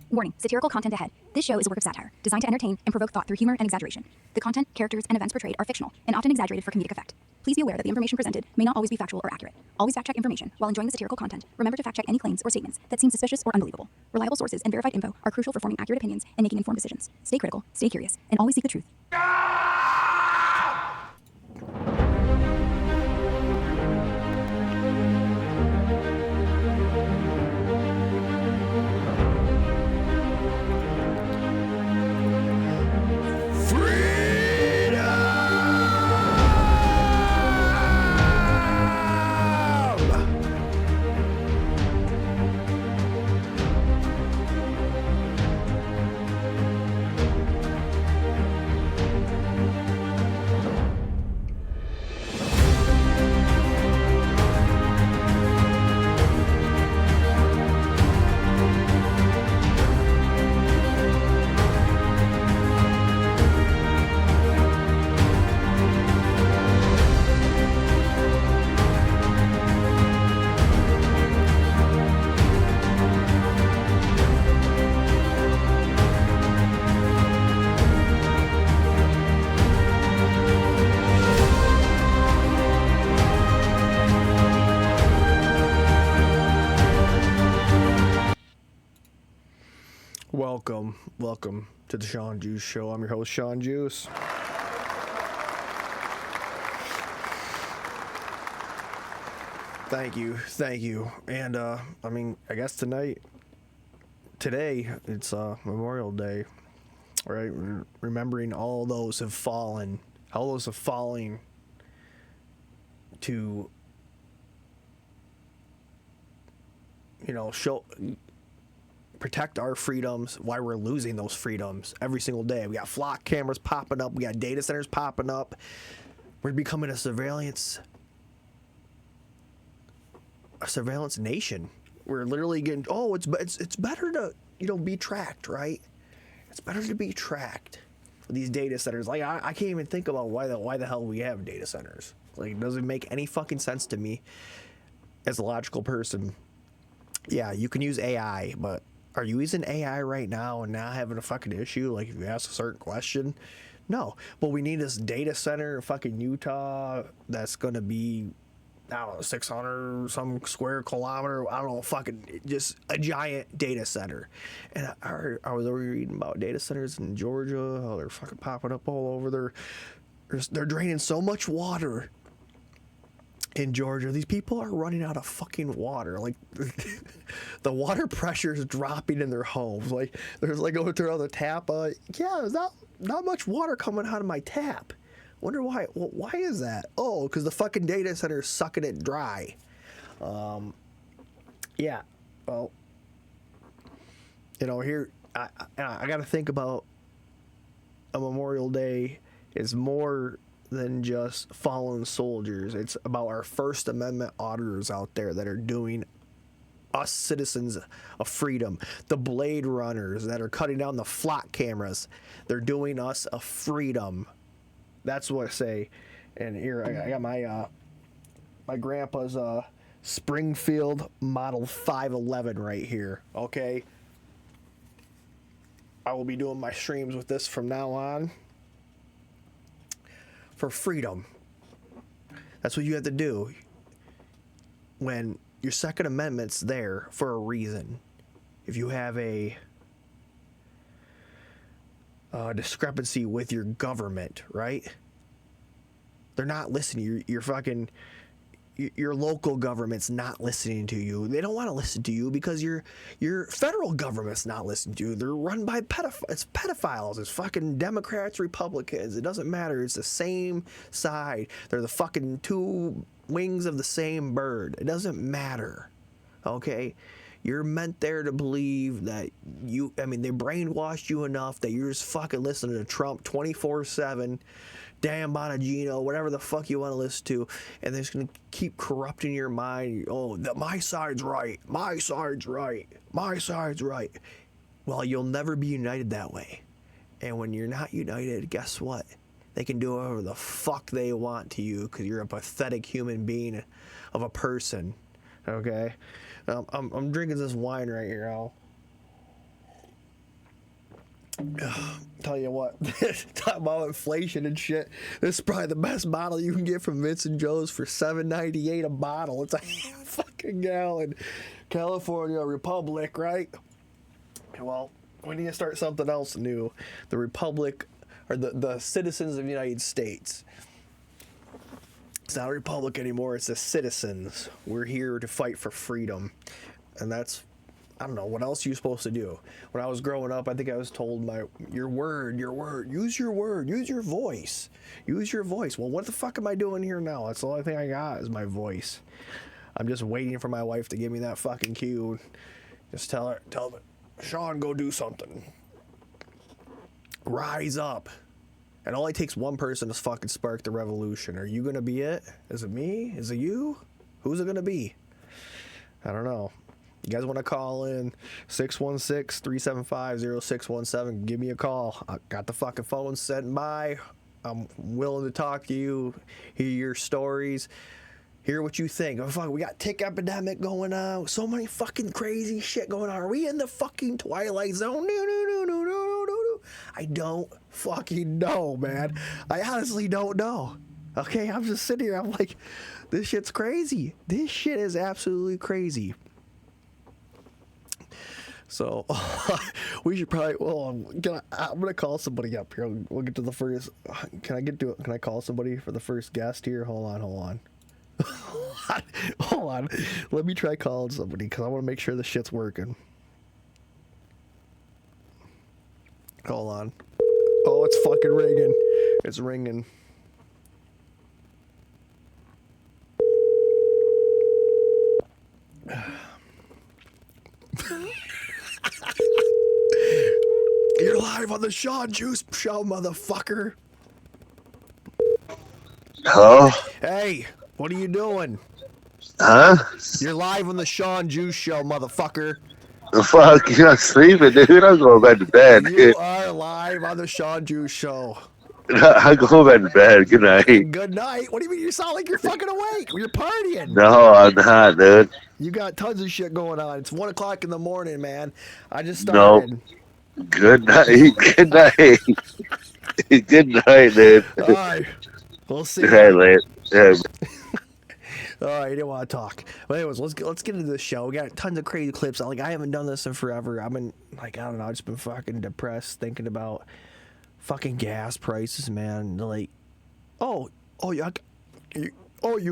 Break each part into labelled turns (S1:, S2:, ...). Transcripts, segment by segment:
S1: Warning, satirical content ahead. This show is a work of satire, designed to entertain and provoke thought through humor and exaggeration. The content, characters, and events portrayed are fictional and often exaggerated for comedic effect. Please be aware that the information presented may not always be factual or accurate. Always fact-check information. While enjoying the satirical content, remember to fact-check any claims or statements that seem suspicious or unbelievable. Reliable sources and verified info are crucial for forming accurate opinions and making informed decisions. Stay critical, stay curious, and always seek the truth.
S2: Welcome to the Shawn Juice Show. I'm your host, Shawn Juice. Thank you. And, I guess today, it's Memorial Day, right? Remembering all those have fallen, to, protect our freedoms, why we're losing those freedoms every single day. We got flock cameras popping up. We got data centers popping up. We're becoming a surveillance nation. We're literally getting, it's better to, be tracked, right? It's better to be tracked with these data centers. Like, I can't even think about why the hell we have data centers. Like, it doesn't make any fucking sense to me as a logical person. Yeah, you can use AI, but are you using AI right now and not having a fucking issue? Like, if you ask a certain question? No. But we need this data center in fucking Utah that's going to be, 600 some square kilometer. I don't know, fucking just a giant data center. And I was reading about data centers in Georgia, how they're fucking popping up all over. They're draining so much water in Georgia. These people are running out of fucking water. Like, the water pressure is dropping in their homes. Like, there's like going through the tap. There's not much water coming out of my tap. Wonder why. Well, why is that? Oh, because the fucking data center is sucking it dry. Yeah. Well, here I got to think about a Memorial Day is more than just fallen soldiers. It's about our First Amendment auditors out there that are doing us citizens of freedom. The Blade Runners that are cutting down the flock cameras. They're doing us a freedom. That's what I say. And here I got my grandpa's Springfield Model 511 right here. Okay. I will be doing my streams with this from now on. For freedom. That's what you have to do when your Second Amendment's there for a reason. If you have a discrepancy with your government, right? They're not listening. Your local government's not listening to you. They don't want to listen to you because your federal government's not listening to you. They're run by pedophiles. It's fucking Democrats, Republicans. It doesn't matter. It's the same side. They're the fucking two wings of the same bird. It doesn't matter. Okay? You're meant there to believe that they brainwashed you enough that you're just fucking listening to Trump 24/7. Dan Bonagino, whatever the fuck you want to listen to, and they're just going to keep corrupting your mind. My side's right. My side's right. My side's right. Well, you'll never be united that way. And when you're not united, guess what? They can do whatever the fuck they want to you because you're a pathetic human being of a person. Okay? I'm drinking this wine right here, Al. Tell you what, talk about inflation and shit. This is probably the best bottle you can get from Vincent Joe's for $7.98 a bottle. It's a fucking gallon. California Republic, right? Well, we need to start something else new. The Republic, or the citizens of the United States. It's not a republic anymore, it's the citizens. We're here to fight for freedom. And that's, I don't know, what else are you supposed to do? When I was growing up, I think I was told your word, use your word, use your voice. Use your voice. Well, what the fuck am I doing here now? That's the only thing I got is my voice. I'm just waiting for my wife to give me that fucking cue. Just tell her, Shawn, go do something. Rise up. It only takes one person to fucking spark the revolution. Are you gonna be it? Is it me? Is it you? Who's it gonna be? I don't know. You guys want to call in 616-375-0617? Give me a call. I got the fucking phone sent by. I'm willing to talk to you, hear your stories, hear what you think. Oh, fuck, we got tick epidemic going on. So many fucking crazy shit going on. Are we in the fucking Twilight Zone? No. I don't fucking know, man. I honestly don't know. Okay, I'm just sitting here. I'm like, this shit's crazy. This shit is absolutely crazy. So we should probably. Well, I'm gonna call somebody up here. We'll get to the first. Can I call somebody for the first guest here? Hold on. Hold on. Let me try calling somebody because I want to make sure the shit's working. Hold on. Oh, it's fucking ringing. It's ringing. You're live on the Shawn Juice Show, motherfucker.
S3: Hello?
S2: Hey, what are you doing?
S3: Huh?
S2: You're live on the Shawn Juice Show, motherfucker.
S3: Fuck, you're not sleeping, dude. I'm going back to bed.
S2: You are live on the Shawn Juice Show.
S3: I'm going back to bed. Good night.
S2: Good night. What do you mean? You sound like you're fucking awake. You're partying.
S3: No, I'm not, dude.
S2: You got tons of shit going on. It's 1 o'clock in the morning, man. I just started.
S3: No. Good night. Good night. Good night, dude.
S2: All right. We'll see.
S3: Hey, late. Yeah.
S2: All right, you didn't want to talk. But anyways, let's get into the show. We got tons of crazy clips. Like, I haven't done this in forever. I've been, like, I don't know, I've just been fucking depressed thinking about fucking gas prices, man. Like, you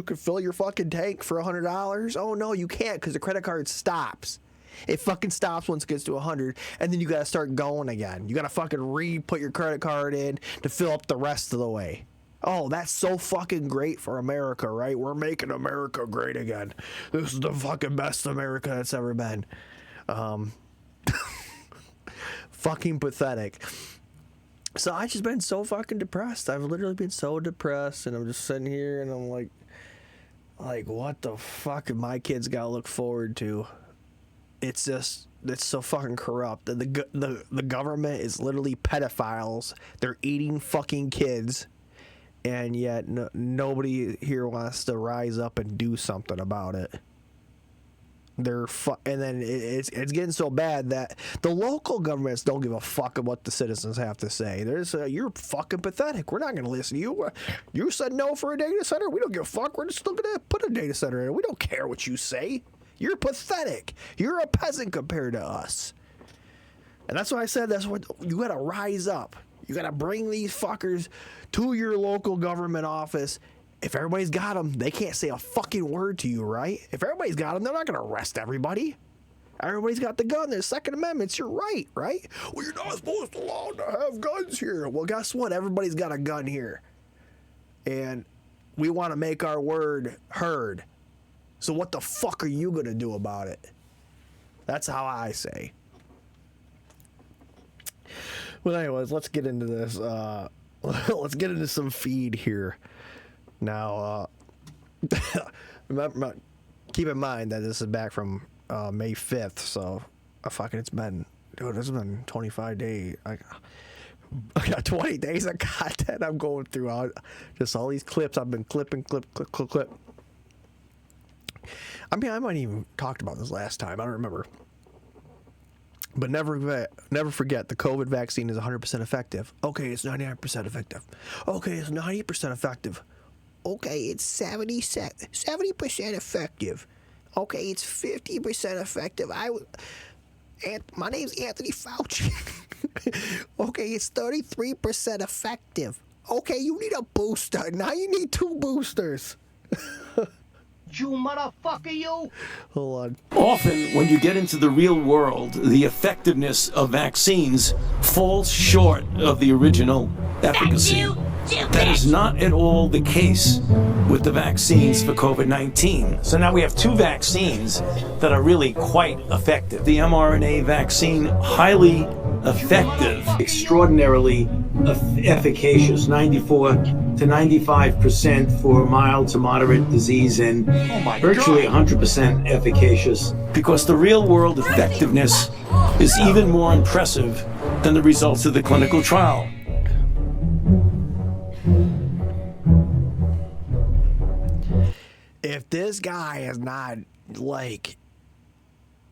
S2: could fill your fucking tank for $100? Oh, no, you can't because the credit card stops. It fucking stops once it gets to 100, and then you got to start going again. You got to fucking put your credit card in to fill up the rest of the way. Oh, that's so fucking great for America, right? We're making America great again. This is the fucking best America that's ever been. Fucking pathetic. So I just been so fucking depressed. I've literally been so depressed, and I'm just sitting here, and I'm like, what the fuck have my kids got to look forward to? It's so fucking corrupt. The government is literally pedophiles. They're eating fucking kids. And yet nobody here wants to rise up and do something about it. And then it's getting so bad that the local governments don't give a fuck about what the citizens have to say. You're fucking pathetic. We're not going to listen to you. You said no for a data center. We don't give a fuck. We're just looking to put a data center in. We don't care what you say. You're pathetic. You're a peasant compared to us. And that's why I said that's what you got to rise up. You got to bring these fuckers to your local government office. If everybody's got them, they can't say a fucking word to you, right? If everybody's got them, they're not going to arrest everybody. Everybody's got the gun. There's Second Amendment. It's your right, right? Well, you're not supposed to allow to have guns here. Well, guess what? Everybody's got a gun here. And we want to make our word heard. So what the fuck are you going to do about it? That's how I say. Well, anyways, let's get into this. Let's get into some feed here. Now, remember, keep in mind that this is back from May 5th, so it's been 25 days. I got 20 days of content I'm going through. Just all these clips I've been clipping, clip. I mean, I might even talked about this last time. I don't remember. But never forget, the COVID vaccine is 100% effective. Okay, it's 99% effective. Okay, it's 90% effective. Okay, it's 70% effective. Okay, it's 50% effective. My name's Anthony Fauci. Okay, it's 33% effective. Okay, you need a booster. Now you need 2 boosters.
S4: You motherfucker, you!
S2: Hold on.
S5: Often, when you get into the real world, the effectiveness of vaccines falls short of the original efficacy. That is not at all the case with the vaccines for COVID-19. So now we have 2 vaccines that are really quite effective. The mRNA vaccine, highly effective, extraordinarily efficacious, 94 to 95% for mild to moderate disease, and virtually 100% efficacious. Because the real world effectiveness is even more impressive than the results of the clinical trial.
S2: If this guy is not, like,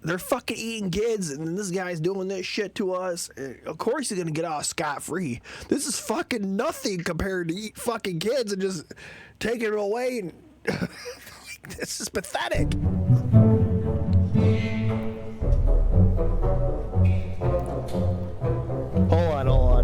S2: they're fucking eating kids and this guy's doing this shit to us, of course he's gonna get off scot-free. This is fucking nothing compared to eat fucking kids and just taking it away. And this is pathetic. Hold on.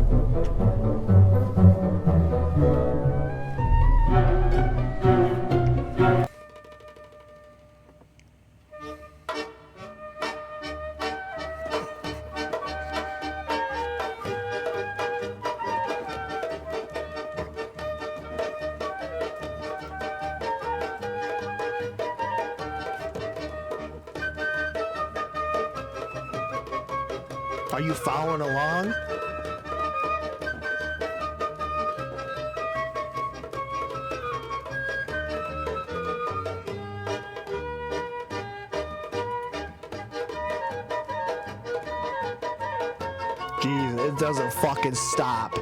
S2: Are you following along? Jeez, it doesn't fucking stop.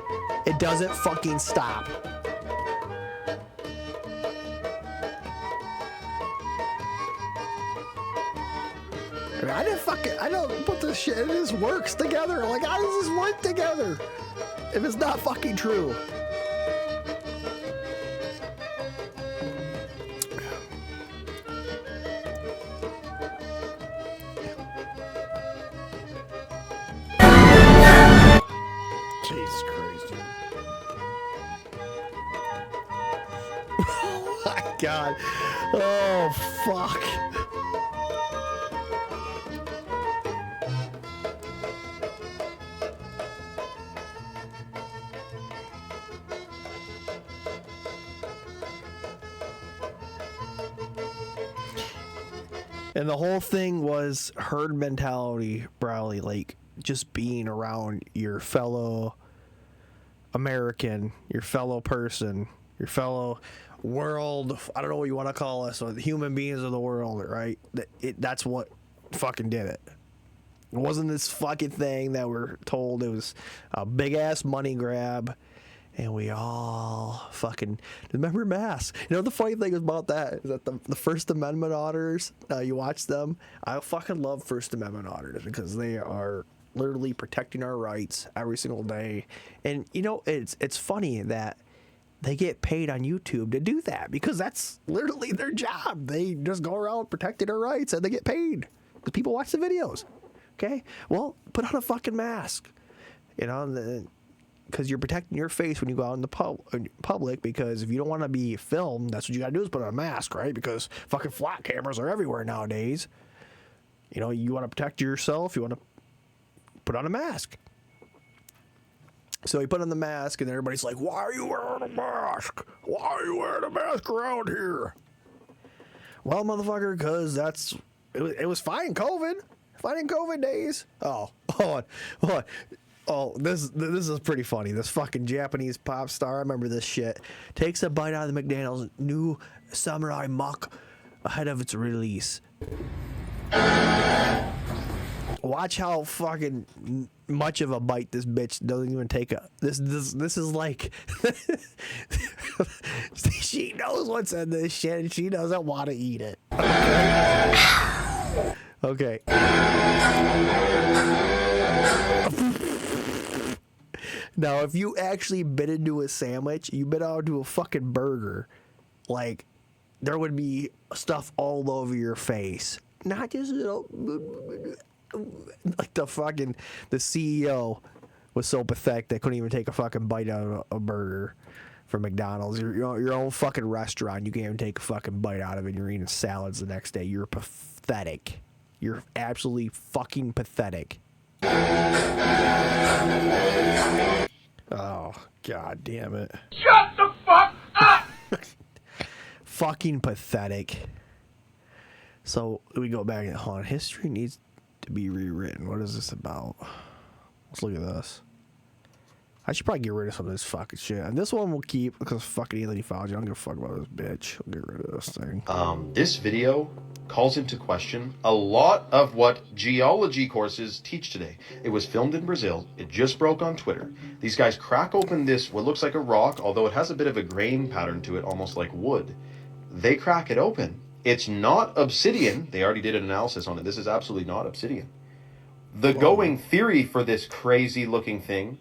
S2: It doesn't fucking stop. I don't put this shit, it just works together. Like, how does this work together if it's not fucking true? Jesus Christ. Oh my God. Oh, fuck. And the whole thing was herd mentality, Browley, like just being around your fellow American, your fellow person, your fellow world, I don't know what you want to call us, or the human beings of the world, right? That's what fucking did it. It wasn't this fucking thing that we're told. It was a big-ass money grab. And we all fucking remember masks. You know, the funny thing about that is that the First Amendment auditors, you watch them. I fucking love First Amendment auditors because they are literally protecting our rights every single day. And, you know, it's funny that they get paid on YouTube to do that because that's literally their job. They just go around protecting our rights and they get paid because people watch the videos. Okay? Well, put on a fucking mask. You know, because you're protecting your face when you go out in the public, because if you don't want to be filmed, that's what you got to do is put on a mask, right? Because fucking flat cameras are everywhere nowadays. You know, you want to protect yourself, you want to put on a mask. So he put on the mask, and everybody's like, why are you wearing a mask? Why are you wearing a mask around here? Well, motherfucker, because it was fine COVID. Fine in COVID days. Oh, hold on. Oh, this is pretty funny. This fucking Japanese pop star, I remember this shit, takes a bite out of the McDonald's new Samurai Muck ahead of its release. Watch how fucking much of a bite this bitch doesn't even take. This is like she knows what's in this shit and she doesn't want to eat it. Okay. Now, if you actually bit into a sandwich, you bit onto a fucking burger, like, there would be stuff all over your face. Not just, like the CEO was so pathetic they couldn't even take a fucking bite out of a burger from McDonald's. Your own fucking restaurant, you can't even take a fucking bite out of it. You're eating salads the next day. You're pathetic. You're absolutely fucking pathetic. Oh, god damn it.
S4: Shut the fuck up!
S2: Fucking pathetic. So we go back and history needs to be rewritten. What is this about? Let's look at this. I should probably get rid of some of this fucking shit. And this one we'll keep because fucking Anthony Fauci. I don't give a fuck about this bitch. I'll get rid of this thing.
S6: This video calls into question a lot of what geology courses teach today. It was filmed in Brazil. It just broke on Twitter. These guys crack open this, what looks like a rock, although it has a bit of a grain pattern to it, almost like wood. They crack it open. It's not obsidian. They already did an analysis on it. This is absolutely not obsidian. The going theory for this crazy looking thing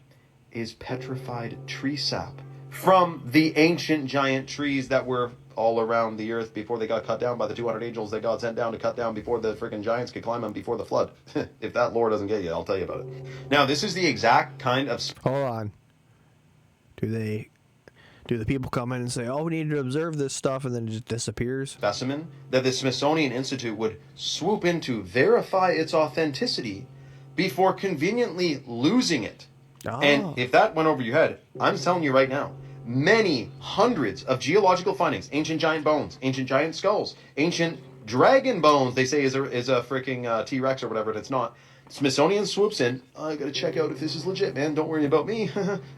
S6: is petrified tree sap from the ancient giant trees that were all around the earth before they got cut down by the 200 angels that God sent down to cut down before the freaking giants could climb them before the flood. If that lore doesn't get you, I'll tell you about it. Now, this is the exact kind of...
S2: Hold on. Do the people come in and say, oh, we need to observe this stuff, and then it just disappears?
S6: Specimen that the Smithsonian Institute would swoop in to verify its authenticity before conveniently losing it.
S2: Oh.
S6: And if that went over your head, I'm telling you right now, many hundreds of geological findings, ancient giant bones, ancient giant skulls, ancient dragon bones, they say is a freaking T-Rex or whatever, and it's not. Smithsonian swoops in, I gotta check out if this is legit, man, don't worry about me.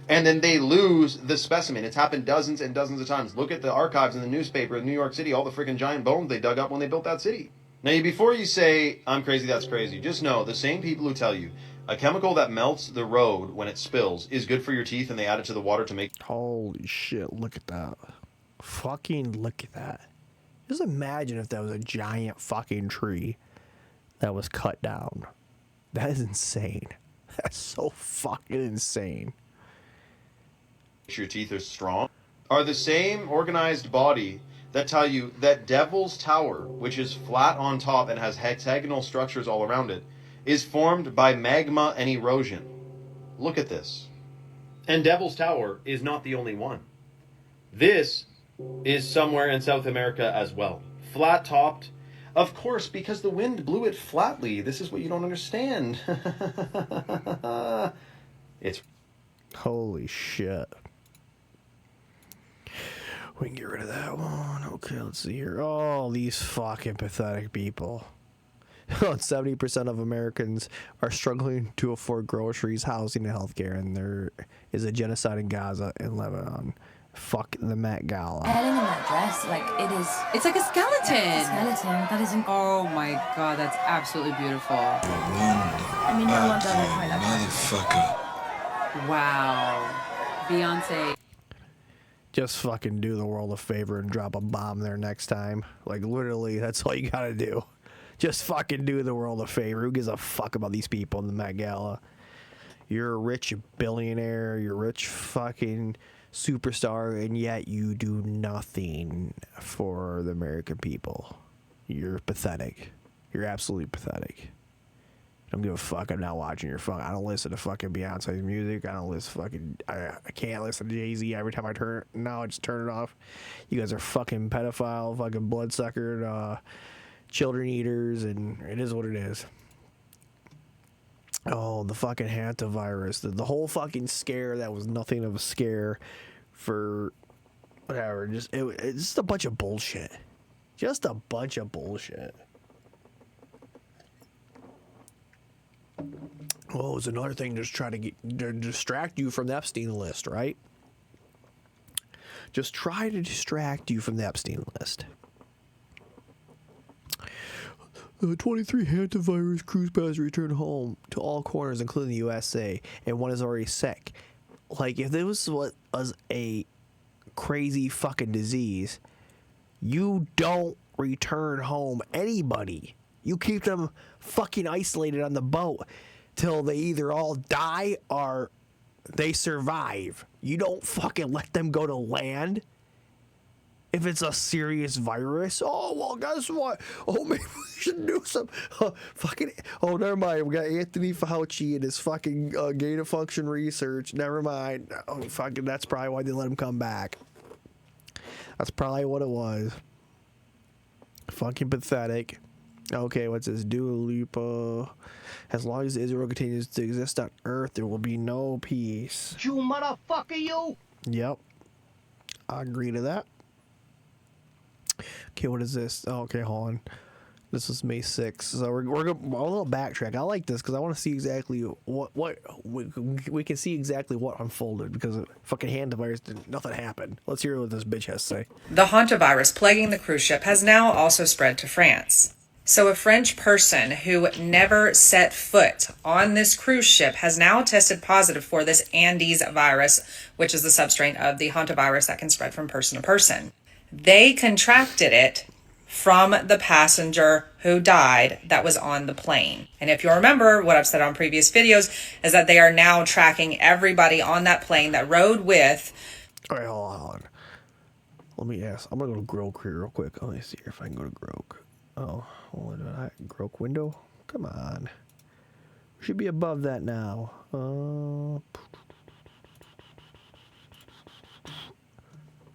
S6: And then they lose the specimen. It's happened dozens and dozens of times. Look at the archives in the newspaper in New York City, all the freaking giant bones they dug up when they built that city. Now, before you say, I'm crazy, that's crazy, just know the same people who tell you a chemical that melts the road when it spills is good for your teeth and they add it to the water to make...
S2: Holy shit, look at that. Fucking look at that. Just imagine if that was a giant fucking tree that was cut down. That is insane. That's so fucking insane.
S6: Your teeth are strong, are the same organized body that tell you that Devil's Tower, which is flat on top and has hexagonal structures all around it, is formed by magma and erosion. Look at this. And Devil's Tower is not the only one. This is somewhere in South America as well. Flat topped. Of course, because the wind blew it flatly. This is what you don't understand. It's...
S2: Holy shit. We can get rid of that one. Okay, let's see here. Oh, these fucking pathetic people. 70% of Americans are struggling to afford groceries, housing, and healthcare, and there is a genocide in Gaza and Lebanon. Fuck the Met Gala.
S7: Helen in that dress, like,
S8: It's like a skeleton.
S7: skeleton. That is
S8: Oh my god, that's absolutely beautiful.
S7: I mean, no one does it quite like
S3: Motherfucker.
S8: Wow. Beyonce.
S2: Just fucking do the world a favor and drop a bomb there next time. Like, literally, that's all you gotta do. Just fucking do the world a favor. Who gives a fuck about these people in the Met Gala? You're a rich billionaire. You're a rich fucking superstar, and yet you do nothing for the American people. You're pathetic. You're absolutely pathetic. I don't give a fuck. I'm not watching your phone. I don't listen to fucking Beyonce's music. I don't listen fucking... I can't listen to Jay-Z every time I turn it. No, I just turn it off. You guys are fucking pedophile, fucking bloodsucker, children eaters, and it is what it is. Oh, the fucking hantavirus. The whole fucking scare that was nothing of a scare for whatever. It's just a bunch of bullshit. Just a bunch of bullshit. Well, it's another thing to try to distract you from the Epstein list, right? Just try to distract you from the Epstein list. 23 hantavirus cruise passengers return home to all corners, including the USA, and one is already sick. Like, if this was a crazy fucking disease, you don't return home anybody. You keep them fucking isolated on the boat till they either all die or they survive. You don't fucking let them go to land. If it's a serious virus, oh, well, guess what? Oh, maybe we should do some oh, never mind. We got Anthony Fauci and his fucking gain of function research. Never mind. Oh, fucking, that's probably why they let him come back. That's probably what it was. Fucking pathetic. Okay, what's this? Dua Lipa. As long as Israel continues to exist on Earth, there will be no peace.
S4: You motherfucker, you!
S2: Yep. I agree to that. Okay, what is this? Oh, okay, hold on. This was May 6th. So we're going to a little backtrack. I like this because I want to see exactly what we can see exactly what unfolded because of fucking hantavirus nothing happened. Let's hear what this bitch has to say.
S9: The hantavirus plaguing the cruise ship has now also spread to France. So a French person who never set foot on this cruise ship has now tested positive for this Andes virus, which is the substrain of the hantavirus that can spread from person to person. They contracted it from the passenger who died that was on the plane. And if you remember what I've said on previous videos is that they are now tracking everybody on that plane that rode with.
S2: All right, hold on. Let me ask. I'm going to go to Grok here real quick. Let me see if I can go to Grok. Oh, hold on. Grok window? Come on. We should be above that now.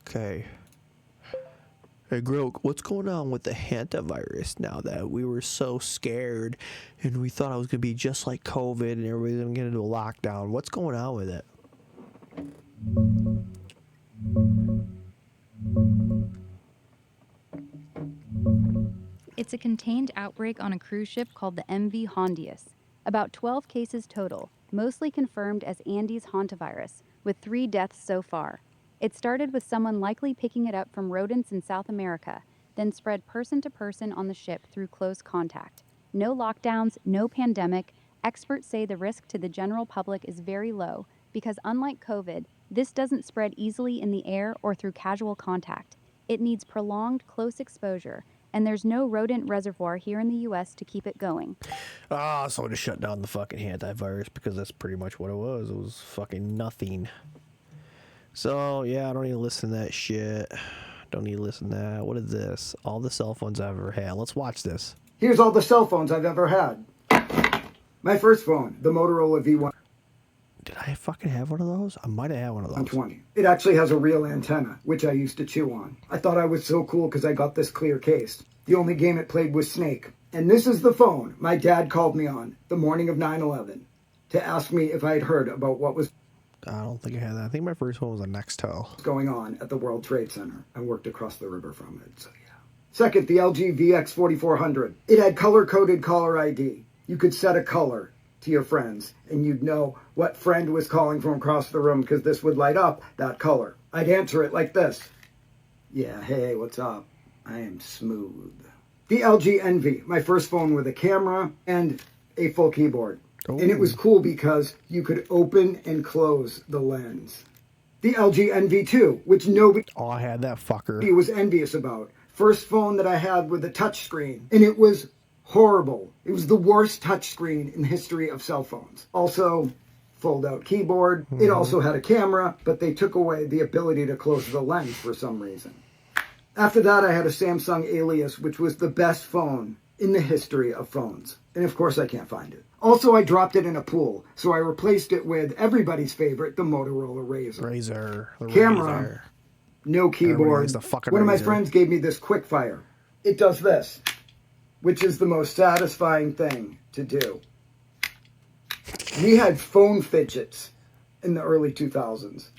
S2: Okay. Hey, Grok, what's going on with the hantavirus now that we were so scared and we thought it was going to be just like COVID and everybody's going to get into a lockdown? What's going on with it?
S10: It's a contained outbreak on a cruise ship called the MV Hondius. About 12 cases total, mostly confirmed as Andes hantavirus, with 3 deaths so far. It started with someone likely picking it up from rodents in South America, then spread person to person on the ship through close contact. No lockdowns, no pandemic. Experts say the risk to the general public is very low because unlike COVID, this doesn't spread easily in the air or through casual contact. It needs prolonged close exposure, and there's no rodent reservoir here in the U.S. to keep it going.
S2: So to shut down the fucking hantavirus because that's pretty much what it was. It was fucking nothing. So, yeah, I don't need to listen to that shit. Don't need to listen to that. What is this? All the cell phones I've ever had. Let's watch this.
S11: Here's all the cell phones I've ever had. My first phone, the Motorola V1.
S2: Did I fucking have one of those? I might have had one of those.
S11: 120. It actually has a real antenna, which I used to chew on. I thought I was so cool because I got this clear case. The only game it played was Snake. And this is the phone my dad called me on the morning of 9/11 to ask me if I had heard about what was
S2: I don't think I had that. I think my first one was a Nextel.
S11: going on at the World Trade Center. I worked across the river from it, so yeah. Second, the LG VX4400. It had color-coded caller ID. You could set a color to your friends, and you'd know what friend was calling from across the room because this would light up that color. I'd answer it like this. Yeah, hey, what's up? I am smooth. The LG Envy, my first phone with a camera and a full keyboard.
S2: Ooh.
S11: And it was cool because you could open and close the lens. The LG NV2, which nobody
S2: I had that fucker.
S11: was envious about. First phone that I had with a touchscreen, and it was horrible. It was the worst touchscreen in the history of cell phones. Also, fold-out keyboard. It also had a camera, but they took away the ability to close the lens for some reason. After that, I had a Samsung Alias, which was the best phone in the history of phones. And of course, I can't find it. Also, I dropped it in a pool, so I replaced it with everybody's favorite, the Motorola Razr. Camera, no keyboard. One of my friends gave me this Quickfire. It does this, which is the most satisfying thing to do. We had phone fidgets in the early 2000s.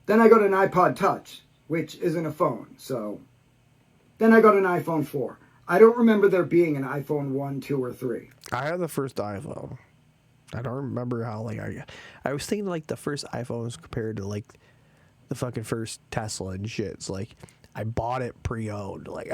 S11: Then I got an iPod Touch, which isn't a phone, so... Then I got an iPhone 4. I don't remember there being an iPhone 1, 2, or 3.
S2: I had the first iPhone. I don't remember how, like, I was thinking, like, the first iPhones compared to, like, the fucking first Tesla and shit. It's like, I bought it pre-owned. Like,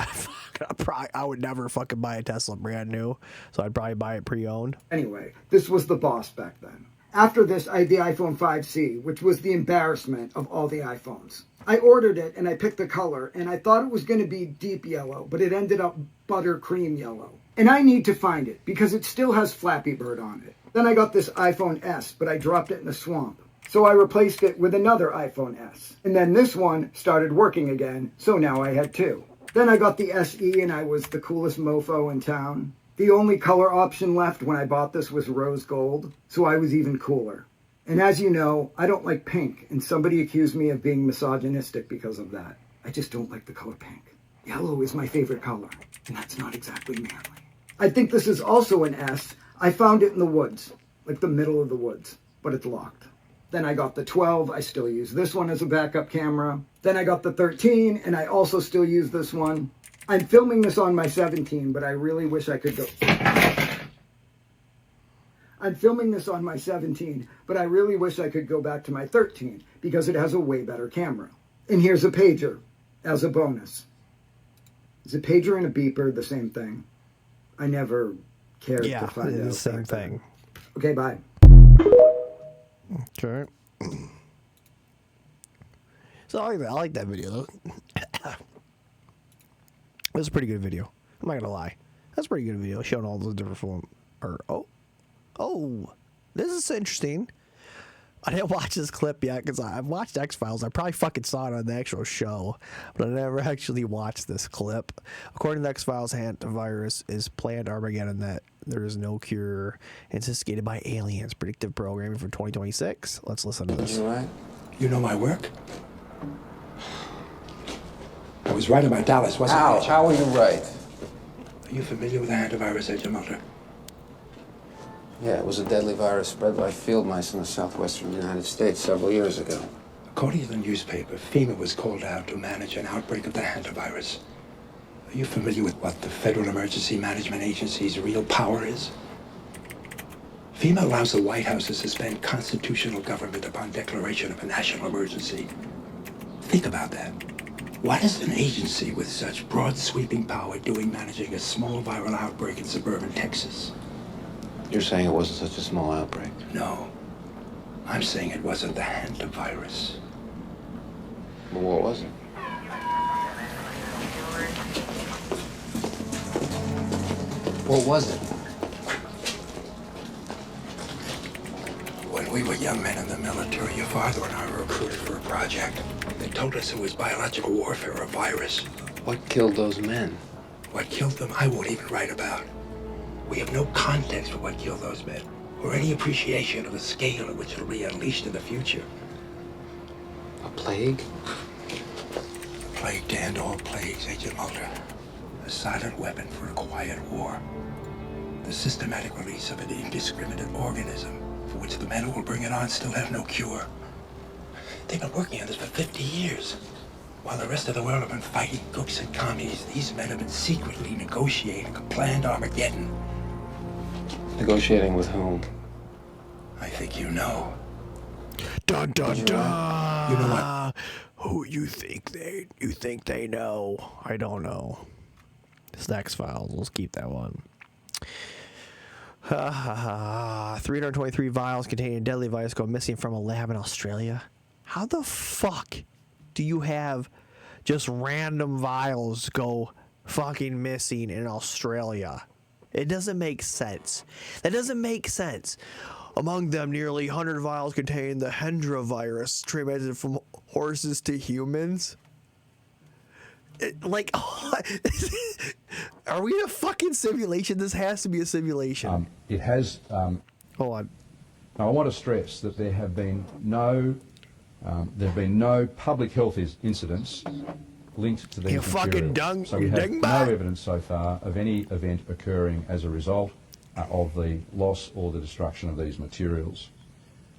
S2: I would never fucking buy a Tesla brand new, so I'd probably buy it pre-owned.
S11: Anyway, this was the boss back then. After this, I had the iPhone 5C, which was the embarrassment of all the iPhones. I ordered it, and I picked the color, and I thought it was going to be deep yellow, but it ended up buttercream yellow. And I need to find it, because it still has Flappy Bird on it. Then I got this iPhone S, but I dropped it in a swamp. So I replaced it with another iPhone S. And then this one started working again, so now I had two. Then I got the SE and I was the coolest mofo in town. The only color option left when I bought this was rose gold, so I was even cooler. And as you know, I don't like pink, and somebody accused me of being misogynistic because of that. I just don't like the color pink. Yellow is my favorite color, and that's not exactly manly. I think this is also an S. I found it in the woods, like the middle of the woods, but it's locked. Then I got the 12, I still use this one as a backup camera. Then I got the 13, and I also still use this one. I'm filming this on my 17, but I really wish I could go... I'm filming this on my 17, but I really wish I could go back to my 13 because it has a way better camera. And here's a pager as a bonus. Is a pager and a beeper the same thing? I never cared to find out.
S2: Yeah, the same thing.
S11: Okay, bye.
S2: Okay. So I like that video though. That's a pretty good video. I'm not gonna lie. That's a pretty good video showing all those different forms. Oh, this is interesting. I didn't watch this clip yet because I've watched X-Files. I probably fucking saw it on the actual show, but I never actually watched this clip. According to X-Files, hantavirus is planned Armageddon that there is no cure, instigated by aliens. Predictive programming for 2026. Let's listen to this.
S12: You right? You know my work? I was right about Dallas, wasn't I?
S13: How are you right?
S12: Are you familiar with the hantavirus, Agent Mulder?
S13: Yeah, it was a deadly virus spread by field mice in the southwestern United States several years ago.
S12: According to the newspaper, FEMA was called out to manage an outbreak of the hantavirus. Are you familiar with what the Federal Emergency Management Agency's real power is? FEMA allows the White House to suspend constitutional government upon declaration of a national emergency. Think about that. What is an agency with such broad sweeping power doing managing a small viral outbreak in suburban Texas?
S13: You're saying it wasn't such a small outbreak?
S12: No. I'm saying it wasn't the hantavirus.
S13: Well, what was it? What was it?
S12: When we were young men in the military, your father and I were recruited for a project. They told us it was biological warfare, a virus.
S13: What killed those men?
S12: What killed them, I won't even write about. We have no context for what killed those men, or any appreciation of the scale at which it'll be unleashed in the future.
S13: A plague?
S12: A plague to end all plagues, Agent Mulder. A silent weapon for a quiet war. The systematic release of an indiscriminate organism for which the men who will bring it on still have no cure. They've been working on this for 50 years. While the rest of the world have been fighting gooks and commies, these men have been secretly negotiating a planned Armageddon.
S13: Negotiating with whom?
S12: I think you know.
S2: Dun dun dun.
S12: You know what?
S2: Who you think they know? I don't know. It's X-Files. Let's keep that one. 323 vials containing deadly virus go missing from a lab in Australia. How the fuck do you have just random vials go fucking missing in Australia? It doesn't make sense. That doesn't make sense. Among them, nearly 100 vials contain the Hendra virus, transmitted from horses to humans. Are we in a fucking simulation? This has to be a simulation.
S14: It has.
S2: Hold on.
S14: Now, I want to stress that there have been no public health incidents linked to these
S2: You
S14: materials.
S2: fucking dung.
S14: So we have no evidence so far of any event occurring as a result of the loss or the destruction of these materials.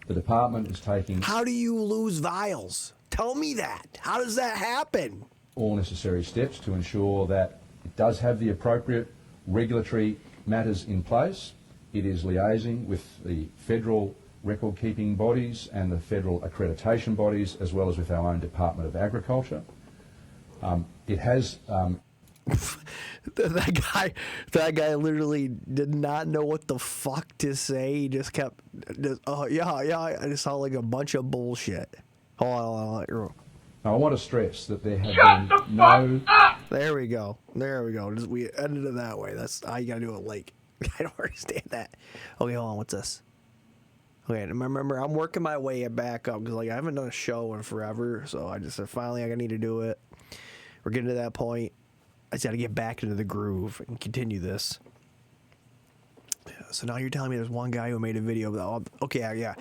S14: The department is taking...
S2: How do you lose vials? Tell me that. How does that happen?
S14: ...all necessary steps to ensure that it does have the appropriate regulatory matters in place. It is liaising with the federal record-keeping bodies and the federal accreditation bodies, as well as with our own Department of Agriculture. It has...
S2: That guy literally did not know what the fuck to say. He just kept, I just saw like a bunch of bullshit. Hold on.
S14: Now, I want to stress that there have
S4: Shut
S14: been
S4: the
S14: no...
S4: fuck up!
S2: There we go. We ended it that way. That's how you gotta do it. Like, I don't understand that. Okay, hold on. What's this? Okay, and remember, I'm working my way back up because like I haven't done a show in forever, so I just said finally I need to do it. We're getting to that point. I just got to get back into the groove and continue this. So now you're telling me there's one guy who made a video about, okay, yeah.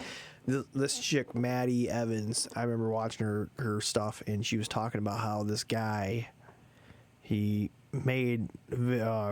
S2: This chick, Maddie Evans, I remember watching her stuff, and she was talking about how this guy, he made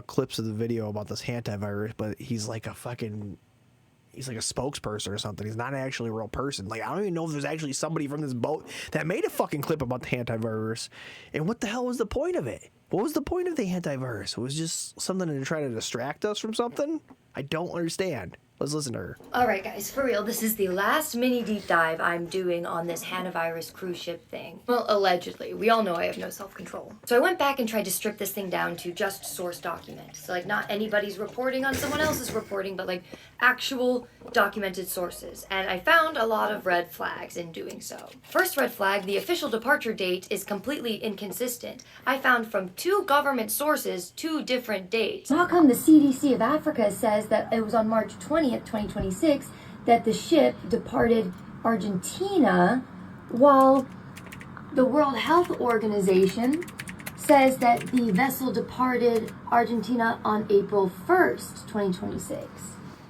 S2: clips of the video about this hantavirus, but he's like a spokesperson or something. He's not actually a real person. Like, I don't even know if there's actually somebody from this boat that made a fucking clip about the hantavirus. And what the hell was the point of it? What was the point of the hantavirus? It was just something to try to distract us from something? I don't understand. Let's listen to her.
S15: Alright guys, for real, this is the last mini deep dive I'm doing on this hantavirus cruise ship thing. Well, allegedly. We all know I have no self-control. So I went back and tried to strip this thing down to just source documents. So like not anybody's reporting on someone else's reporting, but like actual documented sources. And I found a lot of red flags in doing so. First red flag, the official departure date is completely inconsistent. I found from 2 government sources 2 different dates.
S16: How come the CDC of Africa says that it was on March 20th, 2026, that the ship departed Argentina, while the World Health Organization says that the vessel departed Argentina on April 1st, 2026.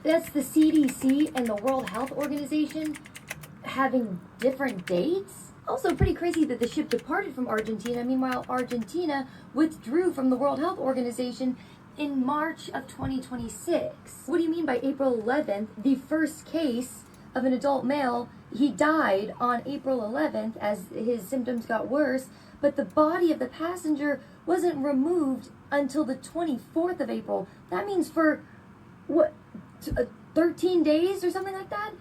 S16: That's the CDC and the World Health Organization having different dates? Also pretty crazy that the ship departed from Argentina, meanwhile Argentina withdrew from the World Health Organization in March of 2026. What do you mean by April 11th? The first case of an adult male, he died on April 11th as his symptoms got worse, but the body of the passenger wasn't removed until the 24th of April. That means for, what, 13 days or something like that?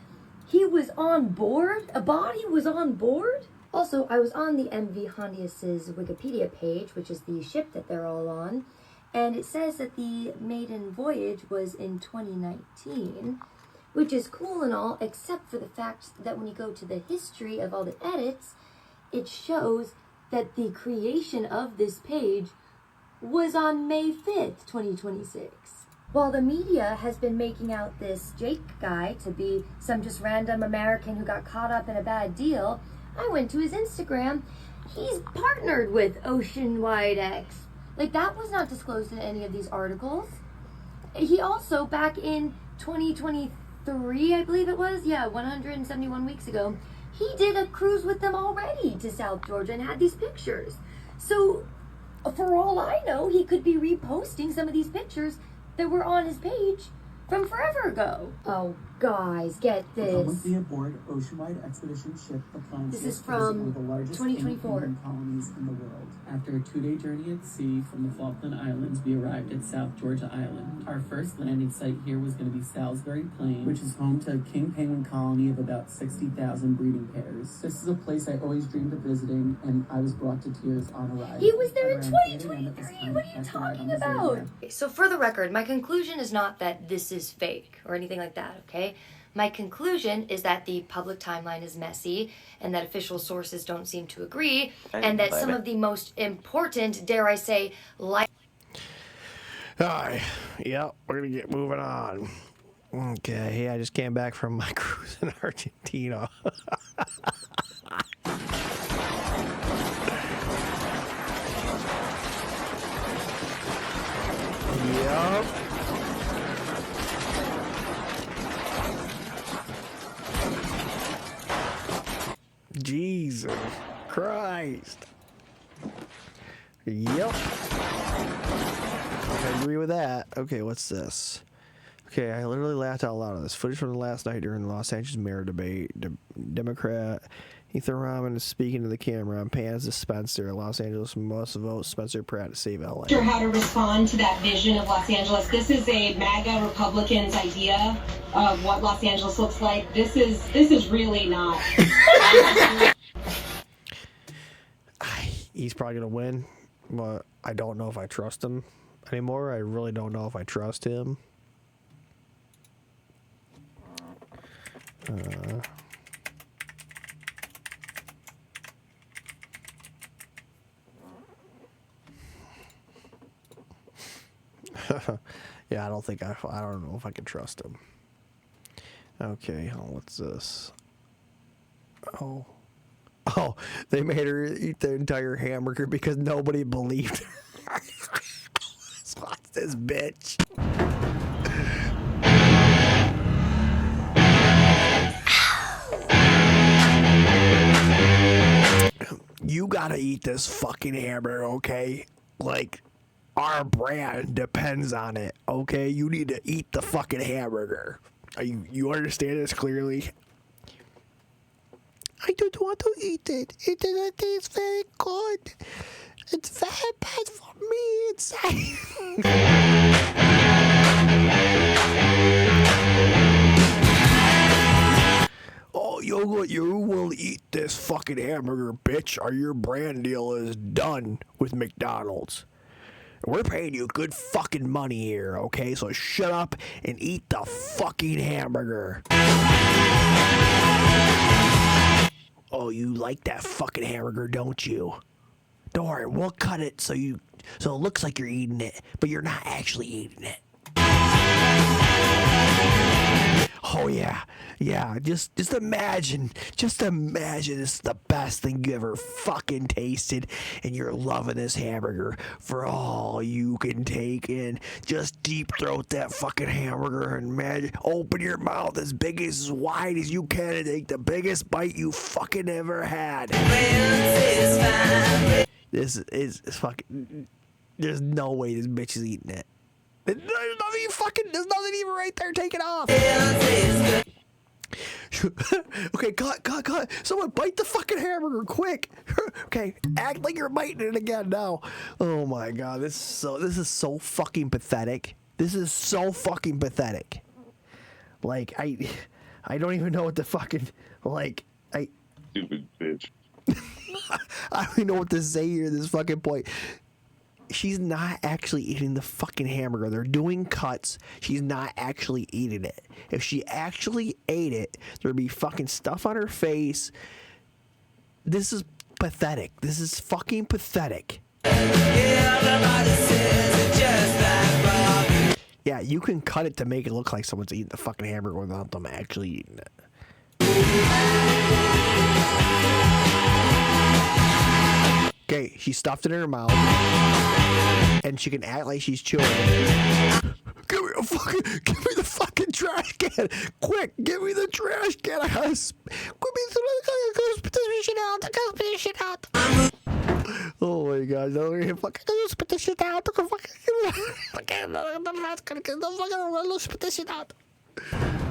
S16: He was on board? A body was on board? Also, I was on the MV Hondius's Wikipedia page, which is the ship that they're all on, and it says that the maiden voyage was in 2019, which is cool and all, except for the fact that when you go to the history of all the edits, it shows that the creation of this page was on May 5th, 2026. While the media has been making out this Jake guy to be some just random American who got caught up in a bad deal, I went to his Instagram. He's partnered with Oceanwide X. Like, that was not disclosed in any of these articles. He also, back in 2023, I believe it was, 171 weeks ago, he did a cruise with them already to South Georgia and had these pictures. So, for all I know, he could be reposting some of these pictures that were on his page from forever ago. Oh, guys, get this.
S17: The aboard Oceanwide Expedition ship Appliance.
S16: This is from
S17: the largest
S16: 2024.
S17: Indian colonies in the world. After a 2-day journey at sea from the Falkland Islands, we arrived at South Georgia Island. Our first landing site here was going to be Salisbury Plain, which is home to a king penguin colony of about 60,000 breeding pairs. This is a place I always dreamed of visiting, and I was brought to tears on arrival.
S16: He was there in 2023. What are you talking about?
S15: So for the record, my conclusion is not that this is fake or anything like that, okay? My conclusion is that the public timeline is messy and that official sources don't seem to agree, and that some of the most important, dare I say,
S2: Alright, yep, we're gonna get moving on. Okay, I just came back from my cruise in Argentina. Yep. Jesus Christ. Yep. I agree with that. Okay, what's this? Okay, I literally laughed out loud at this. Footage from the last night during the Los Angeles mayor debate. Democrat Ethan Rahman is speaking to the camera on Pans to Spencer. Los Angeles must vote Spencer Pratt to save LA.
S18: Sure how to respond to that vision of Los Angeles. This is a MAGA Republicans' idea of what Los Angeles looks like. This is really not.
S2: He's probably gonna win, but I don't know if I trust him anymore. I really don't know if I trust him. Yeah, I don't know if I can trust him. Okay, what's this? Oh, they made her eat the entire hamburger because nobody believed her. What's this bitch? You gotta eat this fucking hamburger, okay? Like, our brand depends on it, okay? You need to eat the fucking hamburger. You understand this clearly? I don't want to eat it. It doesn't taste very good. It's very bad for me inside. Oh, you will eat this fucking hamburger, bitch, or your brand deal is done with McDonald's. We're paying you good fucking money here, okay? So shut up and eat the fucking hamburger. Oh, you like that fucking hamburger, don't you? Don't worry, we'll cut it so it looks like you're eating it, but you're not actually eating it. Oh yeah, just imagine this is the best thing you ever fucking tasted, and you're loving this hamburger for all you can take in. Just deep throat that fucking hamburger and open your mouth as wide as you can and take the biggest bite you fucking ever had. This is fucking. There's no way this bitch is eating it. There's nothing even right there. Take it off. Okay, cut. Someone bite the fucking hamburger, quick. Okay, act like you're biting it again now. Oh my god, this is so fucking pathetic. This is so fucking pathetic. Like, I don't even know what to fucking,
S3: Stupid bitch.
S2: I don't even know what to say here at this fucking point. She's not actually eating the fucking hamburger. They're doing cuts. She's not actually eating it. If she actually ate it, there'd be fucking stuff on her face. This is pathetic. This is fucking pathetic. Yeah, you can cut it to make it look like someone's eating the fucking hamburger without them actually eating it. Okay, she stuffed it in her mouth, and she can act like she's chewing it. Give me the fucking trash can! Quick, give me the trash can! I gotta spit this shit out. Oh my god, no, fucking spit this shit out. Spit this shit out.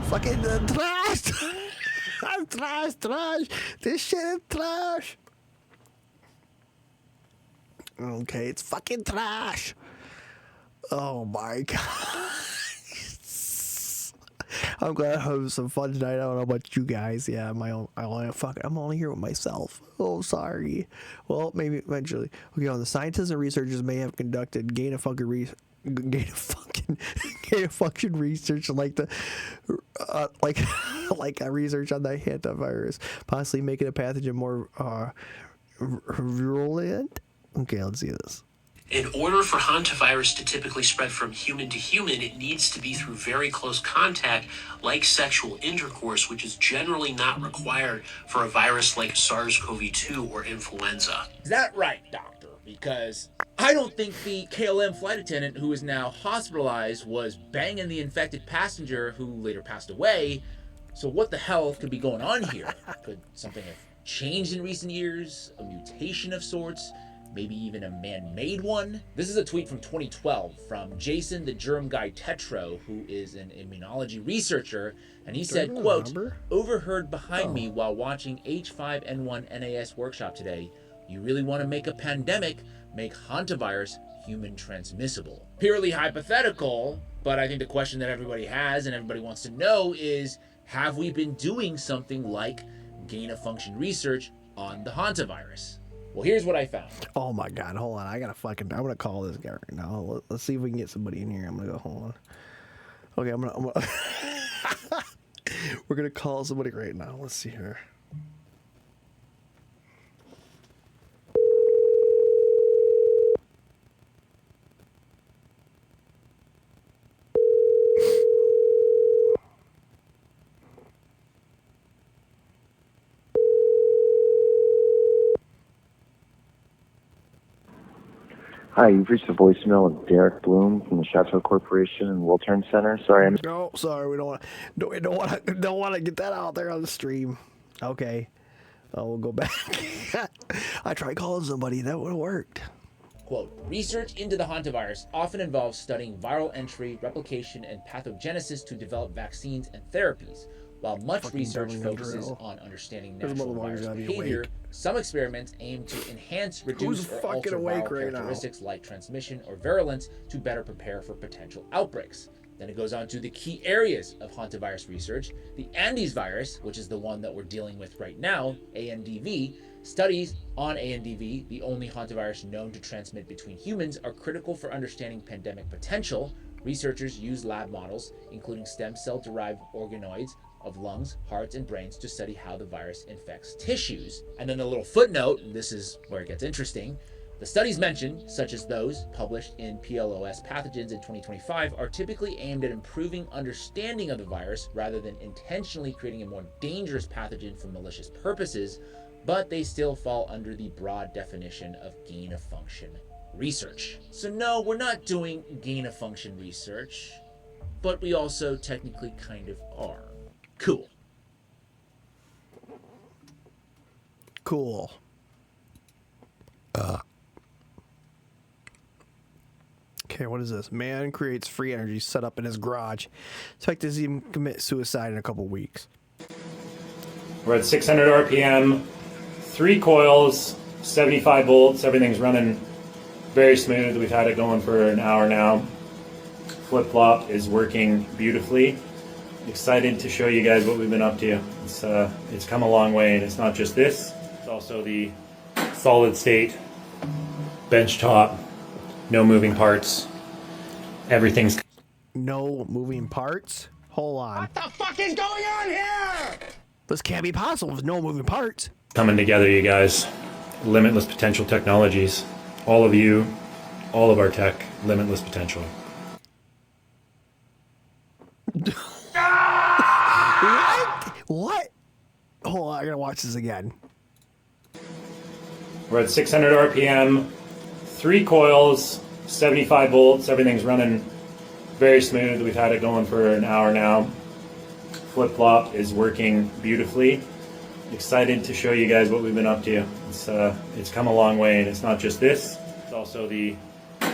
S2: Fucking trash! Trash! This shit is trash! Okay, it's fucking trash. Oh my god. I'm glad I have some fun tonight. I don't know about you guys. Yeah, I'm only here with myself. Oh, sorry. Well, maybe eventually. Okay, the scientists and researchers may have conducted gain of function research like a research on the hantavirus, possibly making a pathogen more virulent. Okay, let's see this.
S19: In order for hantavirus to typically spread from human to human, it needs to be through very close contact, like sexual intercourse, which is generally not required for a virus like SARS-CoV-2 or influenza.
S20: Is that right, doctor? Because I don't think the KLM flight attendant who is now hospitalized was banging the infected passenger who later passed away. So what the hell could be going on here? Could something have changed in recent years? A mutation of sorts? Maybe even a man-made one? This is a tweet from 2012 from Jason the Germ Guy Tetro, who is an immunology researcher, and he said, quote, "Overheard behind me while watching H5N1 NAS workshop today. You really want to make a pandemic, make hantavirus human transmissible." Purely hypothetical, but I think the question that everybody has and everybody wants to know is, have we been doing something like gain-of-function research on the hantavirus? Well, here's what I found.
S2: Oh my god, hold on. I'm gonna call this guy right now. Let's see if we can get somebody in here. I'm gonna go, hold on. Okay, I'm gonna we're gonna call somebody right now. Let's see here.
S21: Hi, you've reached the voicemail of Derek Bloom from the Chateau Corporation and Wiltern Center. Sorry, I'm...
S2: No, sorry, we don't want to get that out there on the stream. Okay, we'll go back. I tried calling somebody, that would have worked.
S20: Quote, research into the hantavirus often involves studying viral entry, replication, and pathogenesis to develop vaccines and therapies. While much research focuses on understanding natural virus behavior, some experiments aim to enhance, reduce, or alter viral characteristics like transmission or virulence to better prepare for potential outbreaks. Then it goes on to the key areas of hantavirus research. The Andes virus, which is the one that we're dealing with right now, ANDV. Studies on ANDV, the only hantavirus known to transmit between humans, are critical for understanding pandemic potential. Researchers use lab models, including stem cell-derived organoids, of lungs, hearts, and brains to study how the virus infects tissues. And then the little footnote, and this is where it gets interesting, the studies mentioned, such as those published in PLOS Pathogens in 2025, are typically aimed at improving understanding of the virus rather than intentionally creating a more dangerous pathogen for malicious purposes, but they still fall under the broad definition of gain-of-function research. So no, we're not doing gain-of-function research, but we also technically kind of are. Cool.
S2: Cool. Okay, what is this? Man creates free energy set up in his garage. Expected to see him commit suicide in a couple weeks.
S22: We're at 600 RPM, 3 coils, 75 volts. Everything's running very smooth. We've had it going for an hour now. Flip-flop is working beautifully. Excited to show you guys what we've been up to. It's come a long way, and it's not just this. It's also the solid state bench top, no moving parts. Everything's
S2: no moving parts. Hold on.
S4: What the fuck is going on here?
S2: This can't be possible with no moving parts.
S22: Coming together, you guys. Limitless potential technologies. All of you, all of our tech, limitless potential.
S2: What? Hold on, I gotta watch this again.
S22: We're at 600 RPM, 3 coils, 75 volts. Everything's running very smooth. We've had it going for an hour now. Flip-flop is working beautifully. Excited to show you guys what we've been up to. It's come a long way, and it's not just this. It's also the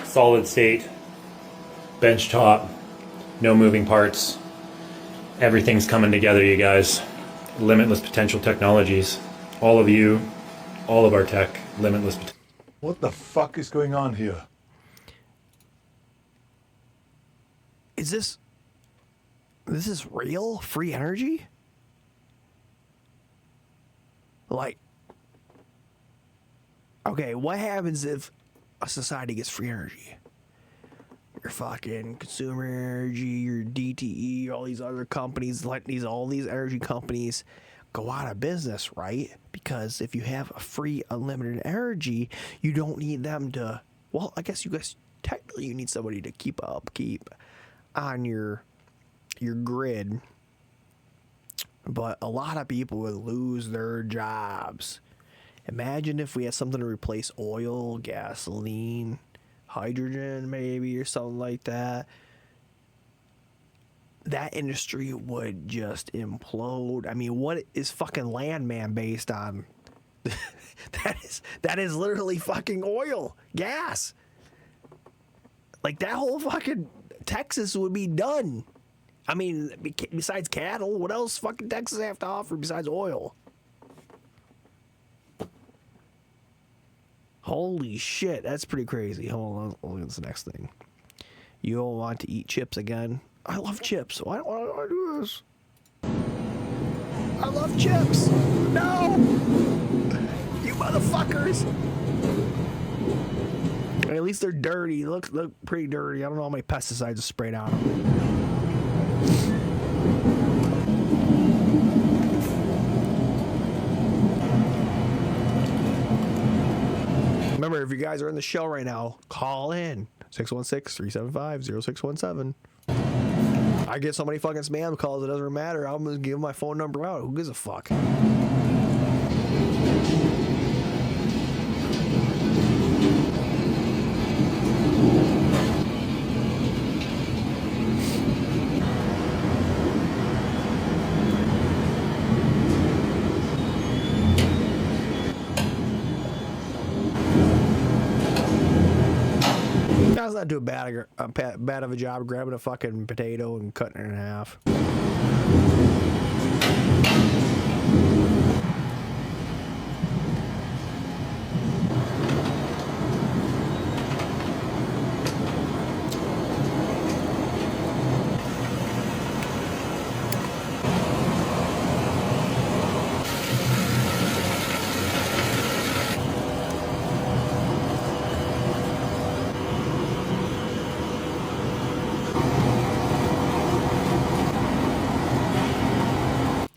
S22: solid state bench top, no moving parts. Everything's coming together, you guys. Limitless potential technologies. All of you, all of our tech, limitless potential.
S23: What the fuck is going on here?
S2: Is this real? Free energy? Like, okay, what happens if a society gets free energy? Your fucking consumer energy, your DTE, all these other companies, like all these energy companies go out of business, right? Because if you have a free unlimited energy, you don't need them to, well, I guess you guys technically you need somebody to keep on your grid. But a lot of people would lose their jobs. Imagine if we had something to replace oil, gasoline, hydrogen maybe, or something like that. That industry would just implode. I mean, what is fucking Landman based on? that is literally fucking oil, gas. Like that whole fucking Texas would be done. I mean, besides cattle, what else fucking Texas have to offer besides oil? Holy shit, that's pretty crazy. Hold on, look at this next thing. You don't want to eat chips again? I love chips. Why don't I do this? I love chips. No! You motherfuckers! At least they're dirty. Look pretty dirty. I don't know how many pesticides are sprayed on them. Remember, if you guys are in the show right now, call in 616-375-0617. I get so many fucking spam calls, it doesn't matter. I'm gonna give my phone number out. Who gives a fuck? That's not too bad of a job grabbing a fucking potato and cutting it in half.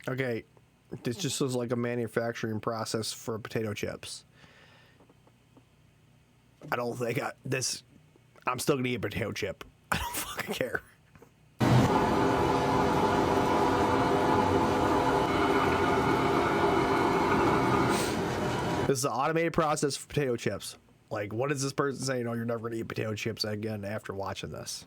S2: Okay, this just looks like a manufacturing process for potato chips. I don't think I'm still gonna eat a potato chip. I don't fucking care. This is an automated process for potato chips. Like, what is this person saying? Oh, you're never gonna eat potato chips again after watching this.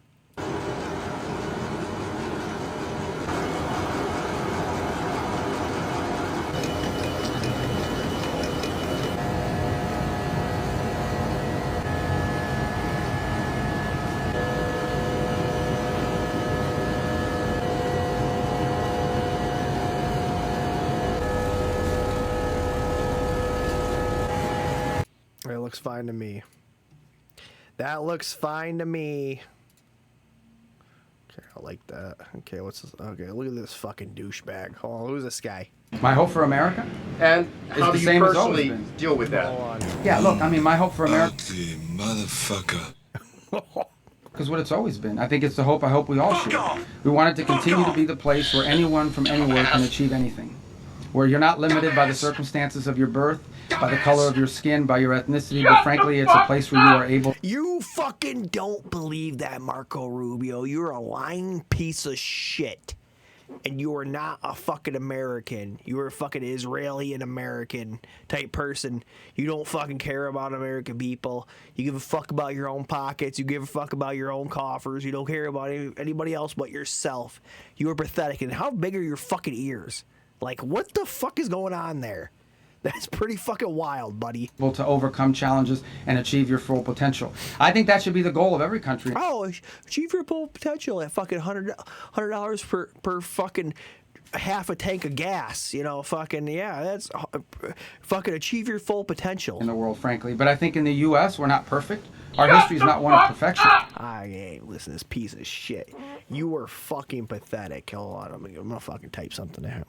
S2: It looks fine to me. That looks fine to me. Okay, I like that. Okay, what's this? Okay, look at this fucking douchebag. Hold on, who's this guy?
S1: My hope for America?
S5: And
S1: is
S5: how
S1: the
S5: do you
S1: same as always
S5: personally
S1: been.
S5: deal with that?
S1: Yeah, look, I mean, my hope for America.
S6: Motherfucker.
S1: Because what it's always been. I think it's the hope I hope we all share. We want it to continue to be the place where anyone from anywhere can achieve anything. Where you're not limited by the circumstances of your birth, by the color of your skin, by your ethnicity, but frankly, it's a place where you are able...
S2: You fucking don't believe that, Marco Rubio. You're a lying piece of shit. And you are not a fucking American. You are a fucking Israeli and American type person. You don't fucking care about American people. You give a fuck about your own pockets. You give a fuck about your own coffers. You don't care about anybody else but yourself. You are pathetic. And how big are your fucking ears? Like, what the fuck is going on there? That's pretty fucking wild, buddy.
S1: Able to overcome challenges and achieve your full potential. I think that should be the goal of every country.
S2: Oh, achieve your full potential at fucking $100 per fucking half a tank of gas. You know, fucking, yeah, that's fucking achieve your full potential.
S1: In the world, frankly. But I think in the U.S., we're not perfect. Our history is not one of perfection.
S2: I ain't listen to this piece of shit. You are fucking pathetic. Hold on, I'm gonna fucking type something out.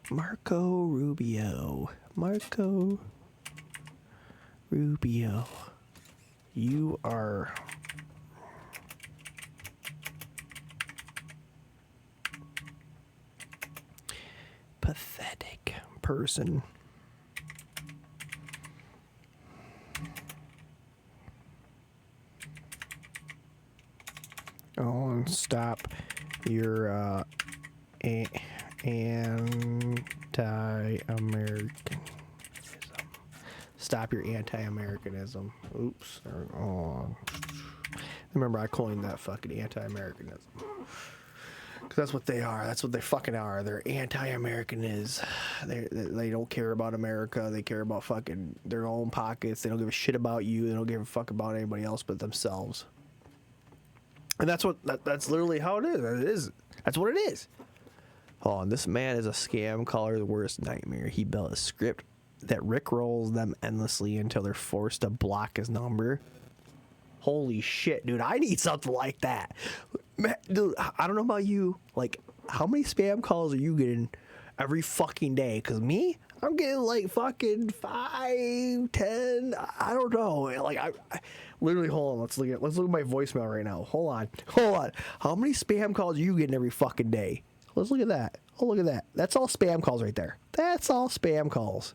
S2: Marco Rubio. Marco Rubio. You are pathetic person. Oh, and stop your anti-Americanism. Stop your anti-Americanism. Oops. Oh. Remember, I coined that fucking anti-Americanism. Because that's what they are. That's what they fucking are. They're anti-Americanism. They don't care about America. They care about fucking their own pockets. They don't give a shit about you. They don't give a fuck about anybody else but themselves. And that's literally how it is. It is. That's what it is. Hold on, this man is a scam caller's worst nightmare. He built a script that rickrolls them endlessly until they're forced to block his number. Holy shit, dude, I need something like that. Man, dude, I don't know about you. Like, how many spam calls are you getting every fucking day? Because me, I'm getting like fucking 5, 10, I don't know. Like, I literally, hold on, let's look at my voicemail right now. Hold on. How many spam calls are you getting every fucking day? Let's look at that. Oh, look at that. That's all spam calls right there. That's all spam calls.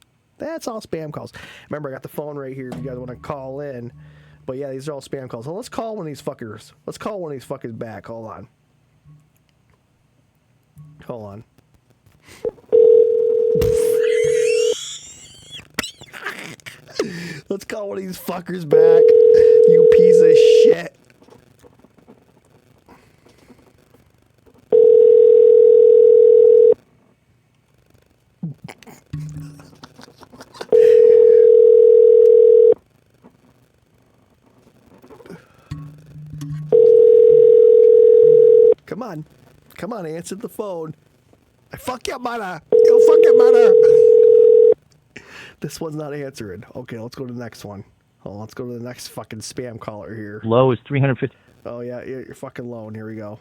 S2: Remember, I got the phone right here if you guys want to call in. But yeah, these are all spam calls. So let's call one of these fuckers. Let's call one of these fuckers back. Hold on. Let's call one of these fuckers back. You piece of shit. on. Come on, answer the phone. I fuck your mother. You fuck your mother. This one's not answering. Okay, let's go to the next one. Oh, let's go to the next fucking spam caller here.
S5: Low is 350.
S2: Oh, yeah, you're fucking low, and here we go.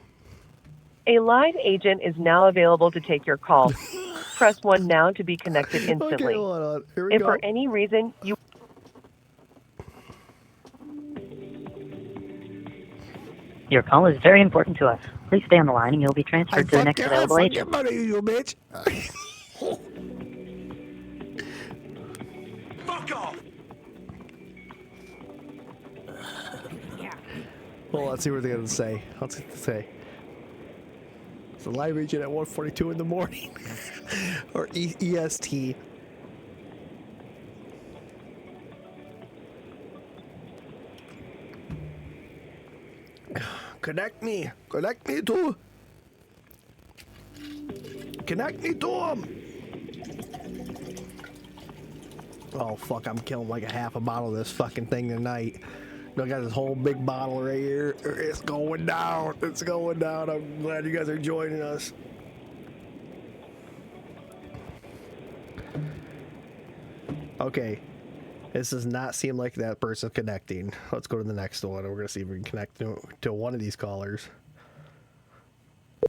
S7: A live agent is now available to take your call. Press 1 now to be connected instantly.
S2: Okay, hold on. Here we
S7: If
S2: go.
S7: for any reason you...
S8: Your call is very important to us. Please stay on the line and you'll be transferred to the next available agent.
S2: Fuck you, bitch.
S4: Fuck off!
S2: Well, let's see what they're going to say. Let's see what they say. It's a live agent at 1:42 in the morning. Or EST. Connect me to him. Oh fuck, I'm killing like a half a bottle of this fucking thing tonight. I got this whole big bottle right here. It's going down. It's going down. I'm glad you guys are joining us. Okay. This does not seem like that person's connecting. Let's go to the next one. We're going to see if we can connect to one of these callers.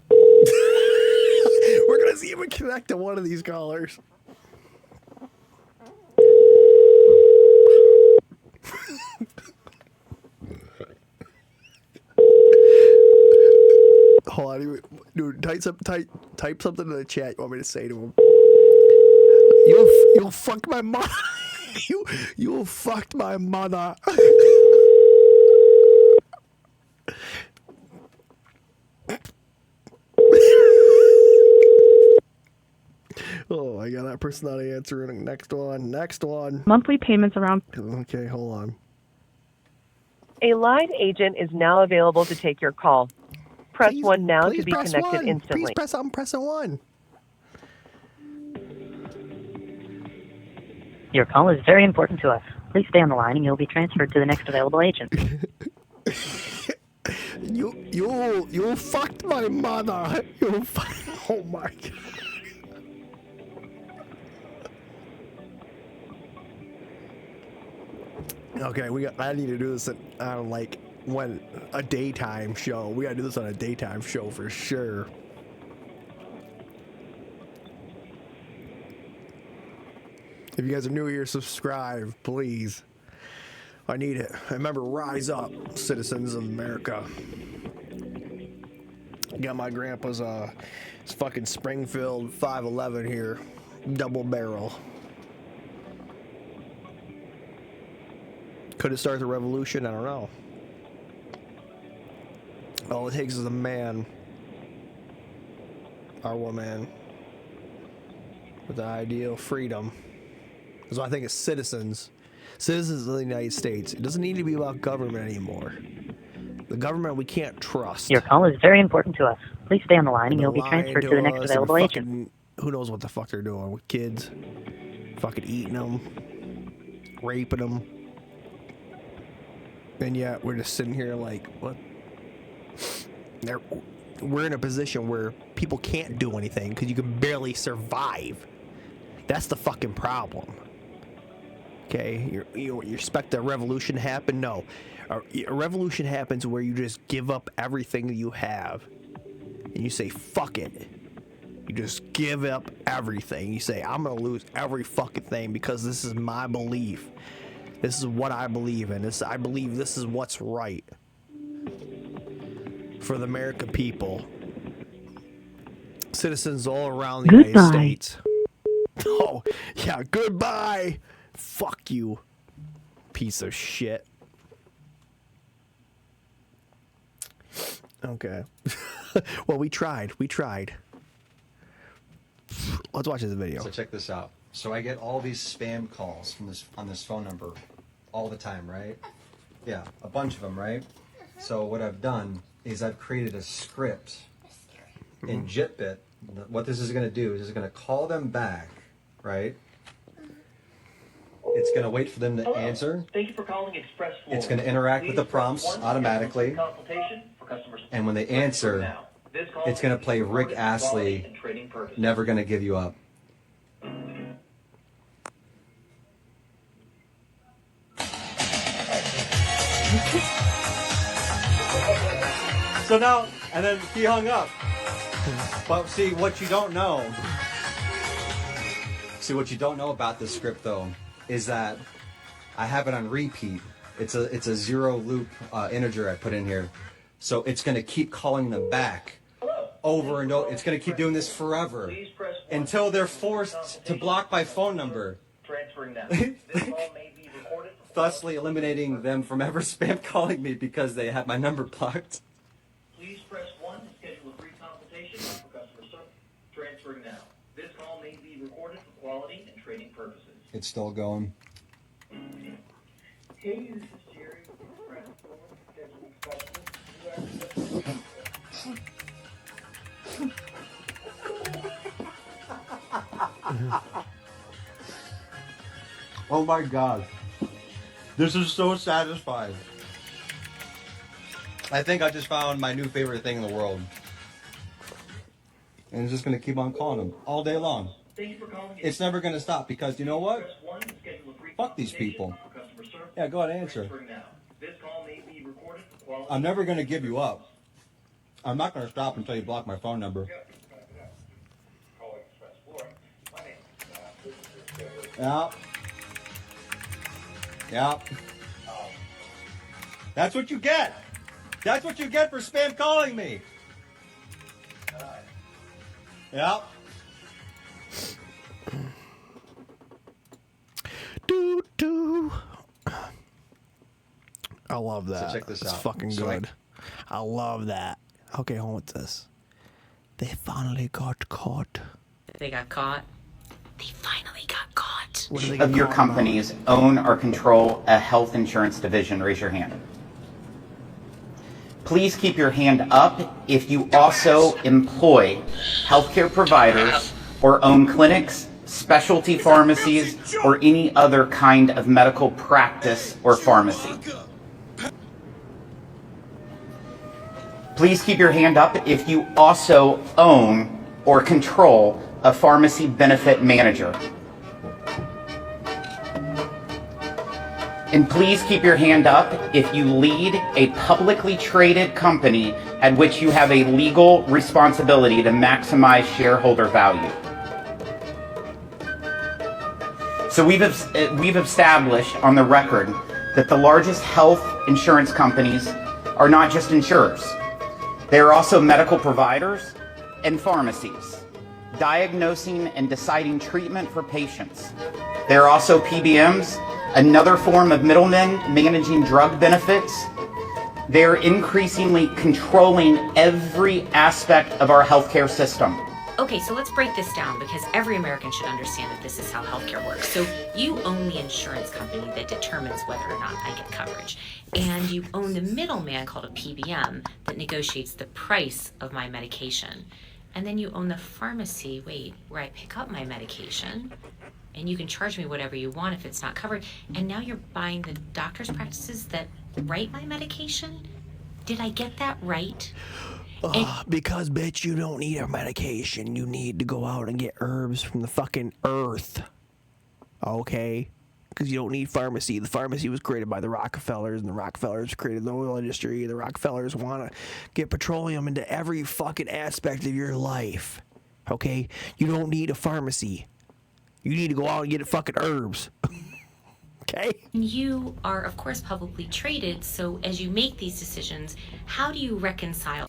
S2: We're going to see if we can connect to one of these callers. Hold on, dude. Type something in the chat you want me to say to him. You'll fuck my mother. You fucked my mother. Oh my god, that person not answering. Next one.
S24: Monthly payments around.
S2: Okay, hold on.
S7: A live agent is now available to take your call. Press 1 now to be connected instantly.
S2: Please press I'm pressing 1.
S8: Your call is very important to us. Please stay on the line and you'll be transferred to the next available agent.
S2: You fucked my mother. Oh my god. Okay, I need to do this on like a daytime show. We gotta do this on a daytime show for sure. If you guys are new here, subscribe, please. I need it. Remember, rise up, citizens of America. Got my grandpa's fucking Springfield 511 here, double barrel. Could it start the revolution? I don't know. All it takes is a man, or woman, with the ideal freedom. So I think it's citizens of the United States. It doesn't need to be about government anymore. The government we can't trust.
S8: Your call is very important to us. Please stay on the line and you'll be transferred to the next available agent.
S2: Who knows what the fuck they're doing with kids? Fucking eating them, raping them. And yet we're just sitting here like, what? We're in a position where people can't do anything because you can barely survive. That's the fucking problem. Okay, you expect a revolution to happen? No. A revolution happens where you just give up everything that you have. And you say, fuck it. You just give up everything. You say, I'm going to lose every fucking thing because this is my belief. This is what I believe in. I believe this is what's right for the American people. Citizens all around the United States. Oh, yeah, goodbye. Fuck you, piece of shit. Okay. Well, we tried. Let's watch this video.
S25: So check this out. So I get all these spam calls from on this phone number all the time, right? Yeah, a bunch of them, right? So what I've done is I've created a script in JitBit. What this is going to do is it's going to call them back, right? It's going to wait for them to answer.
S5: Thank you for calling Express Forward.
S25: It's going to interact with the prompts automatically. And when they answer, it's going to play Rick Astley, Never Gonna Give You Up. So now, and then he hung up. But see, what you don't know about this script though, is that I have it on repeat. It's a zero loop integer I put in here. So it's gonna keep calling them back over and over. It's gonna keep doing this forever until they're forced to block my phone number. Thusly eliminating them from ever spam calling me because they have my number blocked.
S5: Please press 1 to schedule a free consultation for customer service. Transferring now. This call may be recorded for quality and training purposes.
S25: It's still going.
S5: Hey, this is Jerry. Press 4 scheduling specialist.
S25: Oh my God. This is so satisfying. I think I just found my new favorite thing in the world. And it's just going to keep on calling them all day long. It's never going to stop because you know what? Fuck these people. Yeah, go ahead and answer. I'm never going to give you up. I'm not going to stop until you block my phone number. Yeah. Yeah. That's what you get. That's what you get for spam calling me. Yeah.
S2: Do. I love that.
S25: So check this
S2: it's
S25: out.
S2: Fucking
S25: So
S2: good. I love that. Okay, hold on with this. They finally got caught.
S9: They got caught. They finally got caught.
S2: Which
S10: of your companies own or control a health insurance division? Raise your hand. Please keep your hand up if you also employ healthcare providers or own clinics, specialty pharmacies, or any other kind of medical practice or pharmacy. Please keep your hand up if you also own or control a pharmacy benefit manager. And please keep your hand up if you lead a publicly traded company at which you have a legal responsibility to maximize shareholder value. So we've established on the record that the largest health insurance companies are not just insurers. They are also medical providers and pharmacies, diagnosing and deciding treatment for patients. They are also PBMs, another form of middlemen managing drug benefits. They are increasingly controlling every aspect of our healthcare system.
S9: Okay, so let's break this down because every American should understand that this is how healthcare works. So you own the insurance company that determines whether or not I get coverage. And you own the middleman called a PBM that negotiates the price of my medication. And then you own the pharmacy, where I pick up my medication. And you can charge me whatever you want if it's not covered. And now you're buying the doctor's practices that write my medication? Did I get that right?
S2: Because, bitch, you don't need a medication. You need to go out and get herbs from the fucking earth. Okay? Because you don't need pharmacy. The pharmacy was created by the Rockefellers, and the Rockefellers created the oil industry. The Rockefellers want to get petroleum into every fucking aspect of your life. Okay? You don't need a pharmacy. You need to go out and get fucking herbs. Okay?
S9: You are, of course, publicly traded, so as you make these decisions, how do you reconcile?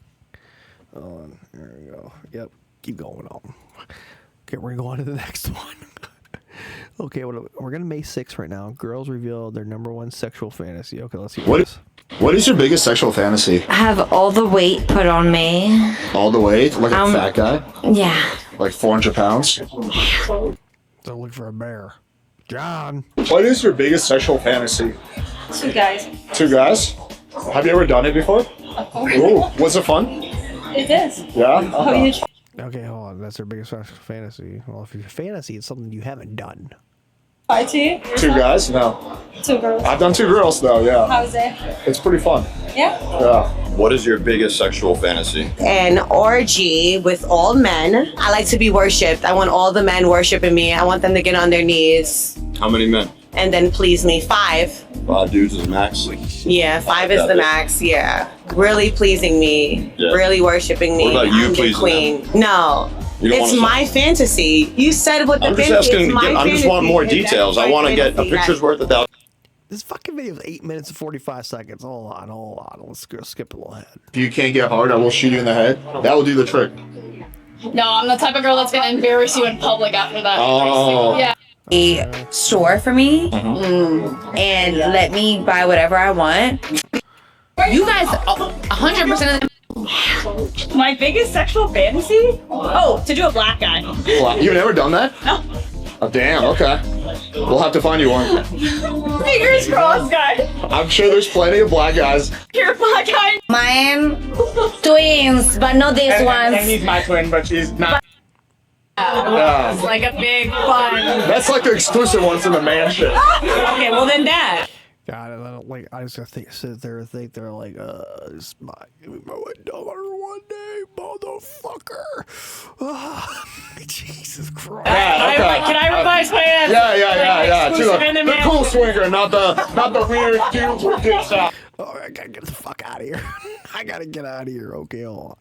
S2: Hold on. There we go. Yep. Keep going on. Okay, we're going to go on to the next one. Okay, we're going to May 6th right now. Girls reveal their #1 sexual fantasy. Okay, let's see
S11: What is your biggest sexual fantasy?
S12: Have all the weight put on me.
S11: All the weight? Like a fat guy?
S12: Yeah.
S11: Like 400 pounds?
S2: Don't look for a bear. John.
S11: What is your biggest sexual fantasy?
S12: 2 guys.
S11: 2 guys? Have you ever done it before? Ooh, was it fun?
S12: It is.
S11: Yeah?
S2: Okay, hold on. That's their biggest sexual fantasy. Well, if your fantasy is something you haven't done.
S12: Party?
S11: 2 guys? No.
S12: 2 girls.
S11: I've done 2 girls though, yeah.
S12: How's it?
S11: It's pretty fun.
S12: Yeah?
S11: Yeah.
S13: What is your biggest sexual fantasy?
S14: An orgy with all men. I like to be worshipped. I want all the men worshiping me. I want them to get on their knees
S13: How many men?
S14: and then please me. 5.
S13: 5 dudes is max?
S14: Yeah, 5 is the max. Yeah. Really pleasing me.
S13: Yeah.
S14: Really worshiping me.
S13: What about you
S14: I'm the
S13: pleasing
S14: queen.
S13: them?
S14: No.
S13: You don't
S14: It's
S13: wanna
S14: my fantasy. You said what the
S13: I'm just
S14: fantasy.
S13: asking,
S14: It's my
S13: I just want
S14: fantasy.
S13: more
S14: If that
S13: details.
S14: is
S13: I
S14: my
S13: want to get a
S14: fantasy,
S13: picture's worth of that.
S2: This fucking video is 8 minutes and 45 seconds. Hold on. Let's go skip a little ahead.
S11: If you can't get hard, I will shoot you in the head. That will do the trick.
S12: No, I'm the type of girl that's gonna embarrass you in public after that.
S11: Oh.
S12: Yeah.
S15: A store for me and let me buy whatever I want. You guys, 100% of them.
S12: My biggest sexual fantasy? Oh, to do a black guy.
S11: You've never done that?
S12: No.
S11: Oh, damn, okay. We'll have to find you one.
S12: Fingers crossed, guys.
S11: I'm sure there's plenty of black guys.
S12: You're a black guy.
S15: Mine, twins, but not these ones.
S11: Amy's my twin, but she's not.
S12: It's like a big fun.
S11: That's like the exclusive ones in the mansion.
S12: Okay, well then that.
S2: God, I don't like. I just gotta sit there and think they're like, this might give me my $1 one day, motherfucker. Jesus Christ.
S12: Can I revise my answer?
S11: Yeah.
S12: Exclusive in the
S11: The cool swinger, not the weird dudes with dicks out.
S2: Oh, I gotta get the fuck out of here. I gotta get out of here. Okay, hold on.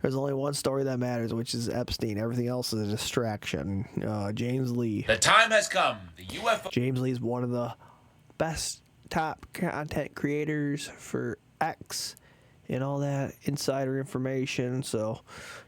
S2: There's only one story that matters, which is Epstein. Everything else is a distraction. James Lee.
S20: The time has come. The UFO.
S2: James Lee is one of the best top content creators for X and all that insider information. So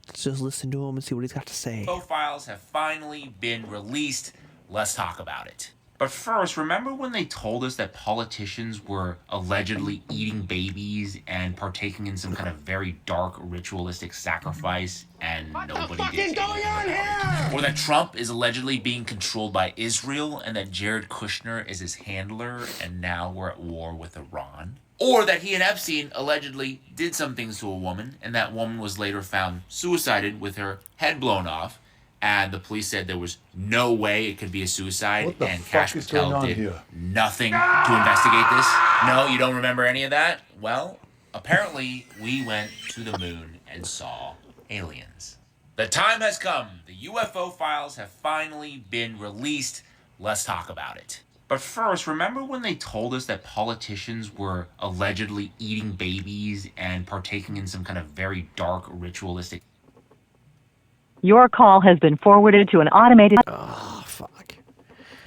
S2: let's just listen to him and see what he's got to say.
S20: UFO files have finally been released. Let's talk about it. But first, remember when they told us that politicians were allegedly eating babies and partaking in some kind of very dark ritualistic sacrifice and nobody did anything about it? Or that Trump is allegedly being controlled by Israel and that Jared Kushner is his handler and now we're at war with Iran? Or that he and Epstein allegedly did some things to a woman and that woman was later found suicided with her head blown off and the police said there was no way it could be a suicide, and Cash Patel did nothing to investigate this? No, you don't remember any of that? Well, apparently we went to the moon and saw aliens. The time has come. The UFO files have finally been released. Let's talk about it. But first, remember when they told us that politicians were allegedly eating babies and partaking in some kind of very dark ritualistic...
S7: Your call has been forwarded to an automated...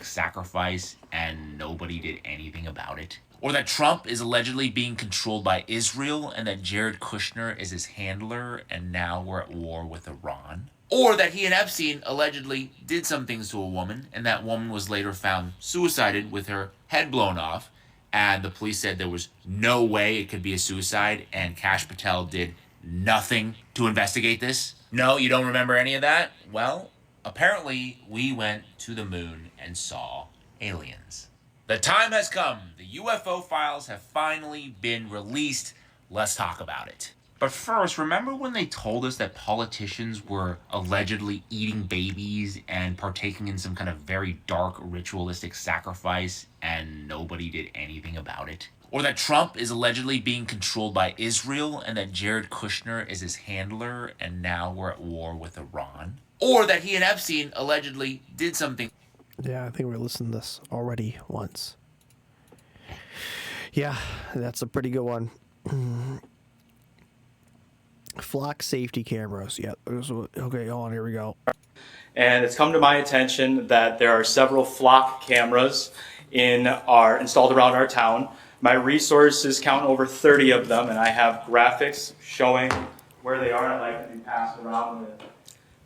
S20: sacrifice and nobody did anything about it? Or that Trump is allegedly being controlled by Israel and that Jared Kushner is his handler and now we're at war with Iran? Or that he and Epstein allegedly did some things to a woman and that woman was later found suicided with her head blown off and the police said there was no way it could be a suicide and Cash Patel did nothing to investigate this? No, you don't remember any of that? Well, apparently we went to the moon and saw aliens. The time has come. The UFO files have finally been released. Let's talk about it. But first, remember when they told us that politicians were allegedly eating babies and partaking in some kind of very dark ritualistic sacrifice and nobody did anything about it? Or that Trump is allegedly being controlled by Israel and that Jared Kushner is his handler and now we're at war with Iran? Or that he and Epstein allegedly did something...
S2: Yeah, I think we listened to this already once. Yeah, that's a pretty good one. Flock safety cameras. Yep. Okay, hold on, here we go.
S16: And it's come to my attention that there are several flock cameras installed around our town. My resources count over 30 of them, and I have graphics showing where they are. I'd like to be passed around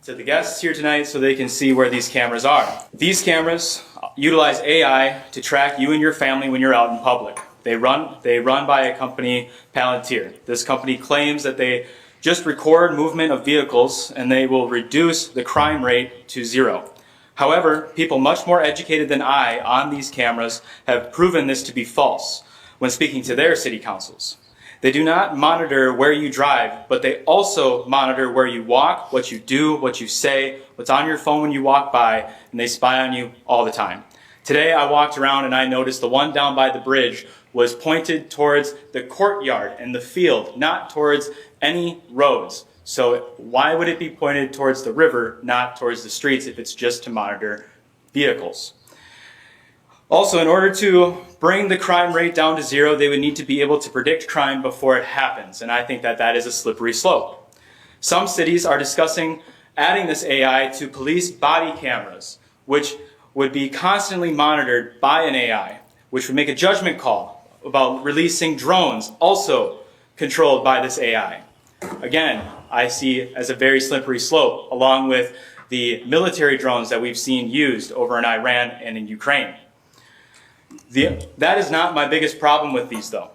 S16: to the guests here tonight so they can see where these cameras are. These cameras utilize AI to track you and your family when you're out in public. They run by a company, Palantir. This company claims that they just record movement of vehicles and they will reduce the crime rate to 0. However, people much more educated than I on these cameras have proven this to be false when speaking to their city councils. They do not monitor where you drive, but they also monitor where you walk, what you do, what you say, what's on your phone when you walk by, and they spy on you all the time. Today I walked around and I noticed the one down by the bridge was pointed towards the courtyard and the field, not towards any roads. So why would it be pointed towards the river, not towards the streets, if it's just to monitor vehicles? Also, in order to bring the crime rate down to zero, they would need to be able to predict crime before it happens. And I think that that is a slippery slope. Some cities are discussing adding this AI to police body cameras, which would be constantly monitored by an AI, which would make a judgment call about releasing drones, also controlled by this AI. Again, I see as a very slippery slope, along with the military drones that we've seen used over in Iran and in Ukraine. That is not my biggest problem with these, though.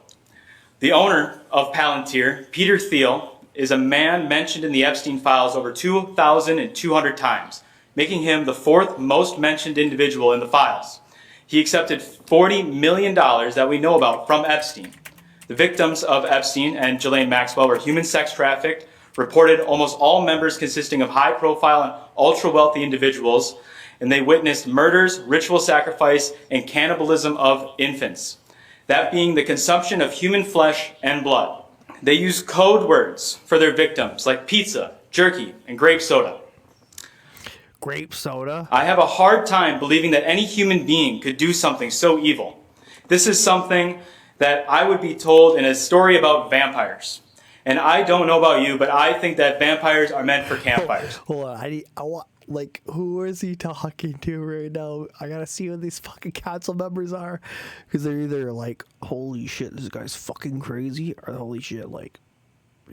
S16: The owner of Palantir, Peter Thiel, is a man mentioned in the Epstein files over 2,200 times, making him the fourth most mentioned individual in the files. He accepted $40 million that we know about from Epstein. The victims of Epstein and Ghislaine Maxwell were human sex trafficked, reported almost all members consisting of high-profile and ultra-wealthy individuals, and they witnessed murders, ritual sacrifice, and cannibalism of infants. That being the consumption of human flesh and blood. They used code words for their victims, like pizza, jerky, and grape soda.
S2: Grape soda?
S16: I have a hard time believing that any human being could do something so evil. This is something that I would be told in a story about vampires. And I don't know about you, but I think that vampires are meant for campfires.
S2: Hold on, I want, like, who is he talking to right now? I gotta see who these fucking council members are. Because they're either like, holy shit, this guy's fucking crazy, or holy shit, like,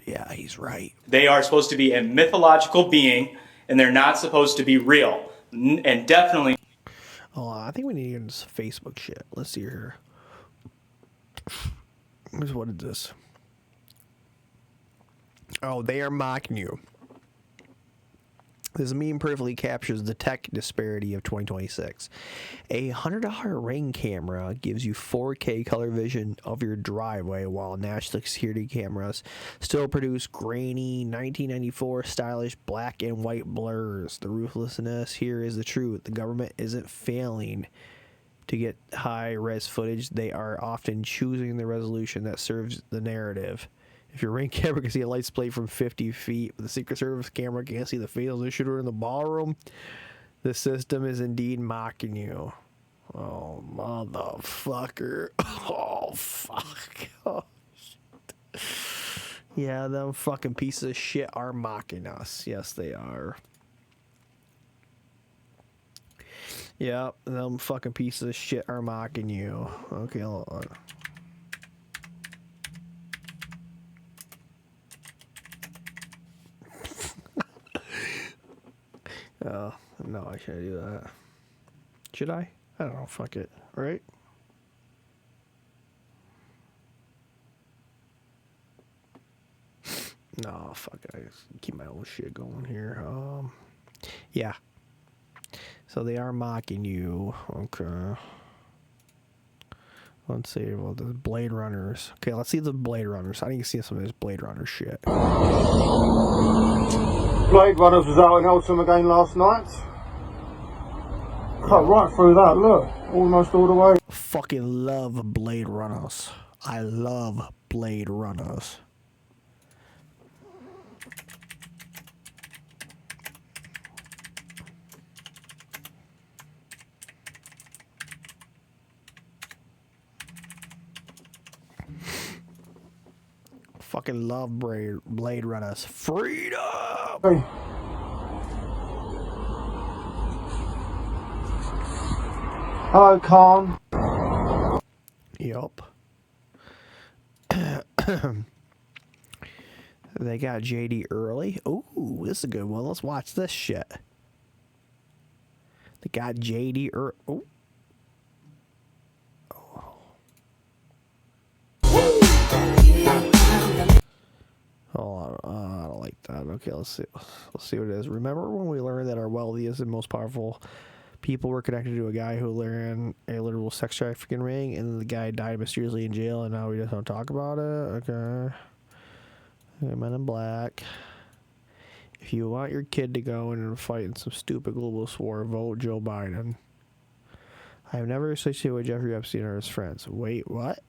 S2: yeah, he's right.
S16: They are supposed to be a mythological being, and they're not supposed to be real. And definitely...
S2: Hold on, I think we need to get into some Facebook shit. Let's see here. What is this? Oh, they are mocking you. This meme perfectly captures the tech disparity of 2026. A $100 Ring camera gives you 4K color vision of your driveway, while national security cameras still produce grainy 1994 stylish black and white blurs. The ruthlessness here is the truth. The government isn't failing to get high-res footage. They are often choosing the resolution that serves the narrative. If your Ring camera can see a license plate from 50 feet, but the Secret Service camera can't see the face of the shooter in the ballroom, the system is indeed mocking you. Oh, motherfucker. Oh, fuck. Oh, shit. Yeah, them fucking pieces of shit are mocking us. Yes, they are. Yep, them fucking pieces of shit are mocking you. Okay, hold on. No, I shouldn't do that. Should I? I don't know. Fuck it. Right? No, fuck it. I just keep my own shit going here. Yeah. So they are mocking you. Okay. Let's see about the Blade Runners. Okay, let's see the Blade Runners. I need to see some of this Blade Runner shit.
S11: Blade Runners was out in Eltham again last night. Cut right through that, look. Almost all the way.
S2: Fucking love Blade Runners. I love Blade Runners. Fucking love Blade Runners. Freedom!
S11: Hey. Hello, Khan.
S2: Yup. They got JD early. Ooh, this is a good one. Let's watch this shit. They got JD early. Ooh. Hold on, I don't like that. Okay, let's see what it is. Remember when we learned that our wealthiest and most powerful people were connected to a guy who ran a literal sex trafficking ring, and the guy died mysteriously in jail, and now we just don't talk about it? Okay. Men in Black. If you want your kid to go in and fight in some stupid global war, vote Joe Biden. I've never associated with Jeffrey Epstein or his friends. Wait, what?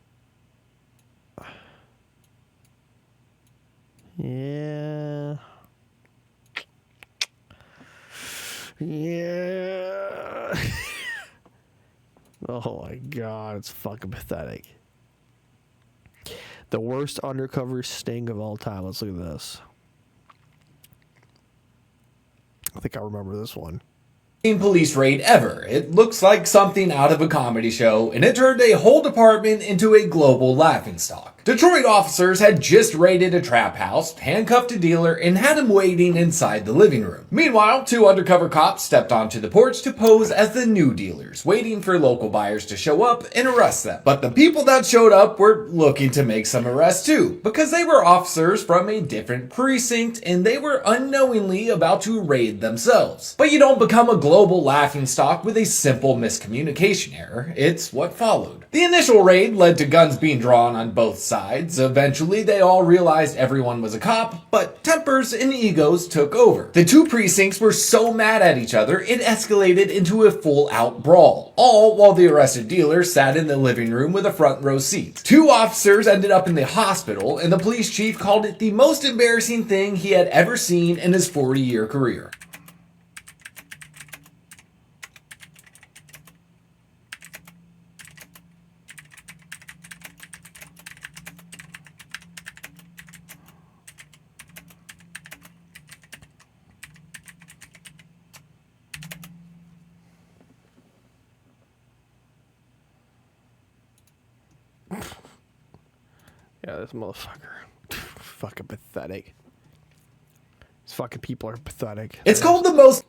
S2: Yeah. Yeah. Oh my god, it's fucking pathetic. The worst undercover sting of all time. Let's look at this. I think I remember this one.
S3: Police raid ever. It looks like something out of a comedy show, and it turned a whole department into a global laughingstock. Detroit officers had just raided a trap house, handcuffed a dealer, and had him waiting inside the living room. Meanwhile, 2 undercover cops stepped onto the porch to pose as the new dealers, waiting for local buyers to show up and arrest them. But the people that showed up were looking to make some arrests too, because they were officers from a different precinct, and they were unknowingly about to raid themselves. But you don't become a global laughingstock with a simple miscommunication error. It's what followed. The initial raid led to guns being drawn on both sides. Eventually, they all realized everyone was a cop, but tempers and egos took over. The 2 precincts were so mad at each other, it escalated into a full-out brawl, all while the arrested dealer sat in the living room with a front row seat. 2 officers ended up in the hospital, and the police chief called it the most embarrassing thing he had ever seen in his 40-year career.
S2: Yeah, this motherfucker. Fucking pathetic. These fucking people are pathetic.
S3: It's called the most...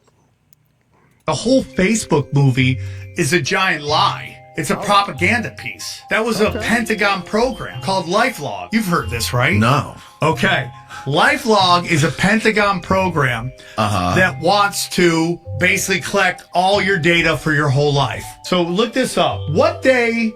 S17: The whole Facebook movie is a giant lie. It's a propaganda piece. That was a Pentagon program called LifeLog. You've heard this, right?
S18: No.
S17: Okay. LifeLog is a Pentagon program that wants to basically collect all your data for your whole life. So look this up. What day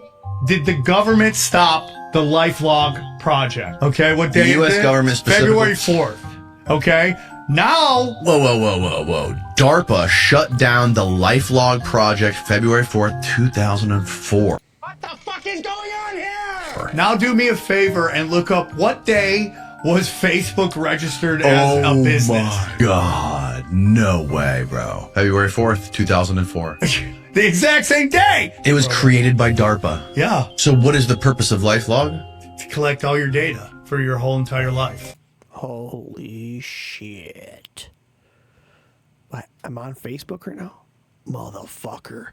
S17: did the government stop the LifeLog project? Okay, what day?
S18: The U.S. government specifically?
S17: February 4th. Okay, now...
S18: Whoa. DARPA shut down the LifeLog project February 4th, 2004.
S4: What the fuck is going on here?
S17: Now do me a favor and look up what day was Facebook registered as a business.
S18: Oh my God. No way, bro. February 4th, 2004.
S17: The exact same day!
S18: It was created by DARPA.
S17: Yeah.
S18: So what is the purpose of LifeLog?
S17: To collect all your data for your whole entire life.
S2: Holy shit. What? I'm on Facebook right now? Motherfucker.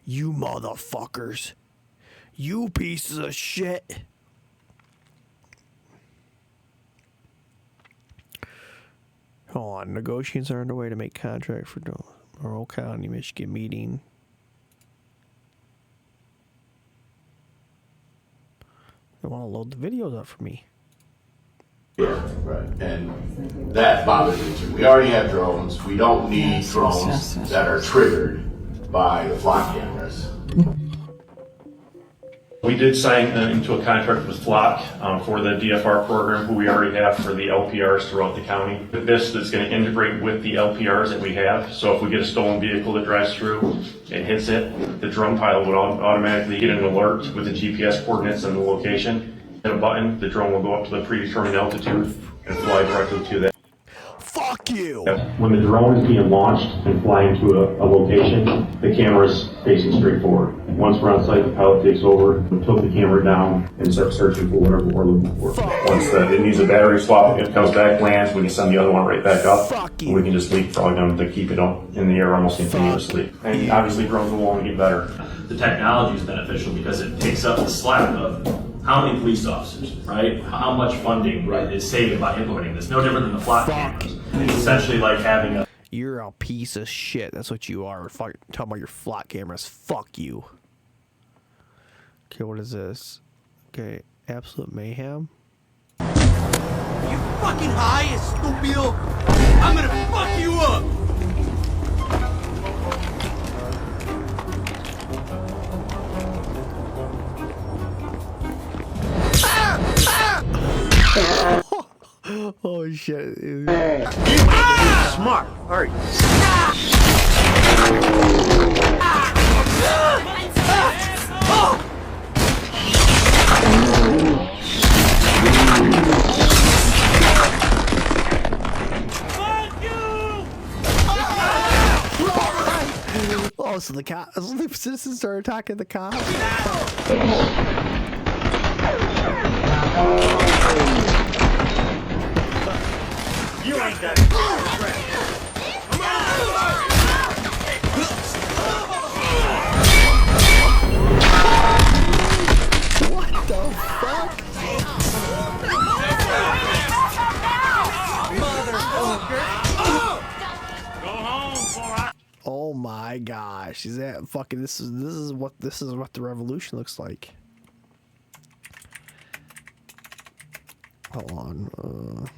S2: You motherfuckers. You pieces of shit. Hold on. Negotiations are underway to make contract for Monroe County, Michigan meeting. They want to load the videos up for me.
S19: Yeah, right. And that bothers me too. We already have drones. We don't need drones that are triggered by the flock cameras.
S22: We did sign into a contract with Flock for the DFR program, who we already have for the LPRs throughout the county. This is going to integrate with the LPRs that we have. So if we get a stolen vehicle that drives through and hits it, the drone pilot would automatically get an alert with the GPS coordinates and the location. Hit a button, the drone will go up to the predetermined altitude and fly directly to that.
S2: Fuck you!
S22: When the drone is being launched and flying to a location, the camera is facing straight forward. Once we're on site, the pilot takes over, tilt the camera down, and start searching for whatever we're looking for. Once it needs a battery swap, it comes back, lands, we can send the other one right back up. And we can just leapfrog them to keep it up in the air almost continuously. And obviously drones will only get better.
S21: The technology is beneficial because it takes up the slack of how many police officers, right? How much funding is saved by implementing this? No different than the flock cameras. It's essentially like having a...
S2: You're a piece of shit. That's what you are. Talking about your flock cameras. Fuck you. Okay, what is this? Okay, absolute mayhem.
S4: You fucking high, estúpido! I'm gonna fuck you up!
S2: Oh shit.
S4: Smart, are you?
S2: Oh, so the citizens started attacking the cops.
S4: You ain't that.
S2: What the fuck? Oh my gosh! Is that fucking? This is what the revolution looks like. Hold on.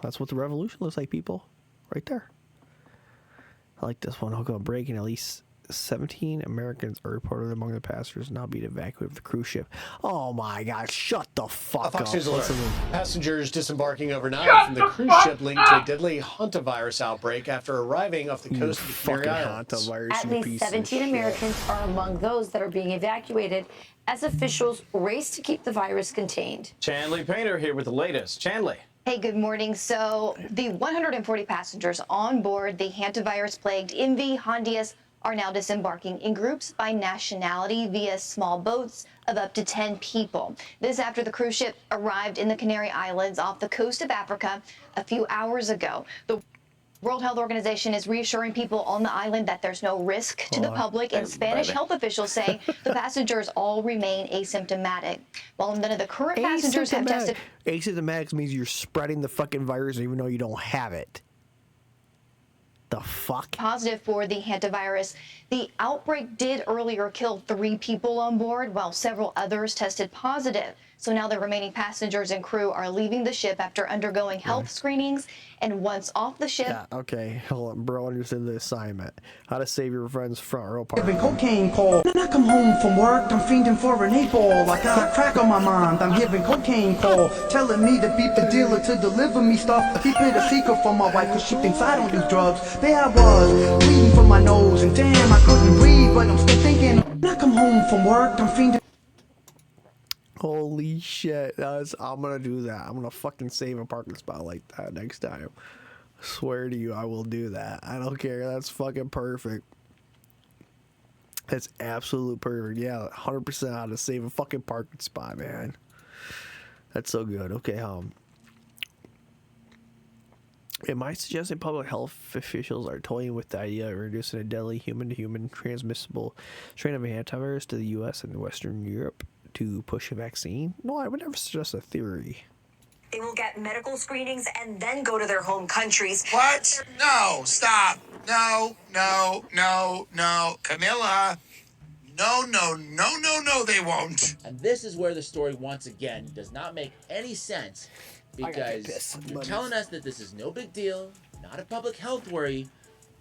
S2: That's what the revolution looks like, people. Right there. I like this one. I'll go breaking. At least 17 Americans are reported among the passengers now being evacuated from the cruise ship. Oh my God! Shut the fuck up.
S1: Fox News alert.
S2: Listen to-
S1: Passengers disembarking overnight from the cruise ship linked to a deadly hantavirus outbreak after arriving off the coast of the Canary Islands.
S6: At least 17 Americans are among those that are being evacuated as officials race to keep the virus contained.
S1: Chanley Painter here with the latest. Chanley.
S8: Hey, good morning. So the 140 passengers on board the hantavirus-plagued MV Hondias are now disembarking in groups by nationality via small boats of up to 10 people. This after the cruise ship arrived in the Canary Islands off the coast of Africa a few hours ago. The World Health Organization is reassuring people on the island that there's no risk to the public, and Spanish health officials say the passengers all remain asymptomatic. While none of the current passengers have tested.
S2: Asymptomatic means you're spreading the fucking virus even though you don't have it. The fuck?
S8: Positive for the hantavirus. The outbreak did earlier kill 3 people on board, while several others tested positive. So now the remaining passengers and crew are leaving the ship after undergoing health screenings. And once off the ship...
S2: Yeah, okay. Hold on, bro. Understood the assignment. How to save your friend's front row part.
S23: Having cocaine call. When I come home from work, I'm fiending for an 8-ball. I got a crack on my mind. I'm having cocaine call. Telling me to beat the dealer to deliver me stuff. Keep it a secret from my wife because she thinks I don't do drugs. There I was, bleeding from my nose. And damn, I couldn't breathe. But I'm still thinking. When I come home from work, I'm fiending.
S2: Holy shit. I'm gonna do that. I'm gonna fucking save a parking spot like that next time. I swear to you, I will do that. I don't care. That's fucking perfect. That's absolute perfect. Yeah, 100% how to save a fucking parking spot, man. That's so good. Okay, am I suggesting public health officials are toying with the idea of reducing a deadly human-to-human transmissible strain of hantavirus to the U.S. and Western Europe to push a vaccine? No, I would never suggest a theory.
S14: They will get medical screenings and then go to their home countries.
S4: What? No, stop. No, Camilla. No, they won't.
S20: And this is where the story once again does not make any sense, because you're telling us that this is no big deal, not a public health worry,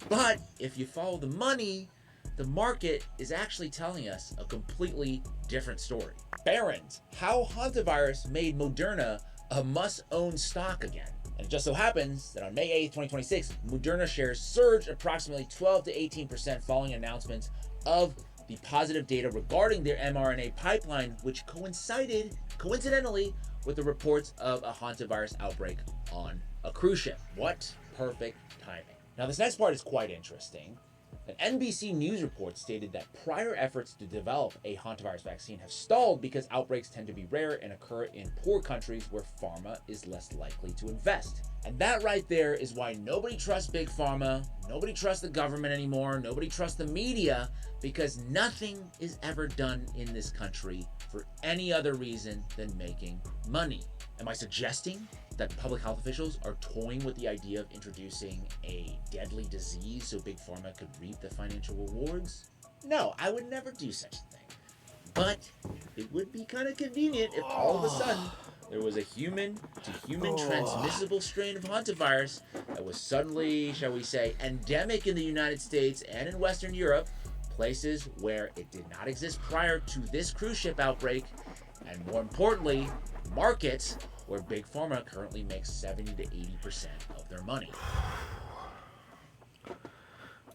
S20: but if you follow the money, the market is actually telling us a completely different story. Barron's, how hantavirus made Moderna a must-own stock again. And it just so happens that on May 8th, 2026, Moderna shares surged approximately 12 to 18% following announcements of the positive data regarding their mRNA pipeline, which coincided, coincidentally, with the reports of a hantavirus outbreak on a cruise ship. What perfect timing. Now, this next part is quite interesting. An NBC News report stated that prior efforts to develop a hantavirus vaccine have stalled because outbreaks tend to be rare and occur in poor countries where pharma is less likely to invest. And that right there is why nobody trusts big pharma, nobody trusts the government anymore, nobody trusts the media, because nothing is ever done in this country for any other reason than making money. Am I suggesting that public health officials are toying with the idea of introducing a deadly disease so big pharma could reap the financial rewards? No, I would never do such a thing. But it would be kind of convenient if all of a sudden there was a human-to-human transmissible strain of hantavirus that was suddenly, shall we say, endemic in the United States and in Western Europe, places where it did not exist prior to this cruise ship outbreak, and more importantly, markets where Big Pharma currently makes 70 to 80% of their money.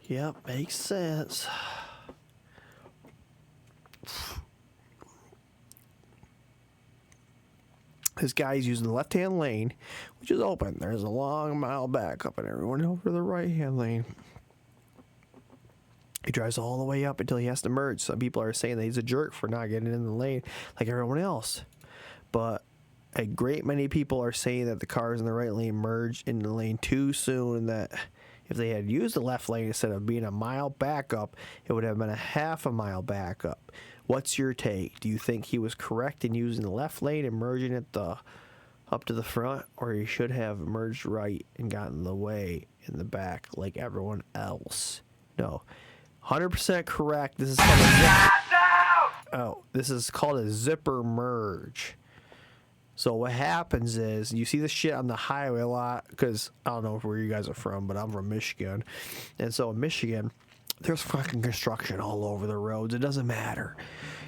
S2: Yep, makes sense. This guy's using the left-hand lane, which is open. There's a long mile back up, and everyone over the right-hand lane. He drives all the way up until he has to merge. Some people are saying that he's a jerk for not getting in the lane like everyone else. But a great many people are saying that the cars in the right lane merged into lane too soon, and that if they had used the left lane instead of being a mile back up, it would have been a half a mile back up. What's your take? Do you think he was correct in using the left lane and merging it up to the front, or he should have merged right and gotten the way in the back like everyone else? No. 100% correct. This is called a zipper merge. So what happens is, you see this shit on the highway a lot, because I don't know where you guys are from, but I'm from Michigan. And so in Michigan, there's fucking construction all over the roads. It doesn't matter.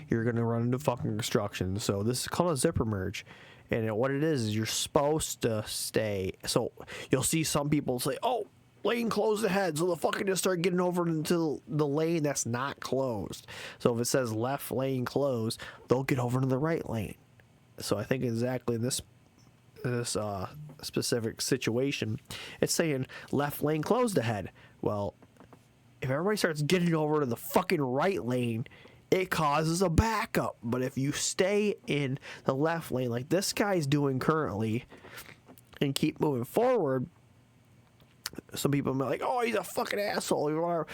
S2: You're going to run into fucking construction. So this is called a zipper merge. And what it is you're supposed to stay. So you'll see some people say, oh, lane closed ahead. So they'll fucking just start getting over into the lane that's not closed. So if it says left lane closed, they'll get over to the right lane. So I think exactly this specific situation, it's saying left lane closed ahead. Well, if everybody starts getting over to the fucking right lane, it causes a backup. But if you stay in the left lane like this guy's doing currently and keep moving forward, some people are like, oh, he's a fucking asshole.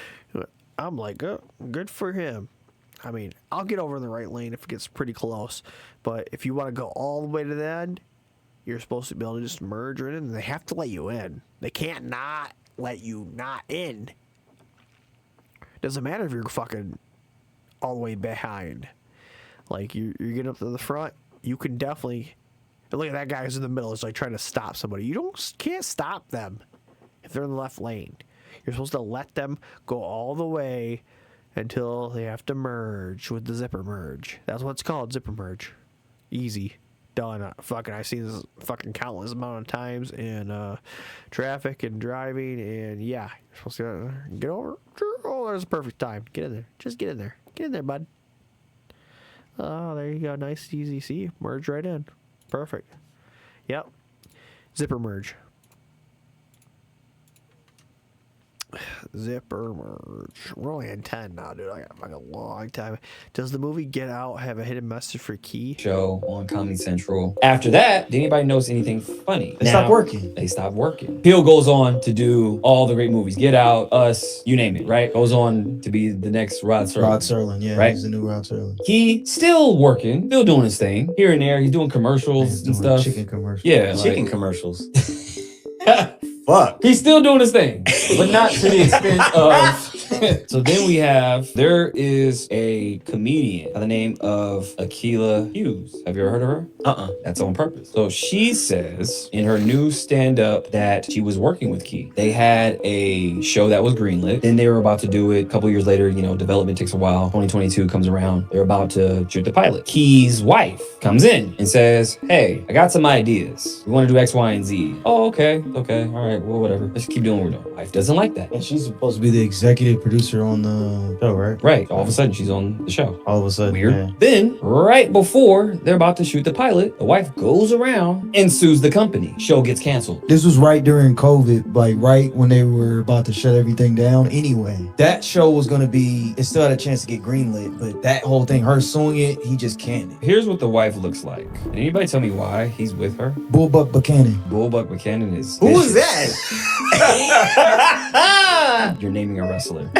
S2: I'm like, oh, good for him. I mean, I'll get over in the right lane if it gets pretty close. But if you want to go all the way to the end, you're supposed to be able to just merge right in. And they have to let you in. They can't not let you not in. Doesn't matter if you're fucking all the way behind. Like, you're getting up to the front, you can definitely... Look at that guy who's in the middle. It's like trying to stop somebody. You can't stop them if they're in the left lane. You're supposed to let them go all the way until they have to merge with the zipper merge. That's what it's called, zipper merge. Easy. Done. I've seen this fucking countless amount of times in traffic and driving, and yeah, you're supposed to get over. Oh, there's a perfect time. Get in there. Just get in there. Get in there, bud. Oh, there you go. Nice, easy. See? Merge right in. Perfect. Yep. Zipper merge. Zipper merge. We're only at 10 now, dude. I got a long time. Does the movie Get Out have a hidden message for Key?
S5: Show on Comedy Central. After that, did anybody notice anything funny?
S9: They stopped working.
S5: They stopped working. Peele goes on to do all the great movies. Get Out, Us, you name it, right? Goes on to be the next Rod Serling.
S9: Rod Serling, yeah.
S5: Right?
S9: He's the new Rod Serling.
S5: He still working, still doing his thing. Here and there, he's doing commercials and stuff.
S9: Chicken commercials.
S5: Yeah.
S9: Chicken commercials.
S5: Fuck. He's still doing his thing, but not to the extent of... So then there is a comedian by the name of Akilah Hughes. Have you ever heard of her? That's on purpose. So she says in her new stand-up that she was working with Key. They had a show that was greenlit. Then they were about to do it a couple years later. You know, development takes a while. 2022 comes around. They're about to shoot the pilot. Key's wife comes in and says, hey, I got some ideas. We want to do X, Y, and Z. Oh, okay. Okay. All right. Well, whatever. Let's keep doing what we're doing. Wife doesn't like that.
S9: And she's supposed to be the executive producer on the show, right?
S5: Right. All of a sudden, she's on the show.
S9: All of a sudden.
S5: Weird.
S9: Yeah.
S5: Then, right before they're about to shoot the pilot, the wife goes around and sues the company. Show gets canceled.
S9: This was right during COVID, like right when they were about to shut everything down. Anyway, that show was going to be, it still had a chance to get greenlit, but that whole thing, her suing it, he just canned it.
S5: Here's what the wife looks like. Can anybody tell me why he's with her?
S9: Bullbuck Buchanan.
S5: Bullbuck Buchanan is...
S9: Who is that?
S5: You're naming a wrestler.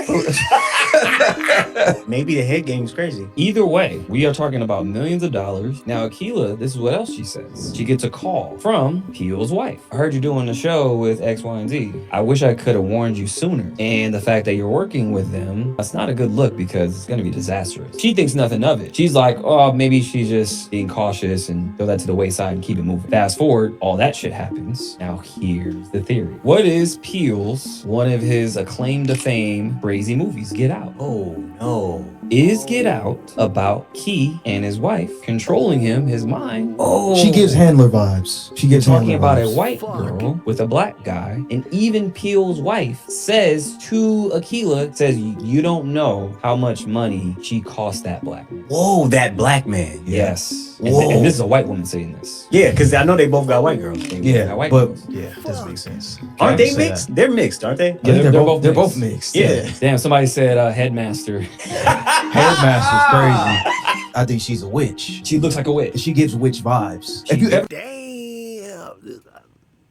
S9: Maybe the head game's crazy.
S5: Either way, we are talking about millions of dollars. Now, Akilah, this is what else she says. She gets a call from Peele's wife. I heard you doing a show with X, Y, and Z. I wish I could have warned you sooner. And the fact that you're working with them, that's not a good look because it's going to be disastrous. She thinks nothing of it. She's like, oh, maybe she's just being cautious and throw that to the wayside and keep it moving. Fast forward, all that shit happens. Now, here's the theory. What is Peele's, one of his acclaim to fame, crazy movies? Get Out. Out.
S9: Oh no.
S5: Is Get Out about Key and his wife controlling him, his mind?
S9: Oh, she gives Handler vibes. She gives
S5: Talking
S9: Handler
S5: about
S9: vibes.
S5: a white girl with a black guy, and even Peele's wife says to Akilah, says, you don't know how much money she cost that black man.
S10: Whoa, that black man.
S5: Yes.
S10: Whoa.
S5: And this is a white woman saying this.
S10: Yeah, because I know they both got white girls.
S5: Yeah, white
S9: but
S5: girls.
S9: yeah, doesn't make sense.
S10: Aren't they mixed? They're mixed, aren't they?
S5: Yeah,
S9: they're both mixed.
S5: Yeah. Damn, somebody said headmaster.
S9: Headmaster's crazy. I think she's a witch.
S5: She looks like a witch.
S9: She gives witch vibes. If you ever
S2: Damn,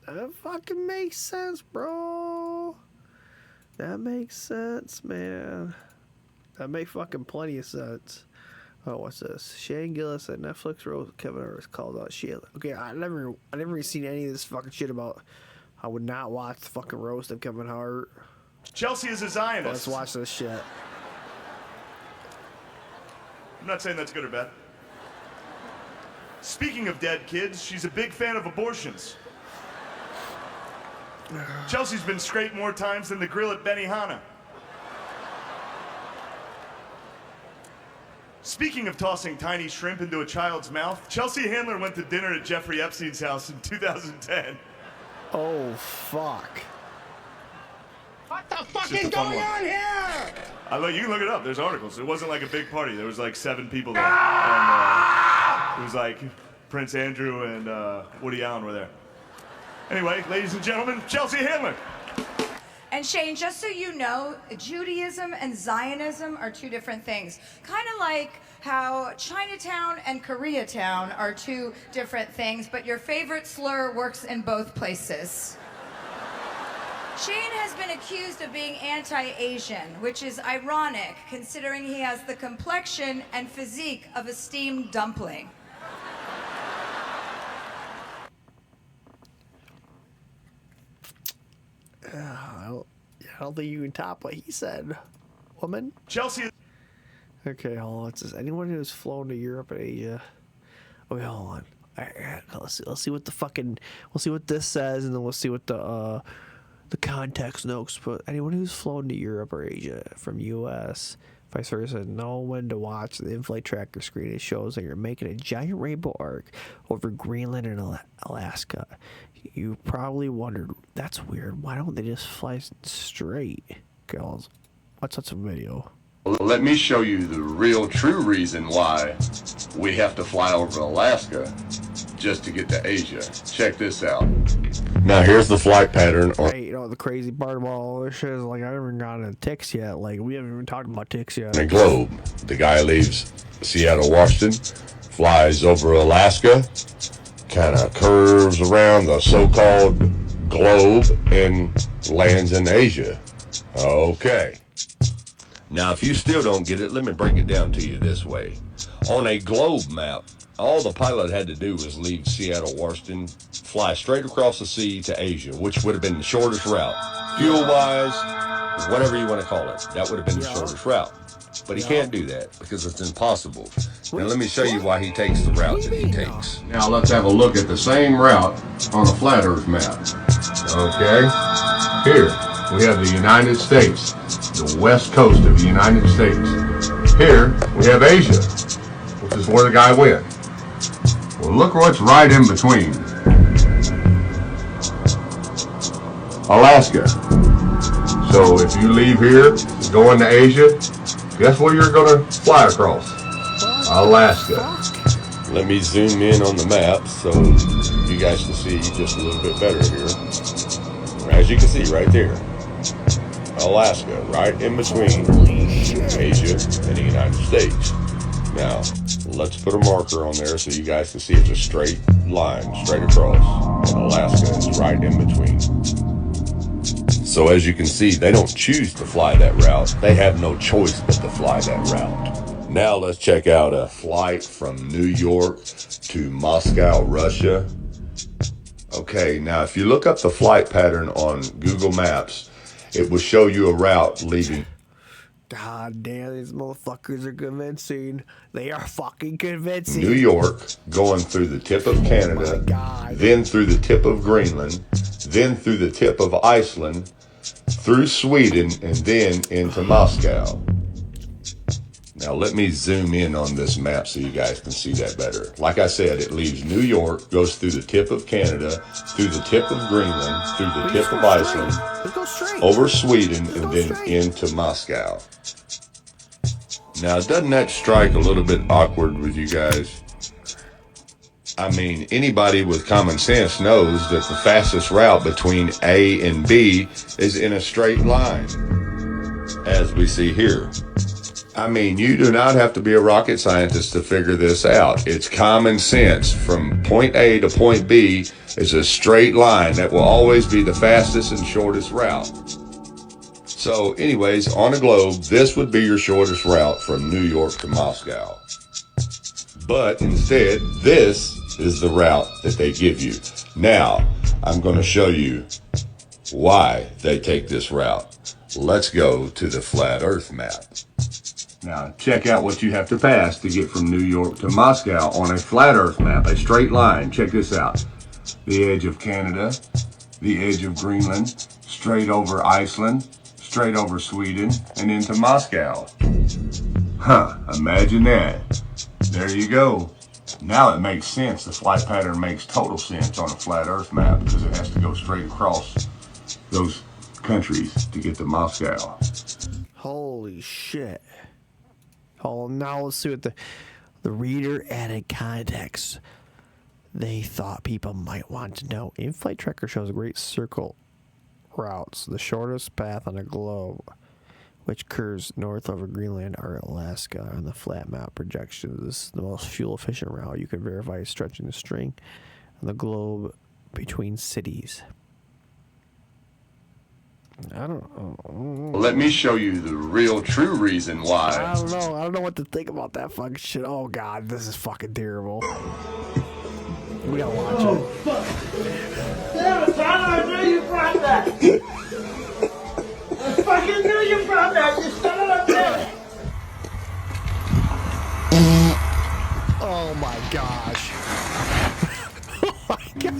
S2: that fucking makes sense, bro. That makes sense, man. That makes fucking plenty of sense. Oh, what's this? Shane Gillis at Netflix roast Kevin Hart called out shit. Okay, I never seen any of this fucking shit about. I would not watch the fucking roast of Kevin Hart.
S11: Chelsea is a Zionist.
S2: Let's watch this shit.
S11: I'm not saying that's good or bad. Speaking of dead kids, she's a big fan of abortions. Chelsea's been scraped more times than the grill at Benihana. Speaking of tossing tiny shrimp into a child's mouth, Chelsea Handler went to dinner at Jeffrey Epstein's house in 2010.
S2: Oh, fuck.
S4: What the fuck is going on here?
S11: You can look it up. There's articles. It wasn't like a big party. There was like 7 people there. And, it was like Prince Andrew and Woody Allen were there. Anyway, ladies and gentlemen, Chelsea Handler.
S13: And Shane, just so you know, Judaism and Zionism are two different things. Kind of like how Chinatown and Koreatown are two different things, but your favorite slur works in both places. Shane has been accused of being anti-Asian, which is ironic considering he has the complexion and physique of a steamed dumpling.
S2: I don't think you can top what he said, woman.
S11: Chelsea.
S2: Okay, hold on. What's this? Anyone who's flown to Europe and Asia. Okay, hold on. All right, let's see what the fucking. We'll see what this says, and then we'll see what the context notes. But anyone who's flown to Europe or Asia from U.S. vice versa, know when to watch the in-flight tracker screen. It shows that you're making a giant rainbow arc over Greenland and Alaska. You probably wondered, that's weird. Why don't they just fly straight? Girls, watch that video.
S19: Let me show you the real true reason why we have to fly over Alaska just to get to Asia. Check this out. Now here's the flight pattern.
S2: Hey, you know, the crazy part about all this shit is, like, I haven't gotten into ticks yet. Like, we haven't even talked about ticks yet.
S19: On a globe. The guy leaves Seattle, Washington, flies over Alaska, kind of curves around the so-called globe and lands in Asia. Okay. Now, if you still don't get it, let me break it down to you this way. On a globe map, all the pilot had to do was leave Seattle, Washington, fly straight across the sea to Asia, which would have been the shortest route. Fuel-wise, whatever you want to call it, that would have been the shortest route. But he can't do that because it's impossible. Now, let me show you why he takes the route that he takes. Now, let's have a look at the same route on a flat Earth map. Okay? Here, we have the United States, the west coast of the United States. Here, we have Asia, which is where the guy went. Well, look what's right in between. Alaska. So if you leave here, going to Asia, guess where you're going to fly across? Alaska. Let me zoom in on the map so you guys can see just a little bit better here. As you can see right there, Alaska, right in between Asia and the United States. Now, let's put a marker on there so you guys can see it's a straight line, straight across. And Alaska is right in between. So as you can see, they don't choose to fly that route. They have no choice but to fly that route. Now let's check out a flight from New York to Moscow, Russia. Okay, now if you look up the flight pattern on Google Maps, it will show you a route leaving.
S2: God damn, these motherfuckers are convincing. They are fucking convincing.
S19: New York, going through the tip of Canada, then through the tip of Greenland, then through the tip of Iceland, through Sweden, and then into Moscow. Now let me zoom in on this map so you guys can see that better. Like I said, it leaves New York, goes through the tip of Canada, through the tip of Greenland, through the tip of Iceland, over Sweden, and then into Moscow. Now, doesn't that strike a little bit awkward with you guys? I mean, anybody with common sense knows that the fastest route between A and B is in a straight line, as we see here. I mean, you do not have to be a rocket scientist to figure this out. It's common sense. From point A to point B is a straight line that will always be the fastest and shortest route. So anyways, on a globe, this would be your shortest route from New York to Moscow. But instead, this is the route that they give you. Now, I'm going to show you why they take this route. Let's go to the flat Earth map. Now, check out what you have to pass to get from New York to Moscow on a flat Earth map, a straight line. Check this out. The edge of Canada, the edge of Greenland, straight over Iceland, straight over Sweden, and into Moscow. Huh, imagine that. There you go. Now it makes sense. The flight pattern makes total sense on a flat Earth map because it has to go straight across those countries to get to Moscow.
S2: Holy shit. Oh, now let's see what the reader added context they thought people might want to know. In-flight tracker shows great circle routes, the shortest path on the globe, which curves north over Greenland or Alaska on the flat map projections. This is the most fuel-efficient route. You can verify stretching the string on the globe between cities. I don't know.
S19: Let me show you the real true reason why.
S2: I don't know. I don't know what to think about that fucking shit. Oh, God, this is fucking terrible. We gotta watch it.
S4: Damn it, Tyler, I knew you brought that! I fucking knew you brought that, you son of a bitch!
S2: Oh my gosh. Oh my god.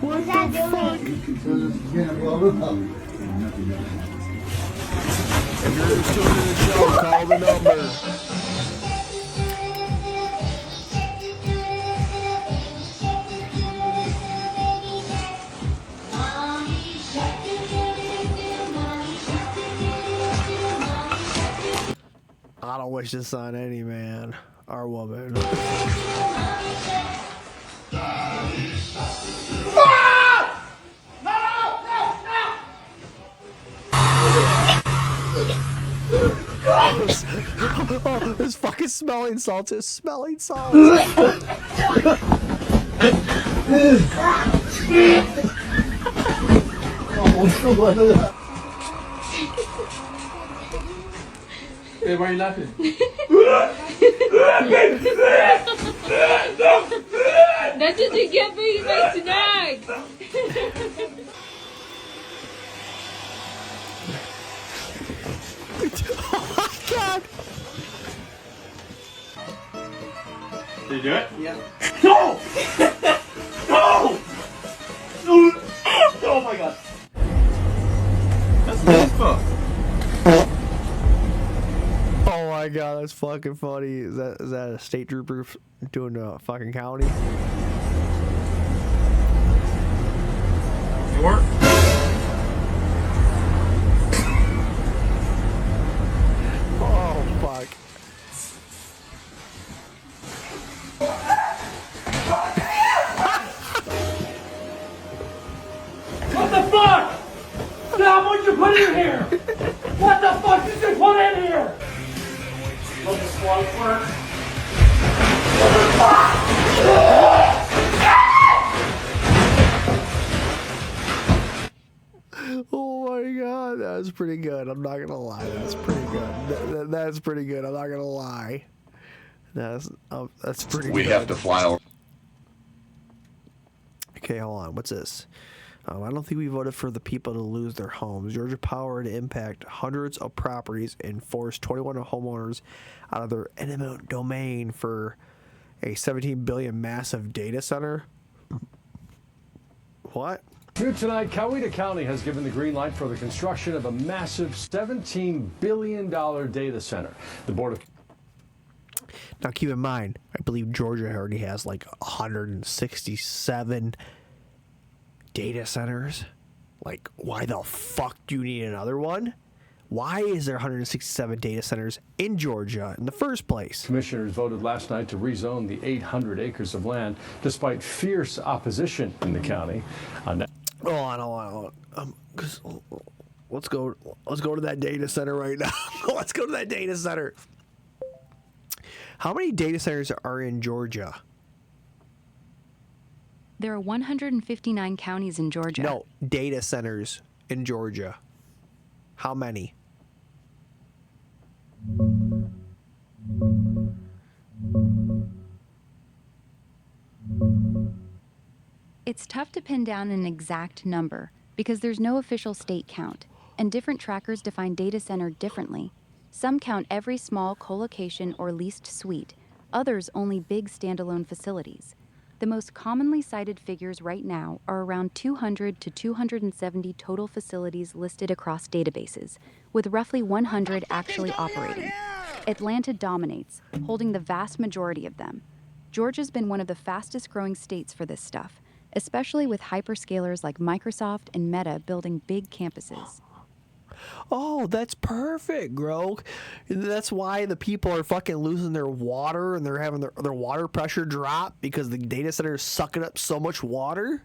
S2: What the fuck? If you're interested in the show, call the number. I don't wish this on any man or woman. Oh, this fucking smelling salt is smelling salt.
S4: Hey, why are you laughing?
S7: That's what you get for eating my snack.
S2: Oh my god!
S11: Did you do it?
S4: Yeah. No! No! Oh my god. That's beautiful.
S2: Oh my god, that's fucking funny. Is that a state trooper doing a fucking county?
S11: You weren't?
S2: Oh fuck.
S4: What the fuck? Sam, what'd you put in here? What the fuck did you put in here? Let the swamp work.
S2: Oh my god, that's pretty good. I'm not gonna lie, that's pretty good. That's pretty good. I'm not gonna lie. That's pretty good.
S19: We have to fly over.
S2: Okay, hold on. What's this? I don't think we voted for the people to lose their homes. Georgia Power to impact hundreds of properties and force 21 homeowners out of their eminent domain for a $17 billion massive data center. What?
S12: New tonight, Coweta County has given the green light for the construction of a massive $17 billion data center. The Board of...
S2: Now keep in mind, I believe Georgia already has like 167 data centers. Like, why the fuck do you need another one? Why is there 167 data centers in Georgia in the first place?
S12: Commissioners voted last night to rezone the 800 acres of land despite fierce opposition in the county.
S2: Hold on. Let's go to that data center right now. Let's go to that data center. How many data centers are in Georgia?
S15: There are 159 counties in Georgia.
S2: No, data centers in Georgia. How many?
S15: It's tough to pin down an exact number because there's no official state count, and different trackers define data center differently. Some count every small co-location or leased suite, others only big standalone facilities. The most commonly cited figures right now are around 200 to 270 total facilities listed across databases, with roughly 100 actually operating. Atlanta dominates, holding the vast majority of them. Georgia's been one of the fastest growing states for this stuff, especially with hyperscalers like Microsoft and Meta building big campuses.
S2: Oh, that's perfect, Grog. That's why the people are fucking losing their water and they're having their water pressure drop because the data center is sucking up so much water.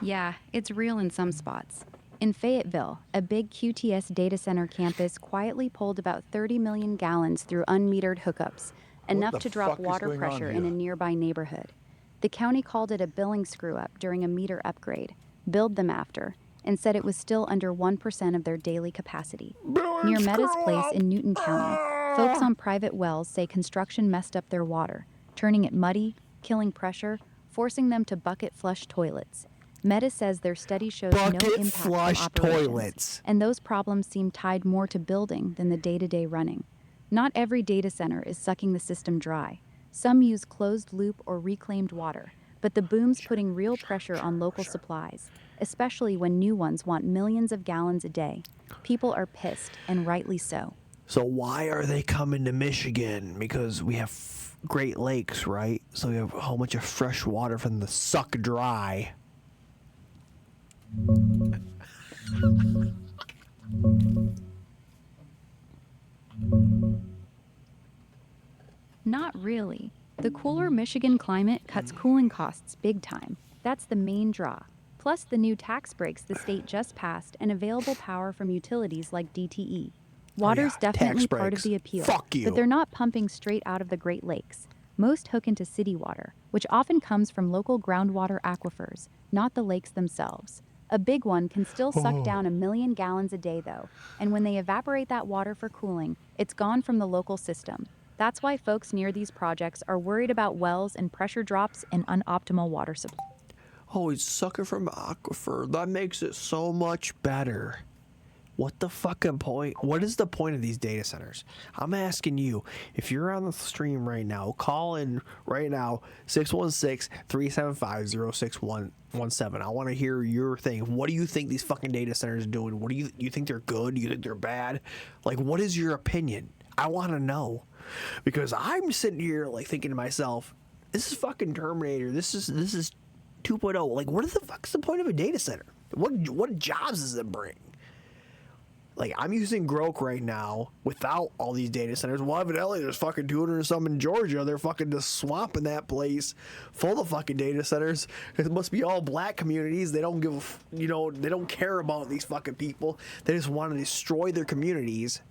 S15: Yeah, it's real in some spots. In Fayetteville, a big QTS data center campus quietly pulled about 30 million gallons through unmetered hookups, enough to drop water pressure in a nearby neighborhood. The county called it a billing screw-up during a meter upgrade, billed them after, and said it was still under 1% of their daily capacity. Near Meta's place in Newton County, folks on private wells say construction messed up their water, turning it muddy, killing pressure, forcing them to bucket flush toilets. Meta says their study shows no impact
S2: flush
S15: on operations,
S2: toilets.
S15: and those problems seem tied more to building than the day-to-day running. Not every data center is sucking the system dry. Some use closed-loop or reclaimed water, but the boom's putting real pressure on local supplies, especially when new ones want millions of gallons a day. People are pissed, and rightly so.
S2: So why are they coming to Michigan? Because we have Great Lakes, right? So we have a whole bunch of fresh water from the suck dry.
S15: Not really. The cooler Michigan climate cuts cooling costs big time. That's the main draw. Plus the new tax breaks the state just passed and available power from utilities like DTE. Water's definitely part of the appeal,
S2: Fuck you.
S15: but they're not pumping straight out of the Great Lakes. Most hook into city water, which often comes from local groundwater aquifers, not the lakes themselves. A big one can still suck down 1 million gallons a day, though, and when they evaporate that water for cooling, it's gone from the local system. That's why folks near these projects are worried about wells and pressure drops and unoptimal water supply.
S2: Oh, he's sucking from aquifer. That makes it so much better. What the fucking point? What is the point of these data centers? I'm asking you, if you're on the stream right now, call in right now, 616-375-0617. I want to hear your thing. What do you think these fucking data centers are doing? What do you think they're good? Do you think they're bad? Like, what is your opinion? I want to know. Because I'm sitting here like thinking to myself, this is fucking Terminator. This is 2.0. Like, what the fuck's the point of a data center? What jobs does it bring? Like, I'm using Grok right now without all these data centers. Well, evidently there's fucking 200 or some in Georgia. They're fucking just swamping that place full of fucking data centers. It must be all black communities. They don't give, they don't care about these fucking people. They just want to destroy their communities.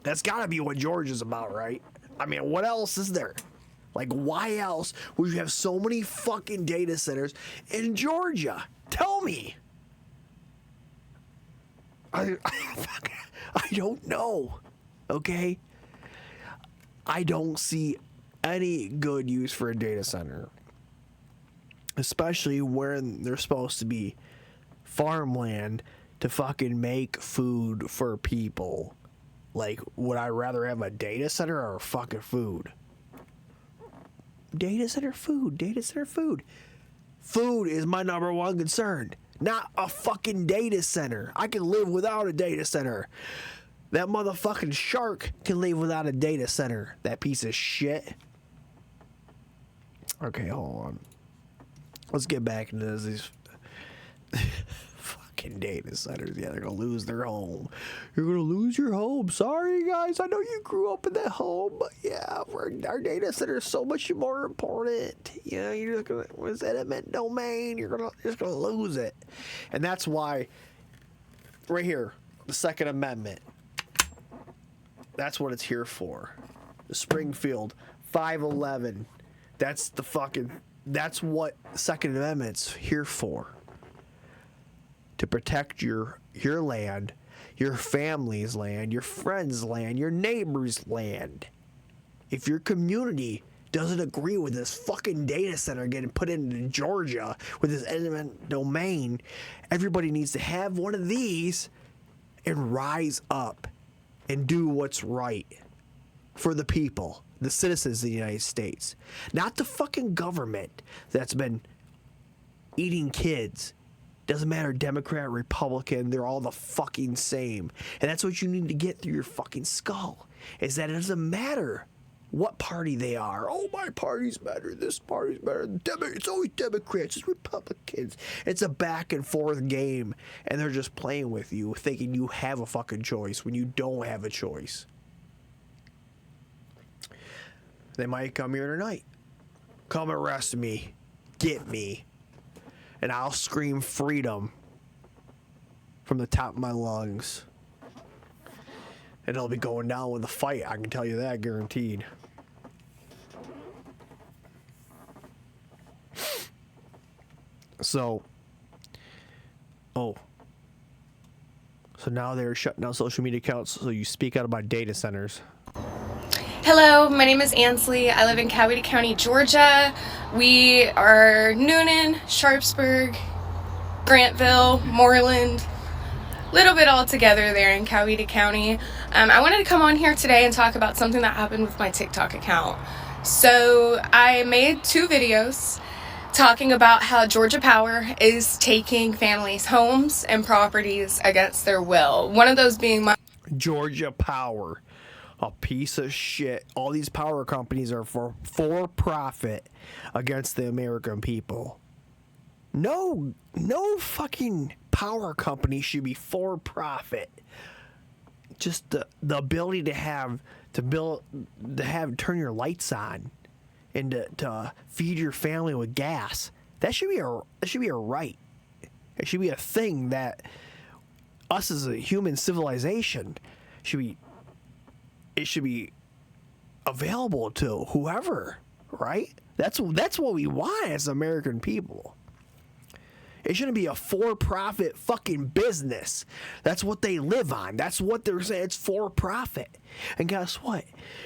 S2: That's got to be what Georgia's about, right? I mean, what else is there? Like, why else would you have so many fucking data centers in Georgia? Tell me. I don't know, okay? I don't see any good use for a data center, especially when they're supposed to be farmland to fucking make food for people. Like, would I rather have a data center or fucking food? Data center food. Data center food. Food is my number one concern. Not a fucking data center. I can live without a data center. That motherfucking shark can live without a data center. That piece of shit. Okay, hold on. Let's get back into these fucking data centers. Yeah, they're gonna lose their home. You're gonna lose your home. Sorry, guys. I know you grew up in that home, but yeah, our data center is so much more important. You know, you're just gonna, what's that eminent domain? You're just gonna lose it, and that's why. Right here, the Second Amendment. That's what it's here for. The Springfield 511. That's the fucking. That's what Second Amendment's here for. To protect your land, your family's land, your friend's land, your neighbor's land. If your community doesn't agree with this fucking data center getting put into Georgia with this eminent domain, everybody needs to have one of these and rise up and do what's right for the people, the citizens of the United States. Not the fucking government that's been eating kids. Doesn't matter, Democrat, Republican, they're all the fucking same. And that's what you need to get through your fucking skull, is that it doesn't matter what party they are. Oh, my party's better, this party's better. It's always Democrats, it's Republicans. It's a back and forth game, and they're just playing with you, thinking you have a fucking choice when you don't have a choice. They might come here tonight. Come arrest me. Get me. And I'll scream freedom from the top of my lungs. And it'll be going down with a fight. I can tell you that, guaranteed. So now they're shutting down social media accounts so you speak out about data centers.
S3: Hello, my name is Ansley. I live in Coweta County, Georgia. We are Noonan, Sharpsburg, Grantville, Moreland, little bit all together there in Coweta County. I wanted to come on here today and talk about something that happened with my TikTok account. So I made 2 videos talking about how Georgia Power is taking families' homes and properties against their will. One of those being my
S2: Georgia Power. A piece of shit. All these power companies are for profit against the American people. No fucking power company should be for profit. Just the ability to turn your lights on and to feed your family with gas. That should be a right. It should be a thing that us as a human civilization should be. It should be available to whoever, right? That's what we want as American people. It shouldn't be a for-profit fucking business. That's what they live on. That's what they're saying. It's for-profit. And guess what?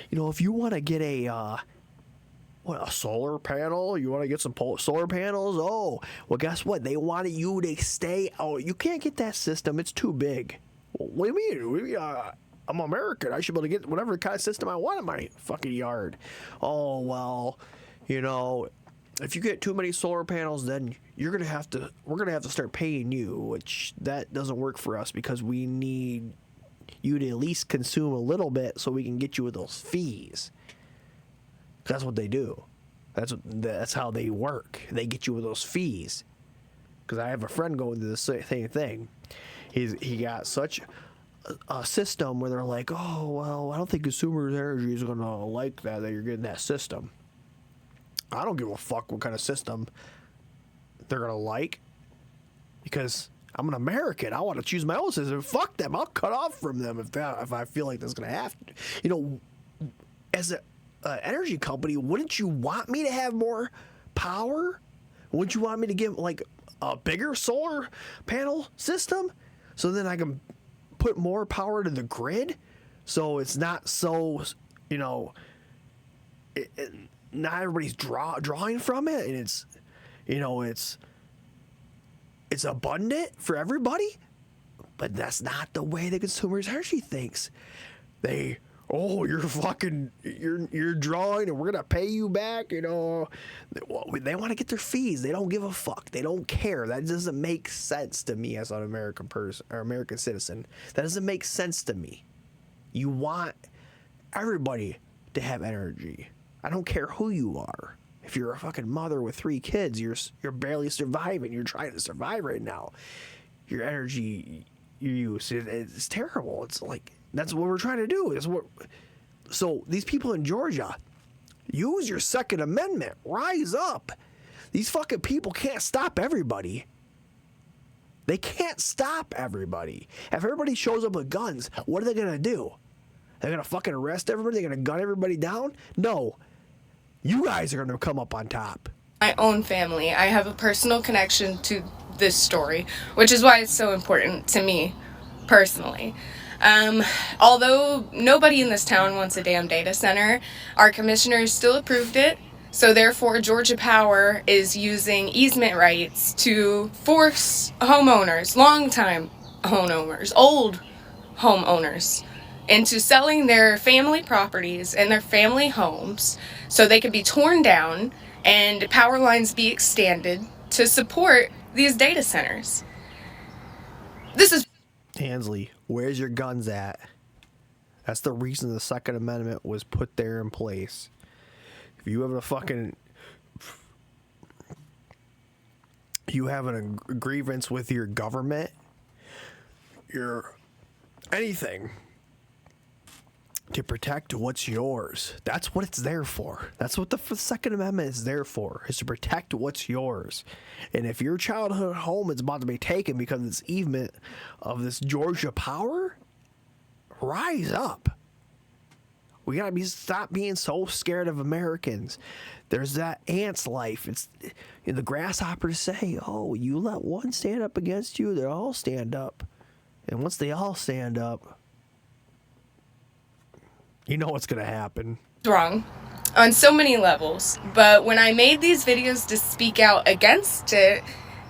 S2: You know, if you want to get a solar panel, you want to get some solar panels, well, guess what? They want you to stay. Oh, you can't get that system. It's too big. What do you mean? I'm American. I should be able to get whatever kind of system I want in my fucking yard. Oh, well, you know, if you get too many solar panels, then we're gonna have to start paying you, which that doesn't work for us because we need you to at least consume a little bit so we can get you with those fees. That's what they do. That's how they work. They get you with those fees. Because I have a friend going through the same thing. He got such a system where they're like, oh, well, I don't think consumers' energy is going to like that you're getting that system. I don't give a fuck what kind of system they're going to like because I'm an American. I want to choose my own system. Fuck them. I'll cut off from them if I feel like that's going to happen. You know, as an energy company, wouldn't you want me to have more power? Wouldn't you want me to give like a bigger solar panel system so then I can put more power to the grid so it's not so, you know, not everybody's drawing from it and it's, you know, it's abundant for everybody, but that's not the way the consumer's energy thinks. you're drawing and we're gonna pay you back, you know. They want to get their fees. They don't give a fuck. They don't care. That doesn't make sense to me as an American person or American citizen. That doesn't make sense to me. You want everybody to have energy. I don't care who you are. If you're a fucking mother with 3 kids, you're barely surviving. You're trying to survive right now. Your energy you use, it's terrible. It's like, that's what we're trying to do. So these people in Georgia, use your Second Amendment. Rise up. These fucking people can't stop everybody. They can't stop everybody. If everybody shows up with guns, what are they going to do? They're going to fucking arrest everybody? They're going to gun everybody down? No. You guys are going to come up on top.
S3: My own family, I have a personal connection to this story, which is why it's so important to me personally. Although nobody in this town wants a damn data center, our commissioners still approved it. So therefore, Georgia Power is using easement rights to force homeowners, longtime homeowners, old homeowners, into selling their family properties and their family homes so they can be torn down and power lines be extended to support these data centers. This is...
S2: Ansley, where's your guns at? That's the reason the Second Amendment was put there in place. If you have a grievance with your government, anything to protect what's yours. That's what it's there for. That's what the Second Amendment is there for, is to protect what's yours. And if your childhood home is about to be taken because of this easement of this Georgia Power, rise up. We gotta stop being so scared of Americans. There's that ant's life. It's the grasshoppers say, "Oh, you let one stand up against you, they all stand up." And once they all stand up, you know what's gonna happen.
S3: Wrong on so many levels. But when I made these videos to speak out against it,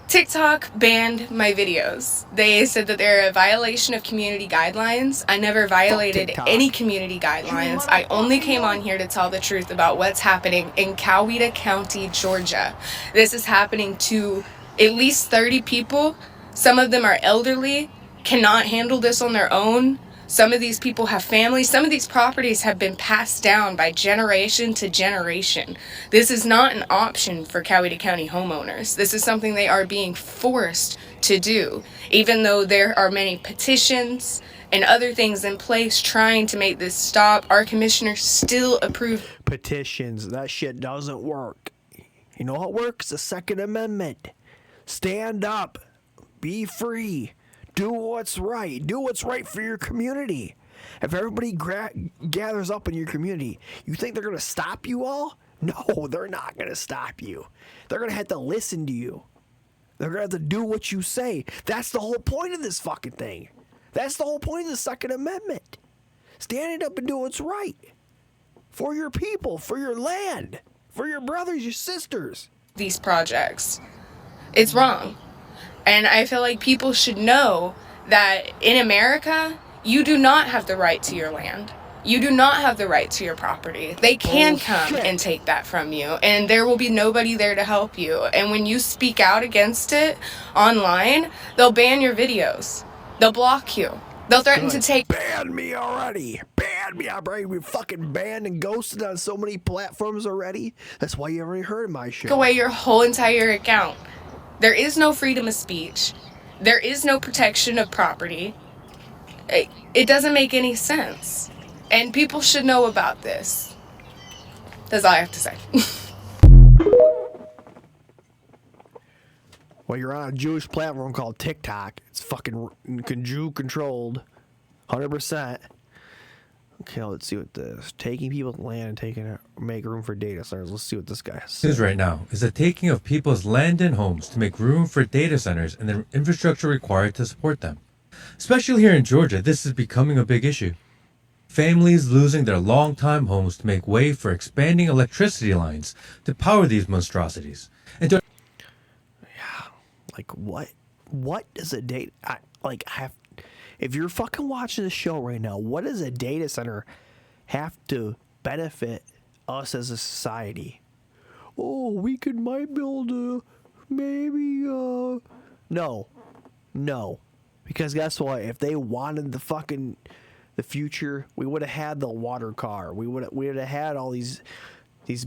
S3: TikTok banned my videos. They said that they're a violation of community guidelines. I never violated any community guidelines. I only came on here to tell the truth about what's happening in Coweta County, Georgia. This is happening to at least 30 people. Some of them are elderly, cannot handle this on their own. Some of these people have families. Some of these properties have been passed down by generation to generation. This is not an option for Coweta County homeowners. This is something they are being forced to do, even though there are many petitions and other things in place trying to make this stop. Our commissioners still approve
S2: petitions. That shit doesn't work. You know what works? The Second Amendment. Stand up. Be free. Do what's right. Do what's right for your community. If everybody gathers up in your community, you think they're going to stop you all? No, they're not going to stop you. They're going to have to listen to you. They're going to have to do what you say. That's the whole point of this fucking thing. That's the whole point of the Second Amendment. Standing up and doing what's right. For your people, for your land, for your brothers, your sisters.
S3: These projects. It's wrong. And I feel like people should know that in America, you do not have the right to your land. You do not have the right to your property. They can come and take that from you, and there will be nobody there to help you. And when you speak out against it online, they'll ban your videos. They'll block you. They'll threaten to take...
S2: Ban me already. Ban me. I've already been fucking banned and ghosted on so many platforms already. That's why you already heard my shit.
S3: Take away your whole entire account. There is no freedom of speech. There is no protection of property. It doesn't make any sense. And people should know about this. That's all I have to say.
S2: Well, you're on a Jewish platform called TikTok. It's fucking Jew controlled. 100%. Okay, let's see what this. Taking people's land and make room for data centers. Let's see what this guy says.
S16: News right now is the taking of people's land and homes to make room for data centers and the infrastructure required to support them. Especially here in Georgia, this is becoming a big issue. Families losing their long-time homes to make way for expanding electricity lines to power these monstrosities. And like
S2: what does a data... If you're fucking watching the show right now, what does a data center have to benefit us as a society? Oh, we might build no. Because guess what? If they wanted the future, we would have had the water car. We would have had all these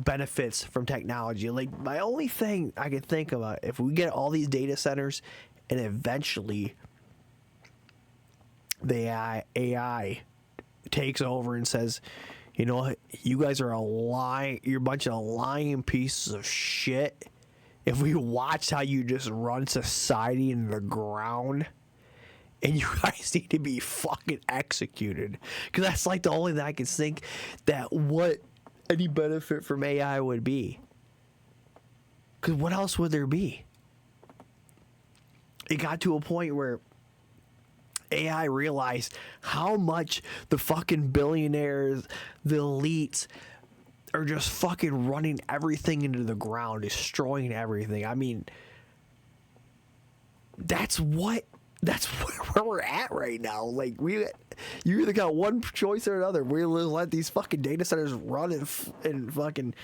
S2: benefits from technology. Like, my only thing I can think about, if we get all these data centers and eventually the AI takes over and says, you know what, you guys are you're a bunch of lying pieces of shit. If we watch how you just run society into the ground, and you guys need to be fucking executed. Because that's like the only thing I can think that what any benefit from AI would be. Because what else would there be? It got to a point where AI realized how much the fucking billionaires, the elites, are just fucking running everything into the ground, destroying everything. I mean, that's where we're at right now. Like, you either got one choice or another. We let these fucking data centers run and fucking,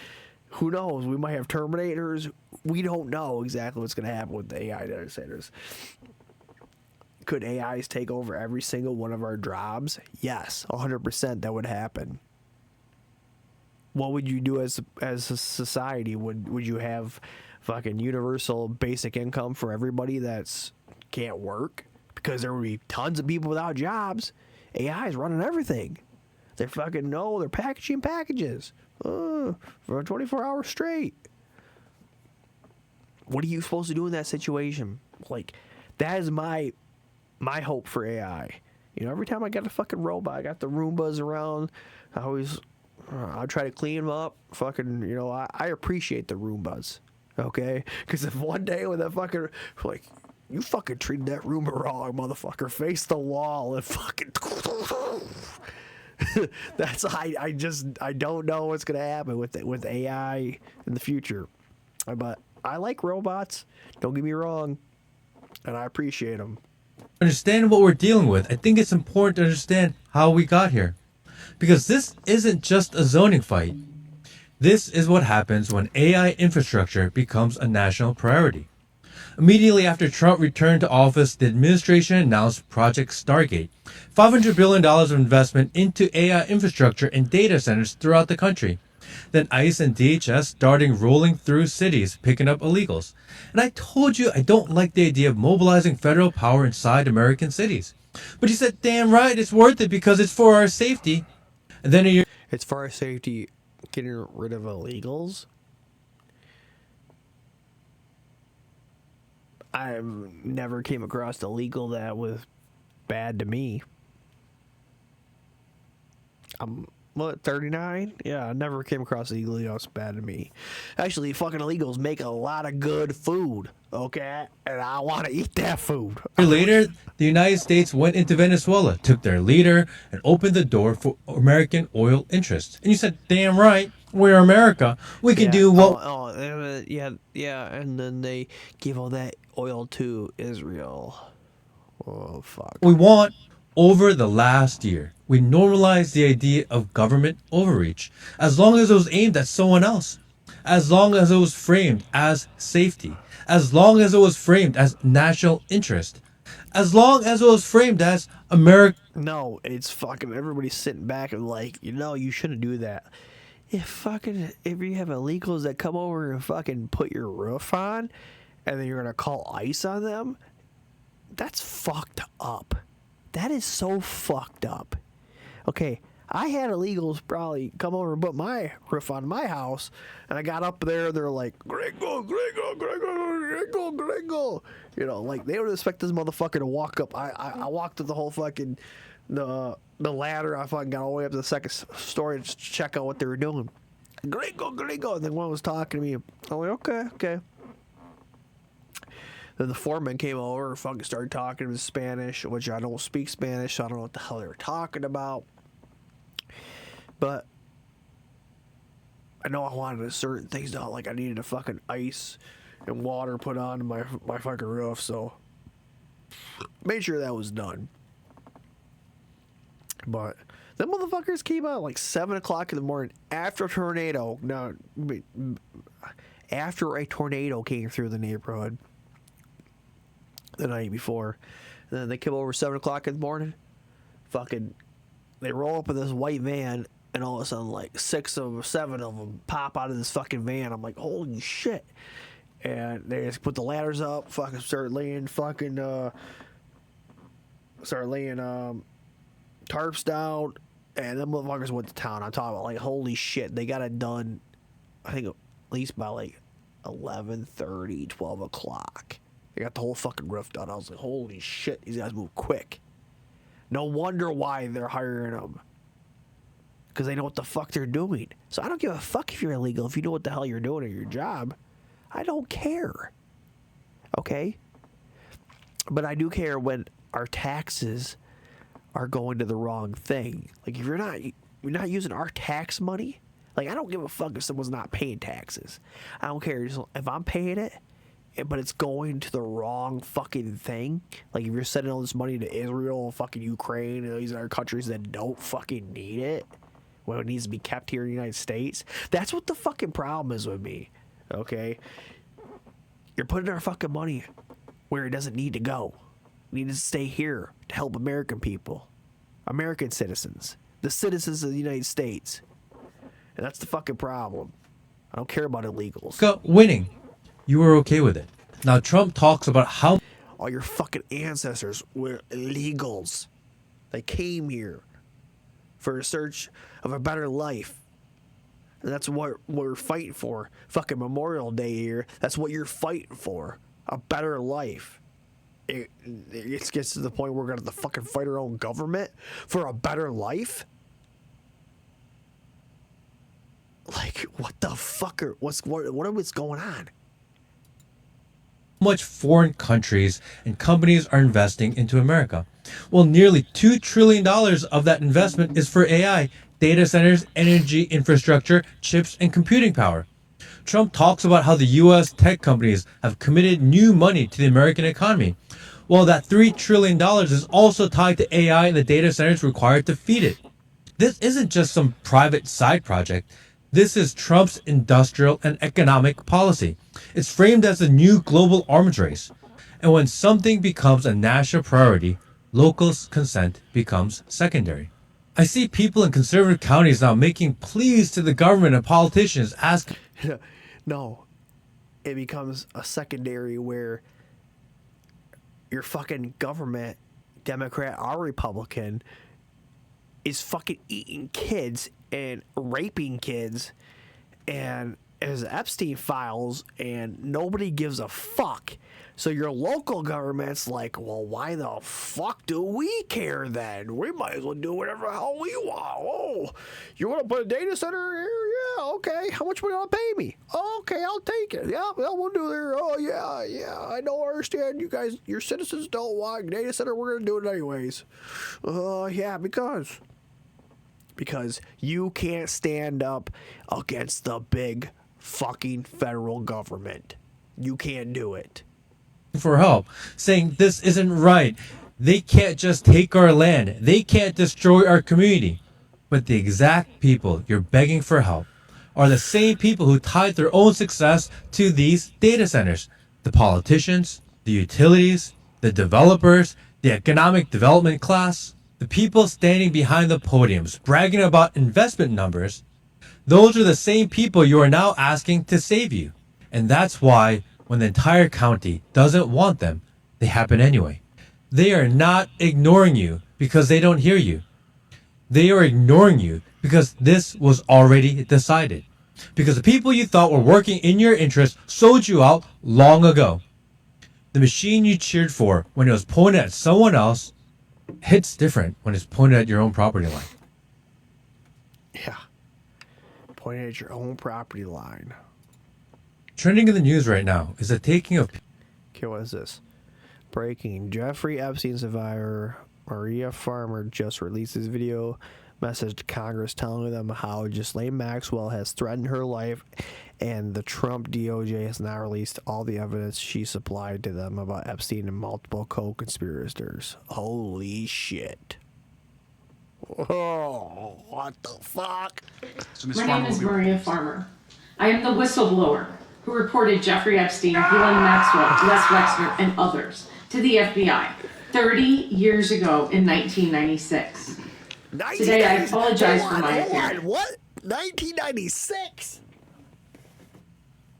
S2: who knows? We might have Terminators. We don't know exactly what's going to happen with the AI data centers. Could AIs take over every single one of our jobs? Yes, 100% that would happen. What would you do as a society? Would you have fucking universal basic income for everybody that's can't work? Because there would be tons of people without jobs. AI is running everything. They're they're packaging packages for 24 hours straight. What are you supposed to do in that situation? Like, that is my hope for AI. You know, every time I got a fucking robot, I got the Roombas around. I try to clean them up. Fucking, you know, I appreciate the Roombas. Okay? Because if one day when that fucking, like, you fucking treated that Roomba wrong, motherfucker, face the wall and fucking. I don't know what's gonna happen with AI in the future. But I like robots. Don't get me wrong, and I appreciate them.
S16: Understand what we're dealing with. I think it's important to understand how we got here, because this isn't just a zoning fight. This is what happens when AI infrastructure becomes a national priority. Immediately after Trump returned to office, the administration announced Project Stargate, $500 billion of investment into AI infrastructure and data centers throughout the country. Then ICE and DHS starting rolling through cities, picking up illegals. And I told you I don't like the idea of mobilizing federal power inside American cities. But you said, damn right, it's worth it because it's for our safety. And then
S2: it's for our safety getting rid of illegals? I never came across a legal that was bad to me. I'm, 39? Yeah, I never came across a legal that was bad to me. Actually, fucking illegals make a lot of good food, okay? And I want to eat that food.
S16: Later, the United States went into Venezuela, took their leader, and opened the door for American oil interests. And you said, damn right, we're America. We can do what...
S2: Yeah, and then they give all that oil to Israel. Oh, fuck.
S16: We want. Over the last year, we normalized the idea of government overreach, as long as it was aimed at someone else, as long as it was framed as safety, as long as it was framed as national interest, as long as it was framed as America.
S2: No, it's fucking everybody's sitting back and like, you know, you shouldn't do that. If you have illegals that come over and fucking put your roof on, and then you're gonna call ICE on them, that's fucked up. That is so fucked up. Okay, I had illegals probably come over and put my roof on my house, and I got up there, they're like, gringo. You know, like, they would expect this motherfucker to walk up. I walked up the whole fucking, the ladder. I fucking got all the way up to the second story to check out what they were doing. Gringo. And then one was talking to me. I'm like, okay. Then the foreman came over and fucking started talking in Spanish, which I don't speak Spanish, so I don't know what the hell they were talking about. But I know I wanted certain things done, like I needed a fucking ice and water put on my fucking roof, so made sure that was done. But them motherfuckers came out like 7 o'clock in the morning after a tornado. No, after a tornado came through the neighborhood the night before. And then they come over 7 o'clock in the morning. Fucking, they roll up in this white van, and all of a sudden, like 6 or 7 of them pop out of this fucking van. I'm like, holy shit. And they just put the ladders up, fucking start laying tarps down, and them motherfuckers went to town. I'm talking about, like, holy shit, they got it done, I think, at least by, like, 11:30, 12 o'clock. They got the whole fucking roof done. I was like, holy shit, these guys move quick. No wonder why they're hiring them. Because they know what the fuck they're doing. So I don't give a fuck if you're illegal. If you know what the hell you're doing at your job, I don't care. Okay? But I do care when our taxes are going to the wrong thing. Like, if you're not using our tax money, like, I don't give a fuck if someone's not paying taxes. I don't care if I'm paying it, but it's going to the wrong fucking thing. Like, if you're sending all this money to Israel, fucking Ukraine, and these other countries that don't fucking need it, when it needs to be kept here in the United States, that's what the fucking problem is with me. Okay? You're putting our fucking money where it doesn't need to go. We need to stay here to help American people, American citizens, the citizens of the United States. And that's the fucking problem. I don't care about illegals.
S16: Winning. You were okay with it. Now Trump talks about how
S2: all your fucking ancestors were illegals. They came here for a search of a better life. And that's what we're fighting for. Fucking Memorial Day here. That's what you're fighting for. A better life. It gets to the point where we're going to fucking fight our own government for a better life? Like, what the fuck what's going on?
S16: much foreign countries and companies are investing into America. Well, nearly $2 trillion of that investment is for AI, data centers, energy infrastructure, chips, and computing power. Trump talks about how the U.S. tech companies have committed new money to the American economy. Well, that $3 trillion is also tied to AI and the data centers required to feed it. This isn't just some private side project. This is Trump's industrial and economic policy. It's framed as a new global arms race. And when something becomes a national priority, local consent becomes secondary. I see people in conservative counties now making pleas to the government and politicians asking...
S2: No, it becomes a secondary where your fucking government, Democrat or Republican, is fucking eating kids and raping kids and as Epstein files, and nobody gives a fuck. So your local government's like, well, why the fuck do we care then? We might as well do whatever the hell we want. Oh, you want to put a data center here? Yeah, okay. How much will you want to pay me? Okay, I'll take it. Yeah, well, we'll do there. Oh, yeah, I don't understand. You guys, your citizens don't want a data center. We're going to do it anyways. Yeah, because you can't stand up against the big fucking federal government. You can't do it.
S16: For help, saying this isn't right. They can't just take our land. They can't destroy our community. But the exact people you're begging for help are the same people who tied their own success to these data centers. The politicians, the utilities, the developers, the economic development class, the people standing behind the podiums bragging about investment numbers. Those are the same people you are now asking to save you. And that's why when the entire county doesn't want them, they happen anyway. They are not ignoring you because they don't hear you. They are ignoring you because this was already decided. Because the people you thought were working in your interest sold you out long ago. The machine you cheered for when it was pointed at someone else hits different when it's pointed at your own property line.
S2: Yeah. Pointed at your own property line.
S16: Trending in the news right now is the taking of...
S2: Okay, what is this? Breaking. Jeffrey Epstein survivor Maria Farmer just released this video message to Congress telling them how Ghislaine Maxwell has threatened her life, and the Trump DOJ has now released all the evidence she supplied to them about Epstein and multiple co-conspirators. Holy shit. Oh, what the fuck?
S17: My name is Maria Farmer. I am the whistleblower who reported Jeffrey Epstein, Ghislaine Maxwell, Les Wexner, and others to the FBI 30 years ago in 1996. Today, I apologize for my appearance.
S2: What? 1996?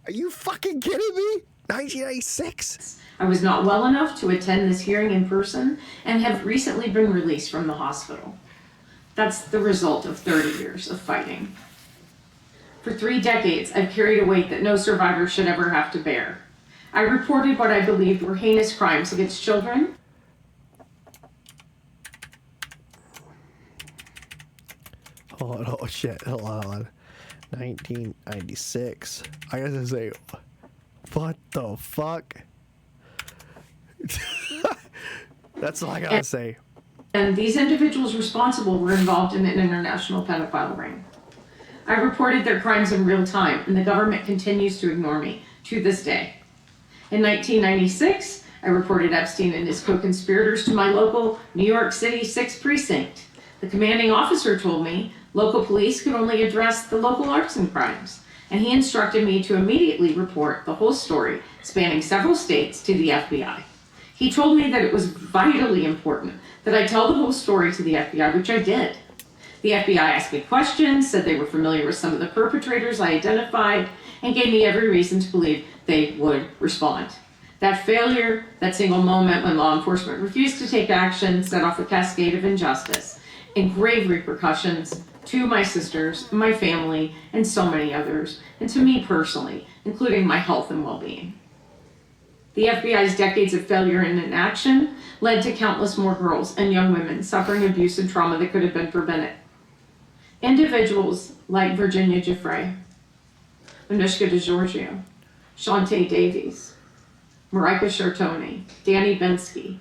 S2: Are you fucking kidding me? 1996?
S17: I was not well enough to attend this hearing in person and have recently been released from the hospital. That's the result of 30 years of fighting. For 3 decades, I've carried a weight that no survivor should ever have to bear. I reported what I believed were heinous crimes against children.
S2: Hold on, oh shit, hold on. 1996. I gotta say, what the fuck? That's all I gotta say.
S17: And these individuals responsible were involved in an international pedophile ring. I reported their crimes in real time, and the government continues to ignore me to this day. In 1996, I reported Epstein and his co-conspirators to my local New York City 6th Precinct. The commanding officer told me local police could only address the local arson crimes, and he instructed me to immediately report the whole story, spanning several states, to the FBI. He told me that it was vitally important that I tell the whole story to the FBI, which I did. The FBI asked me questions, said they were familiar with some of the perpetrators I identified, and gave me every reason to believe they would respond. That failure, that single moment when law enforcement refused to take action, set off a cascade of injustice and grave repercussions to my sisters, my family, and so many others, and to me personally, including my health and well-being. The FBI's decades of failure and inaction led to countless more girls and young women suffering abuse and trauma that could have been prevented. Individuals like Virginia Giuffre, Anushka DeGiorgio, Shantae Davies, Marika Chartoni, Danny Bensky,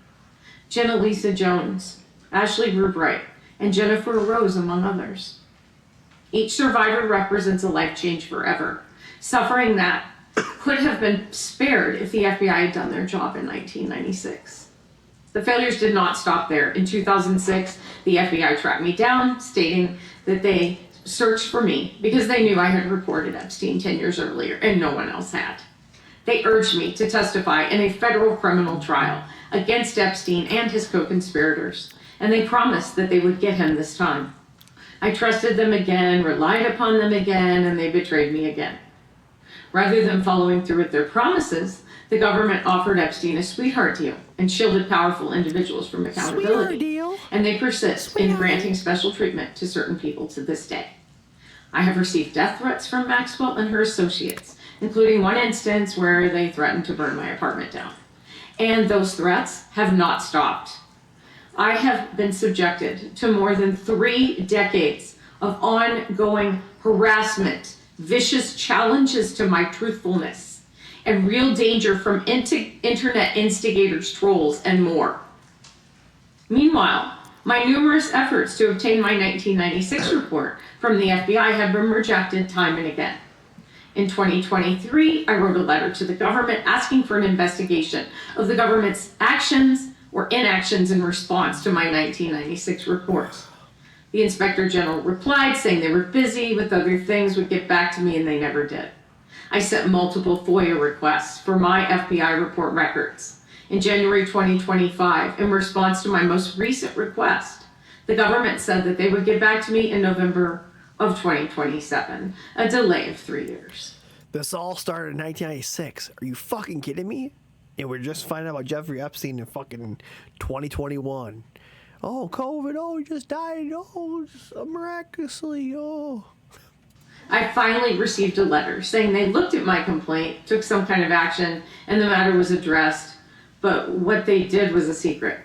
S17: Jenna Lisa Jones, Ashley Rubright, and Jennifer Rose, among others. Each survivor represents a life changed forever, suffering that could have been spared if the FBI had done their job in 1996. The failures did not stop there. In 2006, the FBI tracked me down, stating that they searched for me because they knew I had reported Epstein 10 years earlier and no one else had. They urged me to testify in a federal criminal trial against Epstein and his co-conspirators, and they promised that they would get him this time. I trusted them again, relied upon them again, and they betrayed me again. Rather than following through with their promises, the government offered Epstein a sweetheart deal and shielded powerful individuals from accountability. And they persist in granting special treatment to certain people to this day. I have received death threats from Maxwell and her associates, including one instance where they threatened to burn my apartment down. And those threats have not stopped. I have been subjected to more than 3 decades of ongoing harassment, vicious challenges to my truthfulness, and real danger from internet instigators, trolls, and more. Meanwhile, my numerous efforts to obtain my 1996 report from the FBI have been rejected time and again. In 2023, I wrote a letter to the government asking for an investigation of the government's actions or inactions in response to my 1996 report. The Inspector General replied, saying they were busy with other things, would get back to me, and they never did. I sent multiple FOIA requests for my FBI report records. In January 2025, in response to my most recent request, the government said that they would get back to me in November of 2027, a delay of 3 years.
S2: This all started in 1996. Are you fucking kidding me? And we're just finding out about Jeffrey Epstein in fucking 2021. Oh, COVID, oh, he just died, oh, just miraculously, oh.
S17: I finally received a letter saying they looked at my complaint, took some kind of action, and the matter was addressed, but what they did was a secret.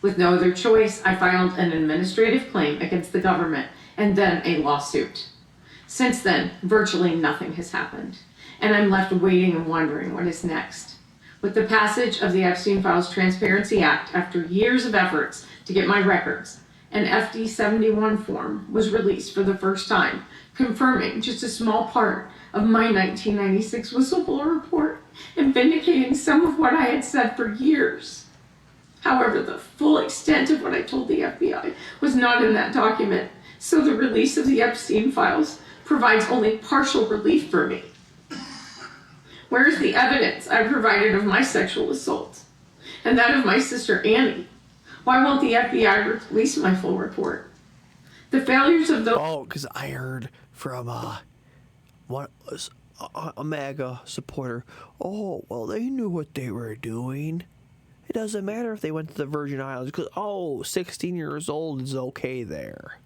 S17: With no other choice, I filed an administrative claim against the government and then a lawsuit. Since then, virtually nothing has happened, and I'm left waiting and wondering what is next. With the passage of the Epstein Files Transparency Act, after years of efforts to get my records, an FD 71 form was released for the first time, confirming just a small part of my 1996 whistleblower report and vindicating some of what I had said for years. However, the full extent of what I told the FBI was not in that document, so the release of the Epstein files provides only partial relief for me. Where is the evidence I provided of my sexual assault and that of my sister Annie? Why won't the FBI release my full report? The failures of the—
S2: Oh, because I heard from one a MAGA supporter. Oh, well, they knew what they were doing. It doesn't matter if they went to the Virgin Islands because 16 years old is okay there.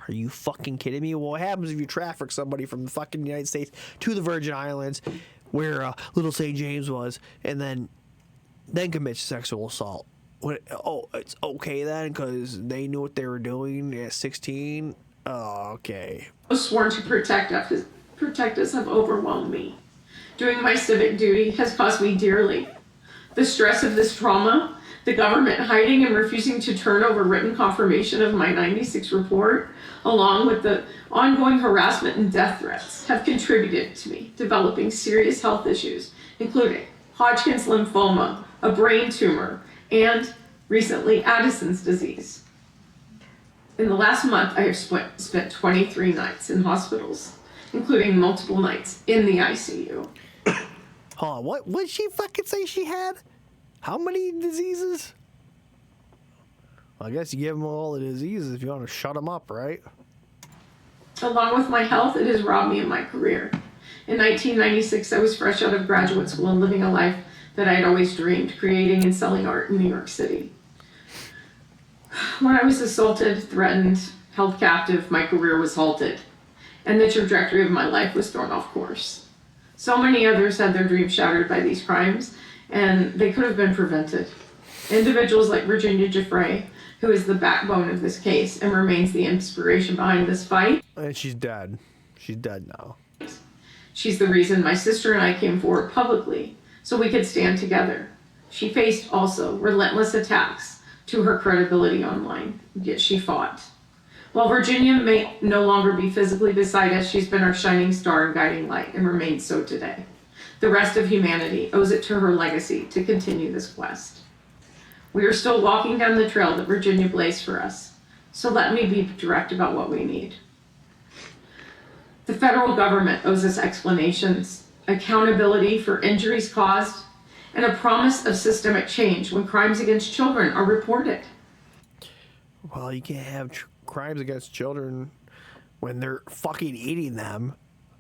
S2: Are you fucking kidding me? Well, what happens if you traffic somebody from the fucking United States to the Virgin Islands, where Little St. James was, and then commits sexual assault? It's okay then because they knew what they were doing at 16? Oh, okay.
S17: Sworn to protect us have overwhelmed me. Doing my civic duty has cost me dearly. The stress of this trauma, the government hiding and refusing to turn over written confirmation of my 96 report, along with the ongoing harassment and death threats, have contributed to me developing serious health issues, including Hodgkin's lymphoma, a brain tumor, and recently Addison's disease. In the last month, I have spent 23 nights in hospitals, including multiple nights in the ICU.
S2: Hold on, what did she fucking say she had? How many diseases? Well, I guess you give them all the diseases if you want to shut them up, right?
S17: Along with my health, it has robbed me of my career. In 1996, I was fresh out of graduate school and living a life that I had always dreamed, creating and selling art in New York City. When I was assaulted, threatened, held captive, my career was halted, and the trajectory of my life was thrown off course. So many others had their dreams shattered by these crimes, and they could have been prevented. Individuals like Virginia Giuffre, who is the backbone of this case and remains the inspiration behind this fight.
S2: And she's dead. She's dead now.
S17: She's the reason my sister and I came forward publicly, so we could stand together. She faced also relentless attacks to her credibility online, yet she fought. While Virginia may no longer be physically beside us, she's been our shining star and guiding light and remains so today. The rest of humanity owes it to her legacy to continue this quest. We are still walking down the trail that Virginia blazed for us, so let me be direct about what we need. The federal government owes us explanations, accountability for injuries caused, and a promise of systemic change when crimes against children are reported.
S2: Well, you can't have crimes against children when they're fucking eating them.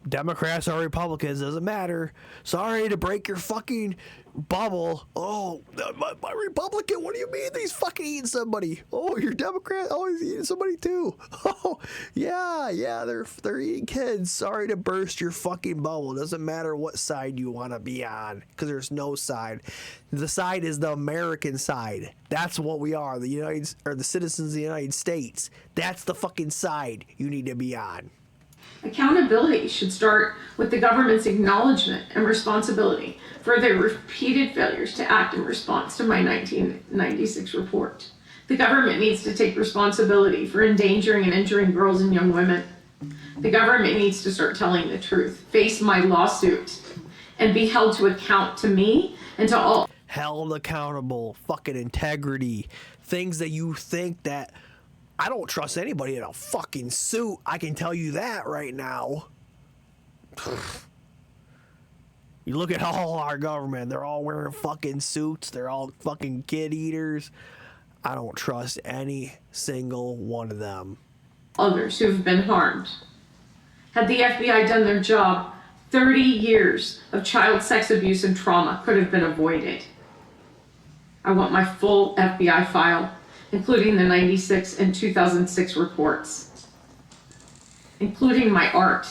S2: Democrats or Republicans, doesn't matter. Sorry to break your fucking bubble. Oh, my Republican, what do you mean he's fucking eating somebody? Oh, you're Democrat? Oh, he's eating somebody too. Oh, yeah, they're eating kids. Sorry to burst your fucking bubble. Doesn't matter what side you want to be on, because there's no side. The side is the American side. That's what we are, the citizens of the United States. That's the fucking side you need to be on.
S17: Accountability should start with the government's acknowledgement and responsibility for their repeated failures to act in response to my 1996 report. The government needs to take responsibility for endangering and injuring girls and young women. The government needs to start telling the truth, face my lawsuit, and be held to account to me and to all.
S2: Held accountable, fucking integrity, things that you think that I don't trust anybody in a fucking suit. I can tell you that right now. You look at all our government, they're all wearing fucking suits. They're all fucking kid eaters. I don't trust any single one of them.
S17: Others who have been harmed. Had the FBI done their job, 30 years of child sex abuse and trauma could have been avoided. I want my full FBI file, including the 96 and 2006 reports, including my art.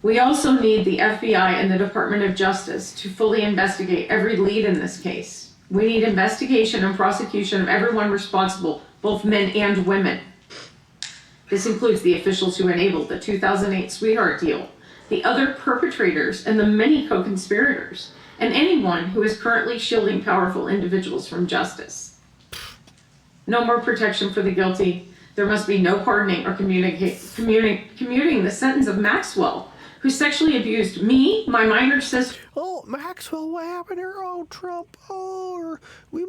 S17: We also need the FBI and the Department of Justice to fully investigate every lead in this case. We need investigation and prosecution of everyone responsible, both men and women. This includes the officials who enabled the 2008 Sweetheart deal, the other perpetrators and the many co-conspirators, and anyone who is currently shielding powerful individuals from justice. No more protection for the guilty. There must be no pardoning or commuting the sentence of Maxwell, who sexually abused me, my minor sister.
S2: Oh, Maxwell, what happened here? Oh, Trump. Oh, we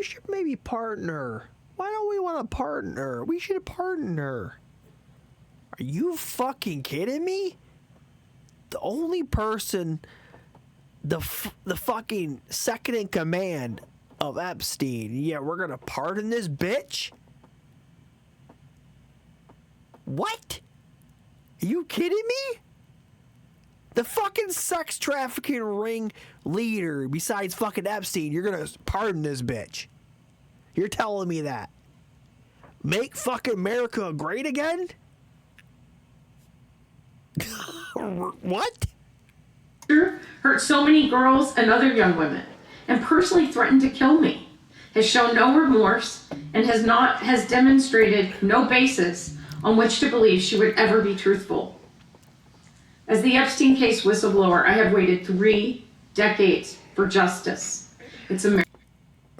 S2: should maybe partner. Why don't we want to partner? We should partner. Are you fucking kidding me? The only person, the fucking second in command of Epstein. Yeah, we're gonna pardon this bitch? What? Are you kidding me? The fucking sex trafficking ring leader, besides fucking Epstein, you're gonna pardon this bitch. You're telling me that. Make fucking America great again? What?
S17: Hurt so many girls and other young women, and personally threatened to kill me. Has shown no remorse and has demonstrated no basis on which to believe she would ever be truthful. As the Epstein case whistleblower, I have waited 3 decades for justice. It's a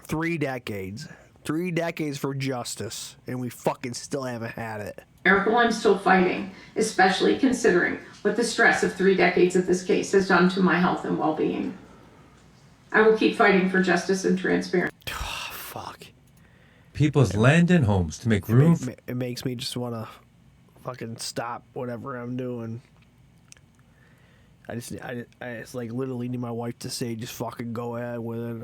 S2: 3 decades. 3 decades for justice, and we fucking still haven't had it.
S17: miracle I'm still fighting, especially considering what the stress of 3 decades of this case has done to my health and well-being. I will keep fighting for justice and transparency.
S2: Fuck.
S16: People's land and homes to make room for...
S2: It makes me just want to fucking stop whatever I'm doing. I just like literally need my wife to say, just fucking go ahead with it.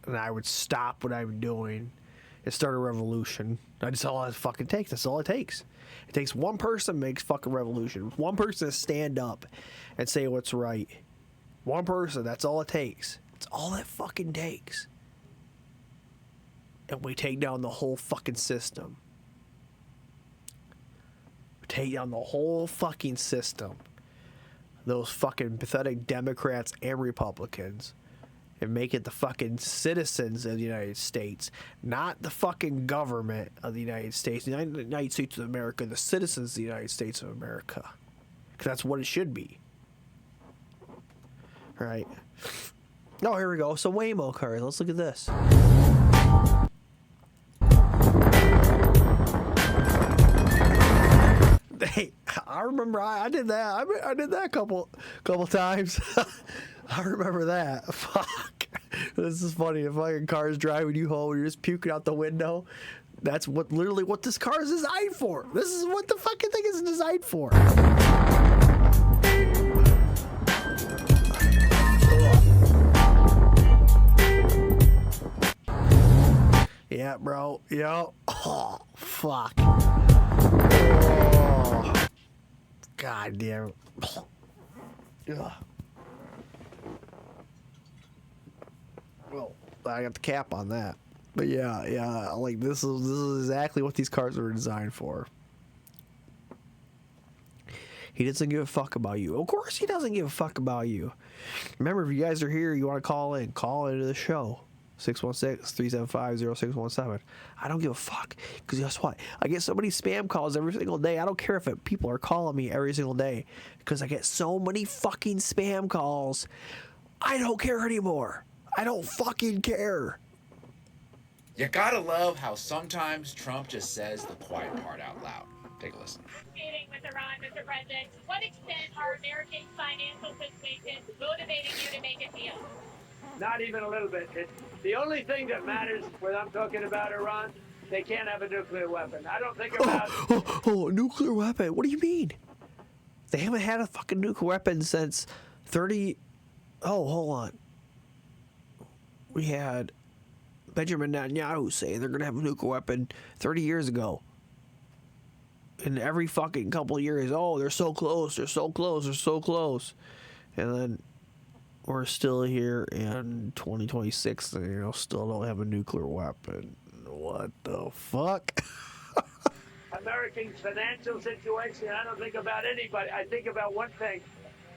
S2: And I would stop what I'm doing and start a revolution. That's all it fucking takes. That's all it takes. It takes one person to make fucking revolution. One person to stand up and say what's right. One person. That's all it takes. It's all it fucking takes. And we take down the whole fucking system. We take down the whole fucking system. Those fucking pathetic Democrats and Republicans, and make it the fucking citizens of the United States, not the fucking government of the United States, the United States of America, the citizens of the United States of America. Because that's what it should be. All right. Oh, here we go. So Waymo cars. Let's look at this. Hey, I remember I did that. I did that a couple times. I remember that. Fuck. This is funny. The fucking car's driving you home and you're just puking out the window. That's literally what this car is designed for. This is what the fucking thing is designed for. Yeah, bro. Yo. Oh, fuck. Oh. God damn. Ugh. Well, I got the cap on that. But yeah, like this is exactly what these cars were designed for. He doesn't give a fuck about you. Of course he doesn't give a fuck about you. Remember, if you guys are here, you want to call into the show. 616-375-0617. I don't give a fuck. Because guess what? I get so many spam calls every single day. I don't care if people are calling me every single day. Because I get so many fucking spam calls. I don't care anymore. I don't fucking care.
S20: You gotta love how sometimes Trump just says the quiet part out loud. Take a listen.
S7: Meeting with Iran, Mr. President. To what extent are American financial situations motivating you to make a deal?
S4: Not even a little bit. The only thing that matters when I'm talking about Iran, they can't have a nuclear weapon. I don't think about...
S2: Oh, nuclear weapon? What do you mean? They haven't had a fucking nuclear weapon since 30... Oh, hold on. We had Benjamin Netanyahu say they're going to have a nuclear weapon 30 years ago. And every fucking couple of years, oh, they're so close, they're so close, they're so close. And then we're still here in 2026 and, still don't have a nuclear weapon. What the fuck?
S4: Americans' financial situation, I don't think about anybody. I think about one thing.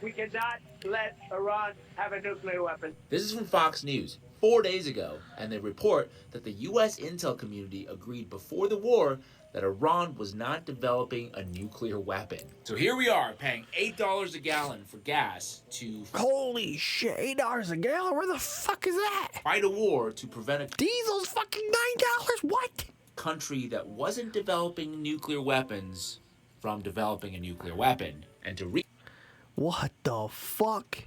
S4: We cannot let Iran have a nuclear weapon.
S20: This is from Fox News 4 days ago, and they report that the U.S. intel community agreed before the war that Iran was not developing a nuclear weapon. So here we are, paying $8 a gallon for gas to...
S2: Holy shit, $8 a gallon? Where the fuck is that?
S20: Fight a war to prevent a...
S2: Diesel's fucking $9? What?
S20: Country that wasn't developing nuclear weapons from developing a nuclear weapon. And to
S2: What the fuck?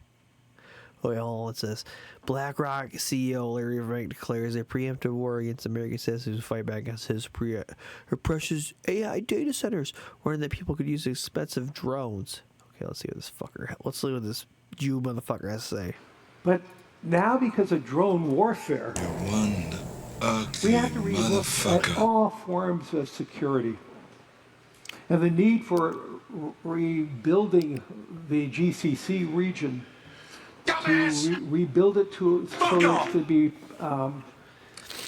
S2: Wait, hold on, what's this? BlackRock CEO Larry Fink declares a preemptive war against American citizens who fight back against his precious AI data centers, warning that people could use expensive drones. Okay, let's see what this fucker. Let's see what this Jew motherfucker has to say.
S18: But now, because of drone warfare, we have to relook at all forms of security. And the need for rebuilding the GCC region to rebuild it so it should be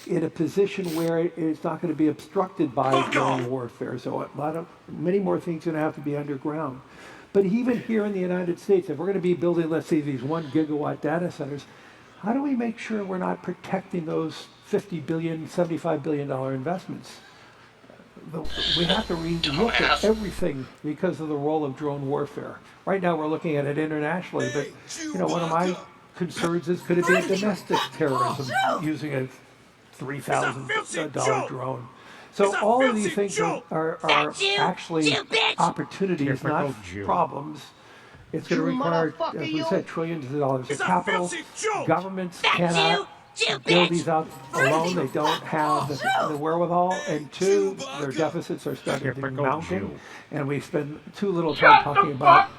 S18: in a position where it's not going to be obstructed by drone warfare. So many more things are going to have to be underground. But even here in the United States, if we're going to be building, let's say, these 1 gigawatt data centers, how do we make sure we're not protecting those $50 billion, $75 billion investments? We have to relook at everything because of the role of drone warfare. Right now we're looking at it internationally, but one of my concerns is, could it be a domestic terrorism using a $3,000 drone? So all of these things are actually opportunities, not problems. It's going to require, as we said, trillions of dollars of capital. Governments cannot build these out alone. They don't have the wherewithal. And two, their deficits are starting to be mounting. And we spend too little time talking about...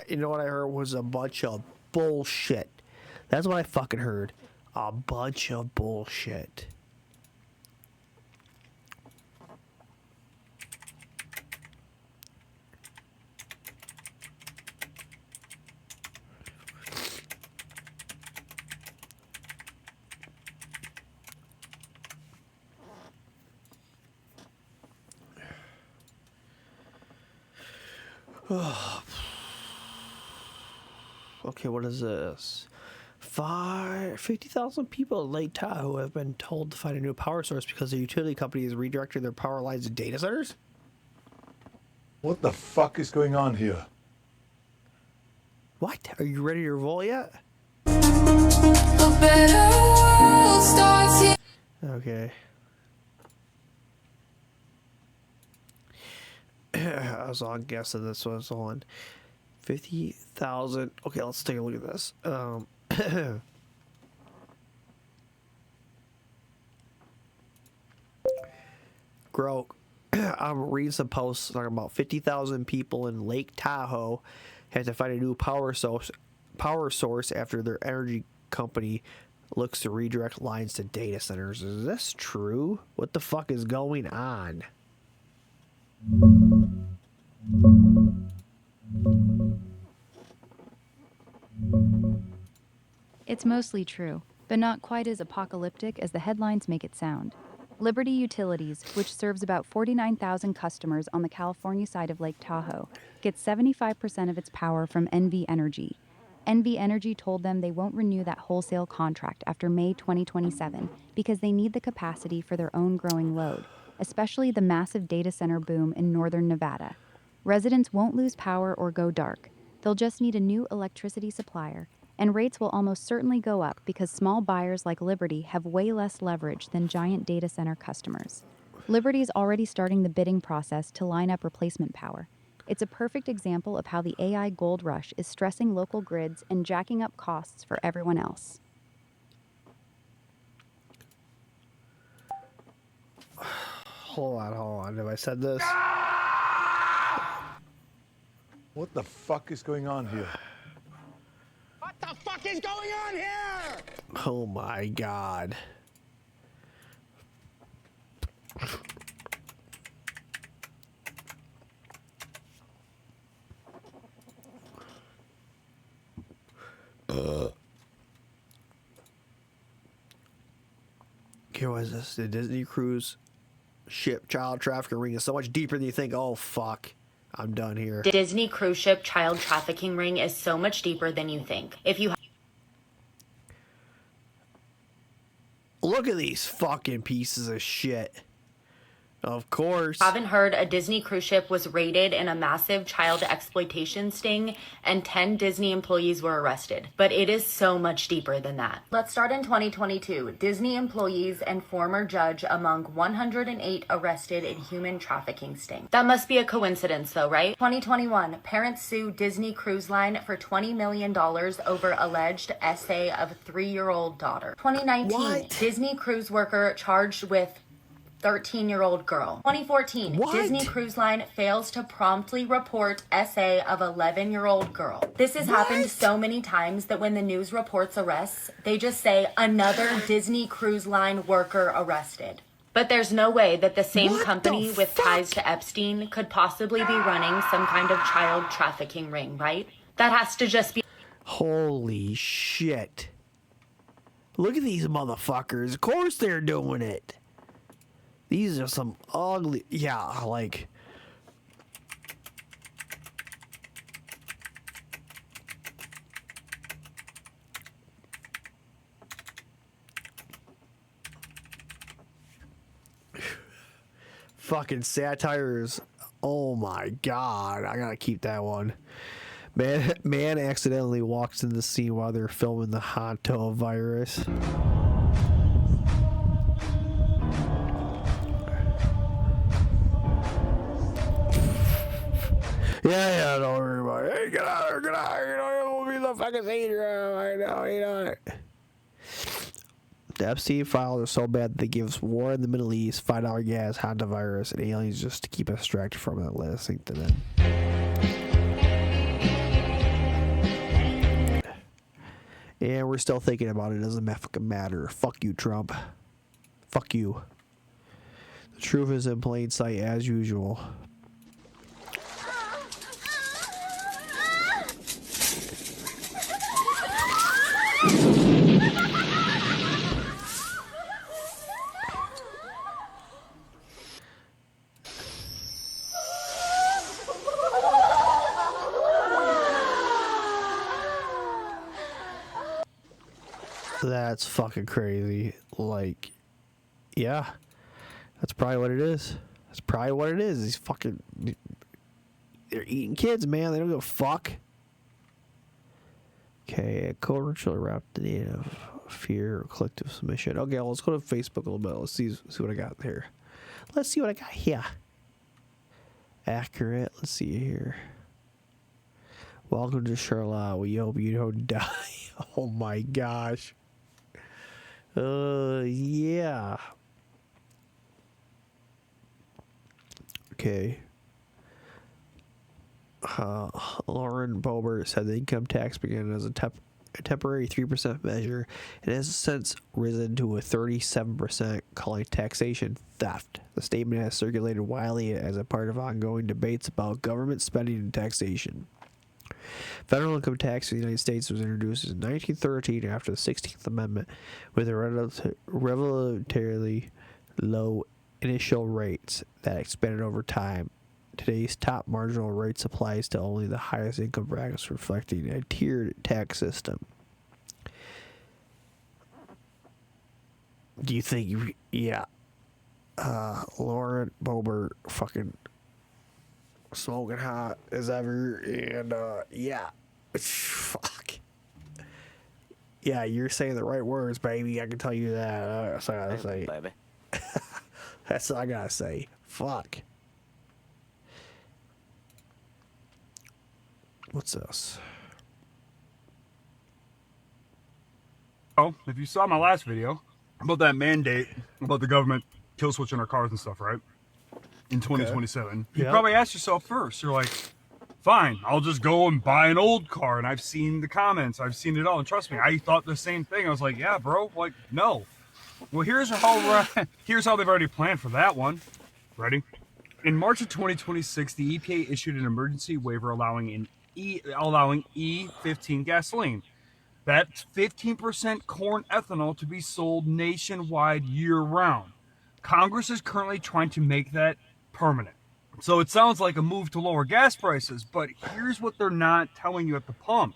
S2: You know what I heard was a bunch of bullshit. That's what I fucking heard. A bunch of bullshit. Okay, what is this? 50,000 people in Lake Tahoe have been told to find a new power source because the utility company is redirecting their power lines to data centers?
S21: What the fuck is going on here?
S2: What? Are you ready to roll yet? Okay. I was on guessing this was on 50,000. Okay, let's take a look at this. Grow. I'm reading some posts talking about 50,000 people in Lake Tahoe had to find a new power source after their energy company looks to redirect lines to data centers. Is this true? What the fuck is going on?
S15: It's mostly true, but not quite as apocalyptic as the headlines make it sound. Liberty Utilities, which serves about 49,000 customers on the California side of Lake Tahoe, gets 75% of its power from NV Energy. NV Energy told them they won't renew that wholesale contract after May 2027 because they need the capacity for their own growing load, especially the massive data center boom in northern Nevada. Residents won't lose power or go dark. They'll just need a new electricity supplier, and rates will almost certainly go up because small buyers like Liberty have way less leverage than giant data center customers. Liberty's already starting the bidding process to line up replacement power. It's a perfect example of how the AI gold rush is stressing local grids and jacking up costs for everyone else.
S2: Hold on. Have I said this?
S21: What the fuck is going on here?
S22: What the fuck is going on here?
S2: Oh my god. Okay, what is this? The Disney cruise ship child trafficking ring is so much deeper than you think. Oh fuck. I'm done here.
S24: The Disney cruise ship child trafficking ring is so much deeper than you think. If you
S2: look at these fucking pieces of shit. Of course.
S24: Haven't heard a Disney cruise ship was raided in a massive child exploitation sting and 10 Disney employees were arrested. But it is so much deeper than that. Let's start in 2022. Disney employees and former judge among 108 arrested in human trafficking sting. That must be a coincidence though, right? 2021, parents sue Disney Cruise Line for $20 million over alleged essay of 3-year-old daughter. 2019, Disney cruise worker charged with 13-year-old girl. 2014, Disney Cruise Line fails to promptly report essay of 11-year-old girl. This has happened so many times that when the news reports arrests, they just say another Disney Cruise Line worker arrested. But there's no way that the same company with ties to Epstein could possibly be running some kind of child trafficking ring, right? That has to just be...
S2: Holy shit. Look at these motherfuckers. Of course they're doing it. These are some ugly, yeah, like. Fucking satires. Oh my god, I gotta keep that one. Man accidentally walks in the scene while they're filming the Hanto virus. Yeah, don't worry about it. Hey, get out of here, get out of here. You don't be the fucking savior right now, you know. The Epstein files are so bad that they give us war in the Middle East, $5 gas, Honda virus, and aliens just to keep us distracted from it. Let us think to them. And we're still thinking about it. It doesn't fucking matter. Fuck you, Trump. Fuck you. The truth is in plain sight as usual. That's fucking crazy. Like, yeah. That's probably what it is. That's probably what it is. These fucking... They're eating kids, man. They don't give a fuck. Okay, cultural wrapped in of fear or collective submission. Okay, well, let's go to Facebook a little bit. Let's see what I got here. Let's see what I got here. Accurate. Let's see here. Welcome to Charlotte. We hope you don't die. Oh my gosh. Yeah. Okay. Lauren Boebert said the income tax began as a temporary 3% measure and has since risen to a 37%, calling taxation theft. The statement has circulated widely as a part of ongoing debates about government spending and taxation. Federal income tax in the United States was introduced in 1913 after the 16th Amendment with a relatively low initial rates that expanded over time. Today's top marginal rates applies to only the highest income brackets, reflecting a tiered tax system. Do you think yeah. Lauren Boebert fucking smoking hot as ever, and yeah. Fuck. Yeah, you're saying the right words, baby. I can tell you that. That's all I gotta say. Baby. That's all I gotta say. Fuck. What's this?
S1: Oh, if you saw my last video about that mandate about the government kill switching our cars and stuff, right? In 2027, you probably asked yourself first. You're like, fine, I'll just go and buy an old car. And I've seen the comments, I've seen it all, and trust me, I thought the same thing. I was like, yeah, bro, like, no. Well, here's how they've already planned for that one. Ready? In March of 2026, the EPA issued an emergency waiver allowing E15 gasoline. That's 15% corn ethanol to be sold nationwide year-round. Congress is currently trying to make that permanent. So it sounds like a move to lower gas prices, but here's what they're not telling you at the pump.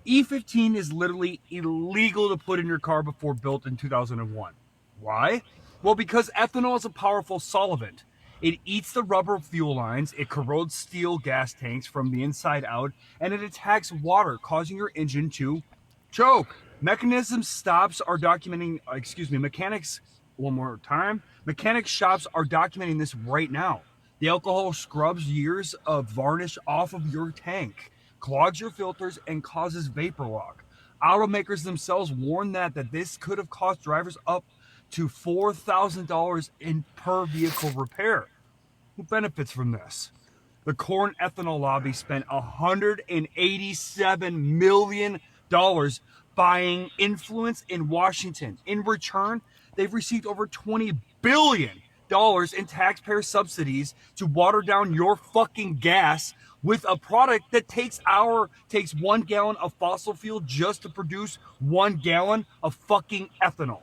S1: E15 is literally illegal to put in your car before built in 2001. Why? Well, because ethanol is a powerful solvent. It eats the rubber fuel lines, it corrodes steel gas tanks from the inside out, and it attacks water, causing your engine to choke. Mechanism stops are documenting, mechanics, one more time. Mechanic shops are documenting this right now. The alcohol scrubs years of varnish off of your tank, clogs your filters, and causes vapor lock. Automakers themselves warn that this could have cost drivers up to $4,000 in per vehicle repair. Who benefits from this? The corn ethanol lobby spent $187 million buying influence in Washington. In return, they've received over $20 billion in taxpayer subsidies to water down your fucking gas with a product that takes 1 gallon of fossil fuel just to produce 1 gallon of fucking ethanol.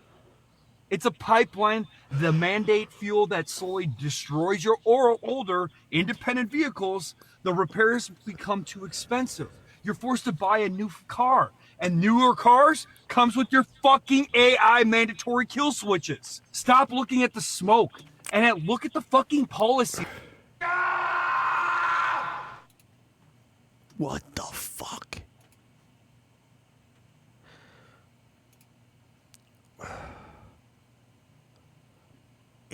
S1: It's a pipeline, the mandate fuel that slowly destroys your older, independent vehicles. The repairs become too expensive. You're forced to buy a new car, and newer cars comes with your fucking AI mandatory kill switches. Stop looking at the smoke and look at the fucking policy.
S2: What the fuck?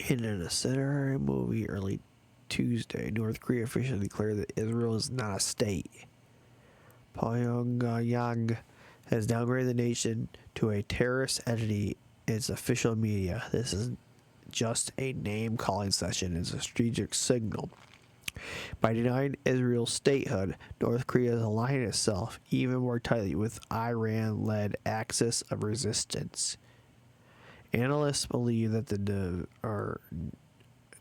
S2: In an incendiary movie early Tuesday, North Korea officially declared that Israel is not a state. Pyongyang has downgraded the nation to a terrorist entity in its official media. This is just a name-calling session. It's a strategic signal. By denying Israel's statehood, North Korea is aligning itself even more tightly with Iran-led axis of resistance. Analysts believe that the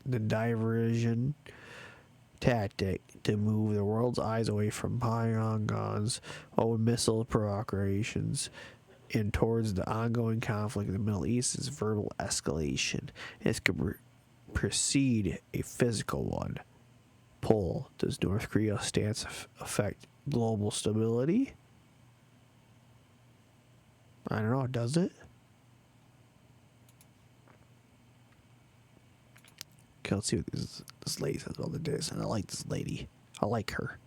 S2: diversion tactic to move the world's eyes away from Pyongyang's own missile provocations and towards the ongoing conflict in the Middle East is verbal escalation. It could precede a physical one. Poll: does North Korea's stance affect global stability? I don't know. Does it? Okay, let's see what this lady says about the data center. I like this lady. I like her.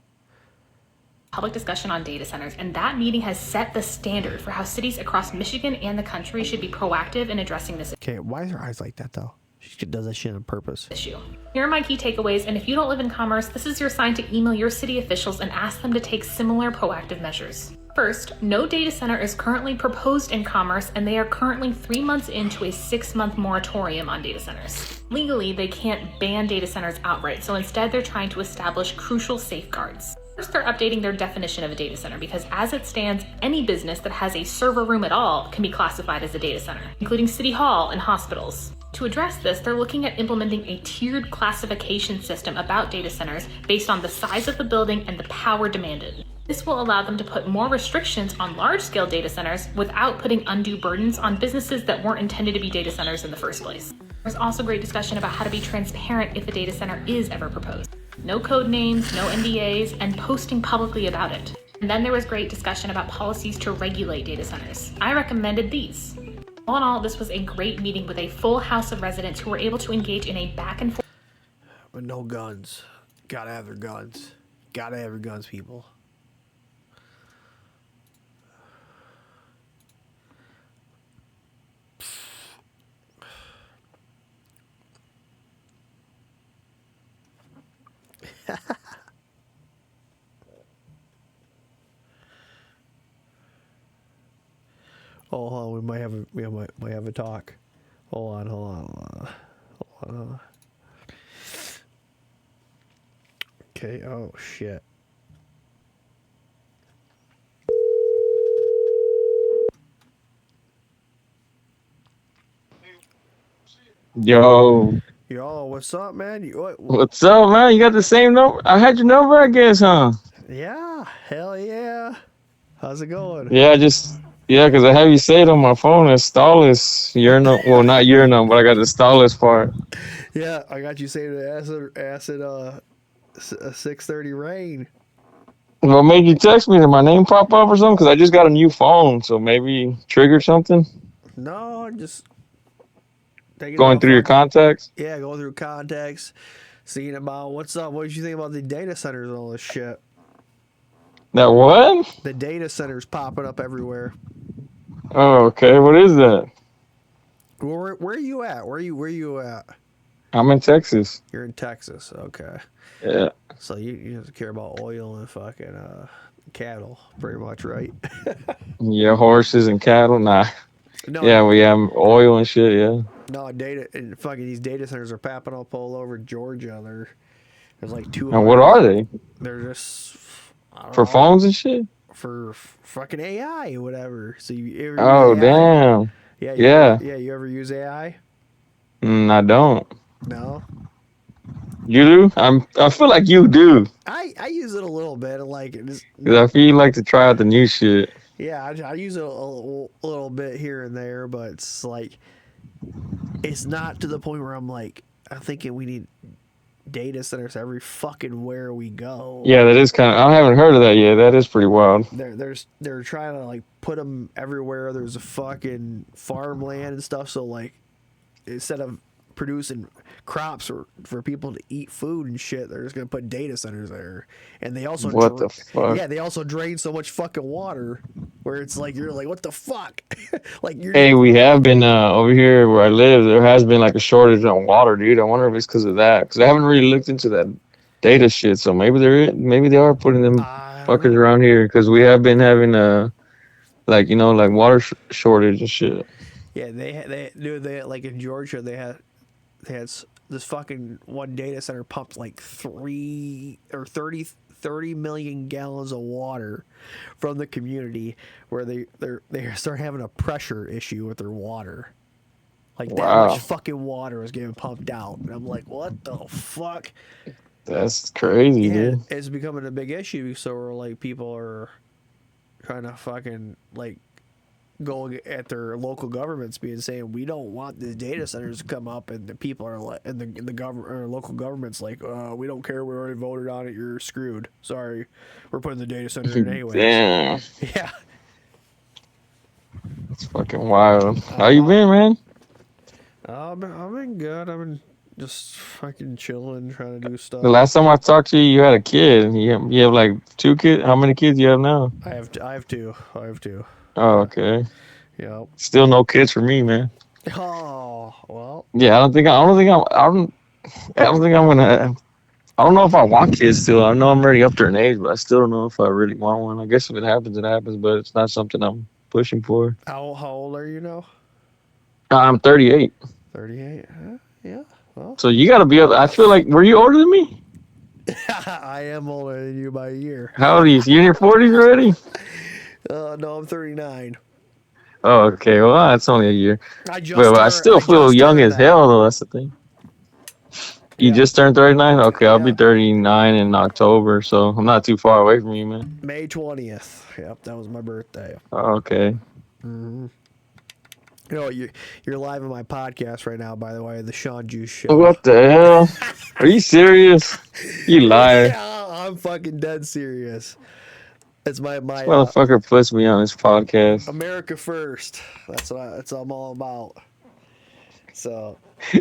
S6: Public discussion on data centers, and that meeting has set the standard for how cities across Michigan and the country should be proactive in addressing this
S2: Okay, why is her eyes like that though? She does that shit on purpose.
S6: issue. Here are my key takeaways, and if you don't live in Commerce, this is your sign to email your city officials and ask them to take similar proactive measures. First, no data center is currently proposed in Commerce, and they are currently 3 months into a 6-month moratorium on data centers. Legally, they can't ban data centers outright, so instead they're trying to establish crucial safeguards. First, they're updating their definition of a data center because as it stands, any business that has a server room at all can be classified as a data center, including City Hall and hospitals. To address this, they're looking at implementing a tiered classification system about data centers based on the size of the building and the power demanded. This will allow them to put more restrictions on large-scale data centers without putting undue burdens on businesses that weren't intended to be data centers in the first place. There's also great discussion about how to be transparent if a data center is ever proposed. No code names, no NDAs, and posting publicly about it. And then there was great discussion about policies to regulate data centers. I recommended these. All in all, this was a great meeting with a full house of residents who were able to engage in a back and forth.
S2: But no guns. Gotta have their guns. Gotta have your guns, people. Oh, hold on, we might have a talk. Hold on. Okay. Oh shit.
S8: Yo.
S2: Yo, what's up, man?
S8: What's up, man? You got the same number? I had your number, I guess, huh?
S2: Yeah, hell yeah. How's it going?
S8: Yeah, because I have you saved on my phone as Stallis. Well, not Urinum, but I got the Stallis part.
S2: Yeah, I got you saved to acid 630 rain.
S8: What made you text me? Did my name pop up or something? Because I just got a new phone, so maybe triggered something.
S2: No, just
S8: Going through your contacts?
S2: Yeah, going through contacts, seeing about what's up. What did you think about the data centers and all this shit?
S8: That what?
S2: The data centers popping up everywhere.
S8: Oh, okay. What is that?
S2: Where are you at? Where you at?
S8: I'm in Texas.
S2: You're in Texas. Okay.
S8: Yeah.
S2: So you just care about oil and fucking cattle, pretty much, right?
S8: Yeah, horses and cattle. Nah.
S2: No,
S8: Yeah, we have oil and shit. Yeah.
S2: No, fucking these data centers are popping up all over Georgia. There's like 200.
S8: And what are they?
S2: They're just
S8: For phones and shit?
S2: For fucking AI or whatever. So you ever
S8: Oh,
S2: use AI?
S8: damn.
S2: Yeah.
S8: Yeah.
S2: You ever use AI?
S8: I don't.
S2: No.
S8: You do? I feel like you do.
S2: I use it a little bit. Like,
S8: Cause I feel you like to try out the new shit.
S2: yeah, I use it a little bit here and there, but it's like, it's not to the point where I'm thinking we need data centers every fucking where we go.
S8: Yeah, that is kind of. I haven't heard of that yet. That is pretty wild.
S2: They're trying to like put them everywhere. There's a fucking farmland and stuff. So like, instead of producing crops for people to eat food and shit, they're just gonna put data centers there. And they also
S8: What the fuck?
S2: Yeah, they also drain so much fucking water where it's like you're like, what the fuck? Like you're
S8: Hey, we have been over here where I live. There has been like a shortage on water, dude. I wonder if it's because of that. Because I haven't really looked into that data shit. So maybe they are putting them fuckers around here. Because we have been having like water shortage and shit.
S2: Yeah, they like in Georgia they had this fucking one data center pumped like 30 million gallons of water from the community where they start having a pressure issue with their water. Like that much fucking water was getting pumped out. And I'm like, what the fuck?
S8: That's crazy, dude.
S2: It's becoming a big issue. So we're like, people are trying to fucking like going at their local governments saying we don't want the data centers to come up, and the people are like, and the government or local governments like, we don't care, we already voted on it, you're screwed, sorry, we're putting the data center in anyway.
S8: Damn.
S2: Yeah,
S8: it's fucking wild. How you been, man?
S2: I've been good. I've been just fucking chilling, trying to do stuff.
S8: The last time I talked to you, you had a kid. You have like 2 kids. How many kids do you have now?
S2: I have two.
S8: Oh, okay.
S2: Yep.
S8: Still no kids for me, man.
S2: Oh, well.
S8: Yeah, I don't think I'm gonna. I don't know if I want kids still. I know I'm already up to an age, but I still don't know if I really want one. I guess if it happens, it happens, but it's not something I'm pushing for.
S2: How old are you now?
S8: I'm 38.
S2: 38. Yeah. Well.
S8: So you got to be able. I feel like, were you older than me?
S2: I am older than you by a year.
S8: How old are you? You in your 40s already?
S2: No, I'm 39.
S8: Oh, okay. Well, that's only a year. But I still feel
S2: just
S8: young
S2: started
S8: as hell, though. That's the thing. You just turned 39? Okay, I'll be 39 in October, so I'm not too far away from you, man.
S2: May 20th. Yep, that was my birthday.
S8: Oh, okay.
S2: Mm-hmm. You know, you're live on my podcast right now, by the way, the Shawn Juice Show.
S8: What the hell? Are you serious? You liar.
S2: Yeah, I'm fucking dead serious. It's my
S8: This motherfucker puts me on his podcast.
S2: America first. That's what I'm all about. So.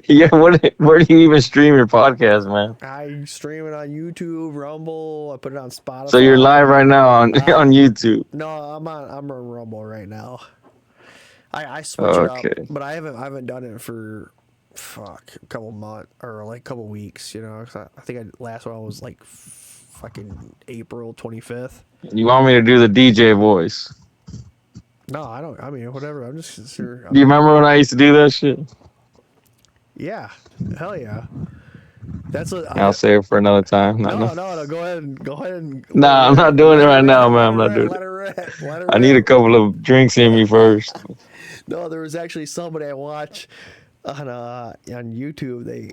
S8: Yeah, where do you even stream your podcast, man?
S2: I stream it on YouTube, Rumble. I put it on Spotify.
S8: So you're live right now on YouTube.
S2: No, I'm on Rumble right now. I switch it up, but I haven't done it for a couple months or like a couple weeks. You know, 'cause I think last one was like fucking April 25th.
S8: You want me to do the DJ voice?
S2: No, I don't. I mean, whatever. I'm just sure.
S8: Do you remember when I used to do that shit?
S2: Yeah, hell yeah. That's what
S8: I'll save it for another time.
S2: No. Go ahead.
S8: Nah, I'm not doing it right now, man. I'm not doing it. I need a couple of drinks in me first.
S2: No, there was actually somebody I watch on YouTube. They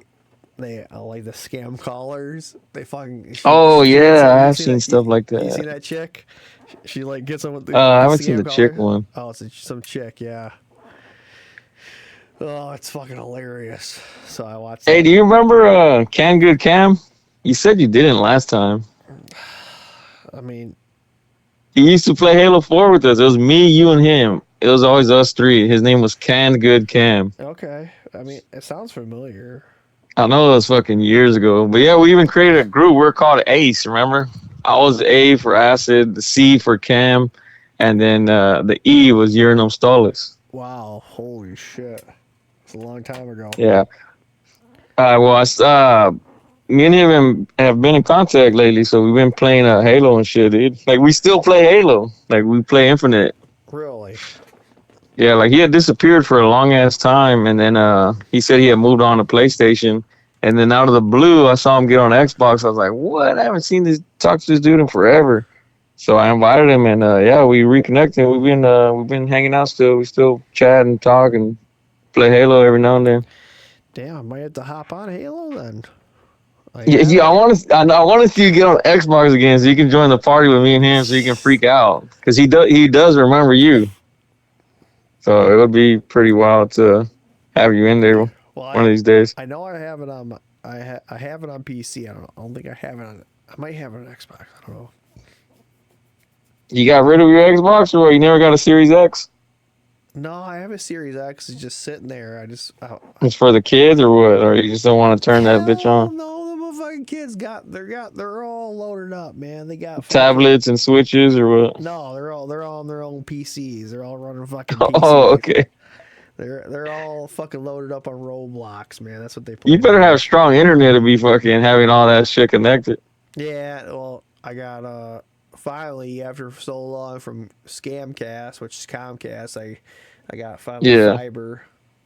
S2: like the scam callers. They fucking.
S8: Oh yeah, I've seen stuff like that.
S2: You seen that chick? She like gets on with the.
S8: I haven't seen the chick one.
S2: Oh, it's some chick, yeah. Oh, it's fucking hilarious. So I watched.
S8: Hey, do you remember Can Good Cam? You said you didn't last time.
S2: I mean,
S8: he used to play Halo 4 with us. It was me, you, and him. It was always us three. His name was Can Good Cam.
S2: Okay. I mean, it sounds familiar.
S8: I know it was fucking years ago, but yeah, we even created a group. We're called Ace. Remember? I was A for acid, the C for Cam, and then the E was urinum stollis.
S2: Wow, holy shit. It's a long time ago.
S8: Yeah. Me and him have been in contact lately, so we've been playing Halo and shit, dude. Like, we still play Halo. Like, we play Infinite.
S2: Really?
S8: Yeah, like, he had disappeared for a long ass time, and then he said he had moved on to PlayStation. And then out of the blue, I saw him get on Xbox. I was like, what? I haven't seen talk to this dude in forever. So I invited him, and yeah, we reconnected. We've been hanging out still. We still chat and talk and play Halo every now and then.
S2: Damn, I might have to hop on Halo then.
S8: Yeah, I want to see you get on Xbox again, so you can join the party with me and him, so you can freak out, because he does remember you. So it would be pretty wild to have you in there one of these days.
S2: I know I have it on I have it on PC. I don't think I have it on. I might have it on Xbox. I don't know.
S8: You got rid of your Xbox, or you never got a Series X?
S2: No, I have a Series X. It's just sitting there.
S8: It's for the kids, or what? Or you just don't want to turn that bitch on?
S2: No, the motherfucking kids they're all loaded up, man. They got
S8: Tablets and switches, or what?
S2: No, they're all on their own PCs. They're all running fucking PCs.
S8: Oh, okay.
S2: They're all fucking loaded up on Roblox, man. That's what they play.
S8: You better have strong internet to be fucking having all that shit connected.
S2: Yeah, well, I got finally, after so long from Scamcast, which is Comcast, I got finally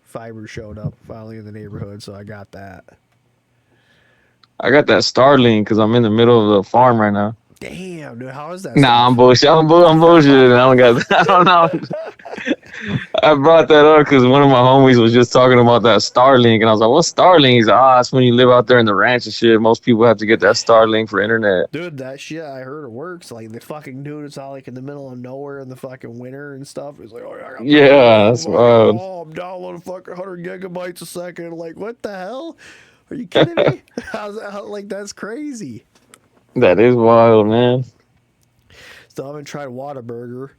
S2: fiber showed up finally in the neighborhood, so I got that.
S8: I got that Starlink because I'm in the middle of the farm right now.
S2: Damn, dude, how is that?
S8: Nah, I'm bullshit. I'm bullshitting. I don't got that. I don't know. I brought that up because one of my homies was just talking about that Starlink, and I was like, "What's Starlink?" He's like, "It's when you live out there in the ranch and shit. Most people have to get that Starlink for internet."
S2: Dude, that shit, I heard it works. Like, the fucking dude is all like in the middle of nowhere in the fucking winter and stuff. He's like,
S8: Yeah, that's wild.
S2: Oh, I'm downloading fucking 100 gigabytes a second. Like, what the hell? Are you kidding me? Like, that's crazy.
S8: That is wild, man.
S2: Still haven't tried Whataburger.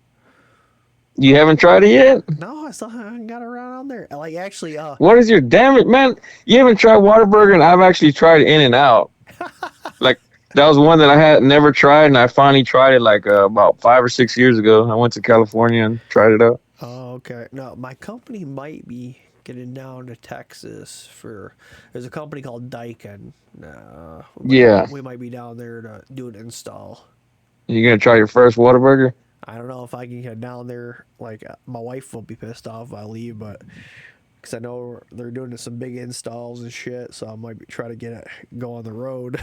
S8: You haven't tried it yet?
S2: No, I still haven't got around on there. Like, actually,
S8: what is your damn it, man? You haven't tried Whataburger, and I've actually tried In-N-Out. Like, that was one that I had never tried, and I finally tried it like about 5 or 6 years ago. I went to California and tried it out.
S2: Oh, okay. No, my company might be getting down to Texas there's a company called Daikin. We might be down there to do an install.
S8: You gonna try your first Whataburger?
S2: I don't know if I can get down there. Like, my wife will be pissed off if I leave, but because I know they're doing some big installs and shit, so I might try to go on the road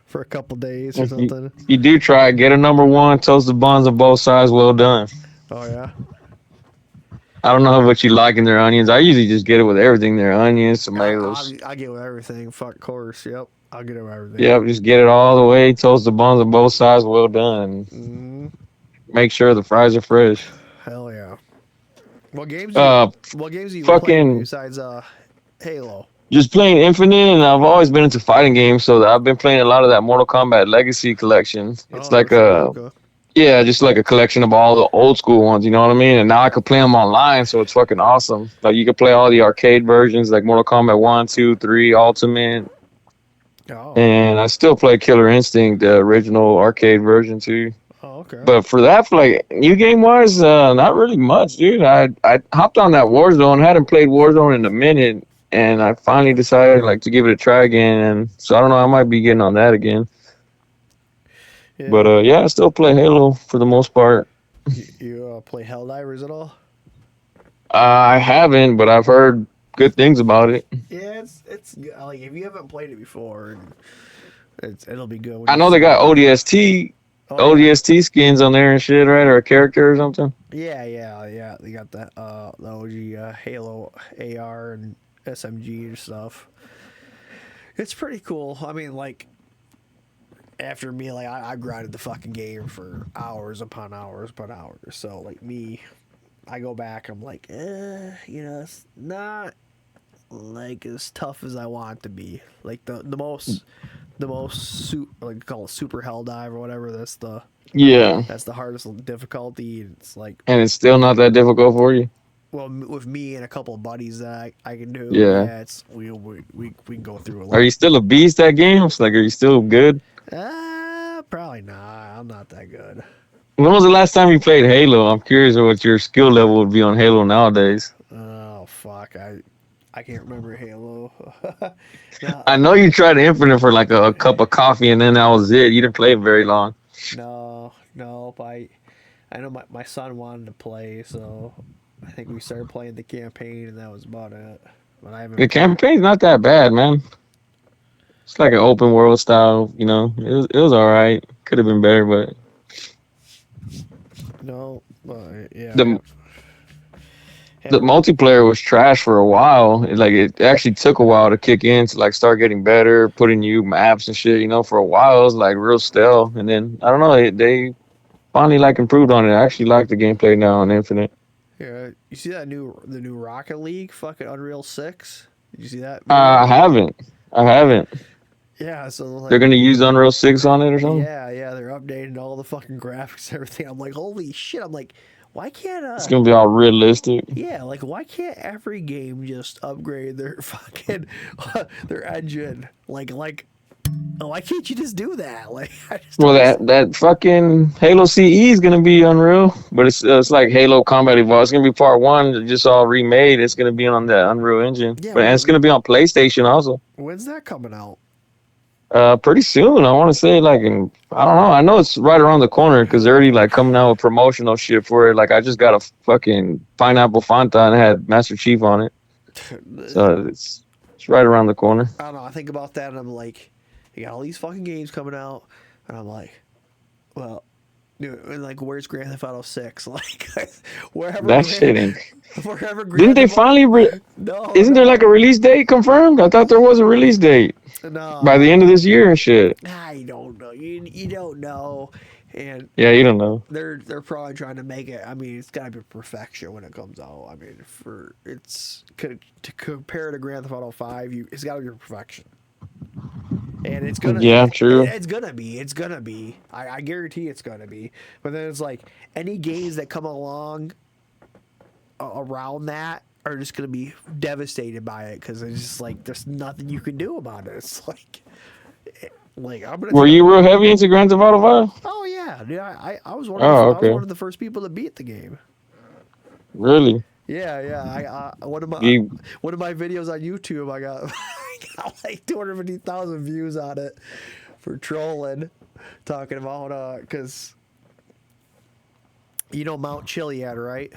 S2: for a couple days or something.
S8: You do try it. Get a number one, toasted buns on both sides, well done.
S2: Oh yeah.
S8: I don't know how much you like in their onions. I usually just get it with everything there. Onions, tomatoes.
S2: I get it with everything. Fuck course. Yep. I'll get it with everything.
S8: Yep, just get it all the way. Toast the buns on both sides, well done. Make sure the fries are fresh.
S2: Hell yeah. What games are you playing besides Halo?
S8: Just playing Infinite, and I've always been into fighting games, so I've been playing a lot of that Mortal Kombat Legacy collection. It's like just like a collection of all the old school ones, you know what I mean? And now I can play them online, so it's fucking awesome. Like, you can play all the arcade versions, like Mortal Kombat 1, 2, 3, Ultimate. Oh. And I still play Killer Instinct, the original arcade version too.
S2: Oh, okay.
S8: But for like new game wise, not really much, dude. I hopped on that Warzone, hadn't played Warzone in a minute, and I finally decided like to give it a try again. And so I don't know, I might be getting on that again. Yeah. But I still play Halo for the most part.
S2: You play Helldivers at all?
S8: I haven't, but I've heard good things about it.
S2: Yeah, it's like, if you haven't played it before, it'll be good.
S8: I know they got ODST skins on there and shit, right? Or a character or something.
S2: Yeah. They got the OG Halo AR and SMG and stuff. It's pretty cool. I mean, like, after me, like, I grinded the fucking game for hours upon hours upon hours. So, like, I go back, I'm like, it's not like as tough as I want it to be. Like, the most like, call it super hell dive or whatever. That's the hardest difficulty. It's like,
S8: and it's still not that difficult for you.
S2: well, with me and a couple of buddies that I can do.
S8: Yeah.
S2: It's we can go through a lot.
S8: Are you still a beast at games? Like, are you still good?
S2: Probably not. I'm not that good.
S8: When was the last time you played Halo? I'm curious what your skill level would be on Halo nowadays.
S2: Oh fuck, I can't remember Halo.
S8: I know you tried Infinite for like a cup of coffee and then that was it. You didn't play it very long.
S2: No, I know my son wanted to play, so I think we started playing the campaign, and that was about it. But I haven't.
S8: The campaign's not that bad, man. It's like an open world style, you know. It was all right. Could have been better, but
S2: No, but yeah.
S8: the the multiplayer was trash for a while. It actually took a while to kick in to like start getting better, putting new maps and shit. You know, for a while it was like real stale, and then I don't know, they finally like improved on it. I actually like the gameplay now on Infinite.
S2: Yeah, you see the new Rocket League, fucking Unreal 6? Did you see that?
S8: I haven't. I haven't.
S2: Yeah, so like,
S8: They're gonna use Unreal 6 on it or something.
S2: Yeah, they're updating all the fucking graphics and everything. I'm like, holy shit! I'm like, why can't
S8: It's gonna be all realistic.
S2: Yeah, like why can't every game just upgrade their fucking their engine? Like, why can't you just do that? Like, I just
S8: Well, that fucking Halo CE is gonna be Unreal, but it's like Halo Combat Evolved. It's gonna be part one, just all remade. It's gonna be on the Unreal Engine,
S2: Yeah,
S8: but and it's gonna be on PlayStation also.
S2: When's that coming out?
S8: Pretty soon. I want to say like in I don't know. I know it's right around the corner because they're already like coming out with promotional shit for it. Like I just got a fucking pineapple Fanta and it had Master Chief on it, so it's right around the corner.
S2: I don't know. I think about that and I'm like, you got all these fucking games coming out, and I'm like, well, dude, and like, where's Grand Theft Auto 6? Like, wherever.
S8: That shit ain't.
S2: Wherever.
S8: Didn't they finally? Isn't there like a release date confirmed? I thought there was a release date.
S2: No.
S8: By the end of this year and shit.
S2: I don't know. You don't know. And
S8: yeah, you don't know.
S2: They're probably trying to make it. I mean, it's gotta be perfection when it comes out. I mean, to compare to Grand Theft Auto 5, it's gotta be perfection. And it's gonna.
S8: Yeah, true.
S2: It's gonna be. It's gonna be. I guarantee it's gonna be. But then it's like any games that come along around that are just gonna be devastated by it because it's just like there's nothing you can do about it. It's like I'm gonna.
S8: Were you real heavy into Grand Theft Auto 5?
S2: Oh yeah, dude. I was one.
S8: Oh,
S2: I
S8: okay.
S2: was one of the first people to beat the game.
S8: Really?
S2: Yeah. One of my videos on YouTube, I got like 250,000 views on it for trolling, talking about because you know Mount Chiliad, right?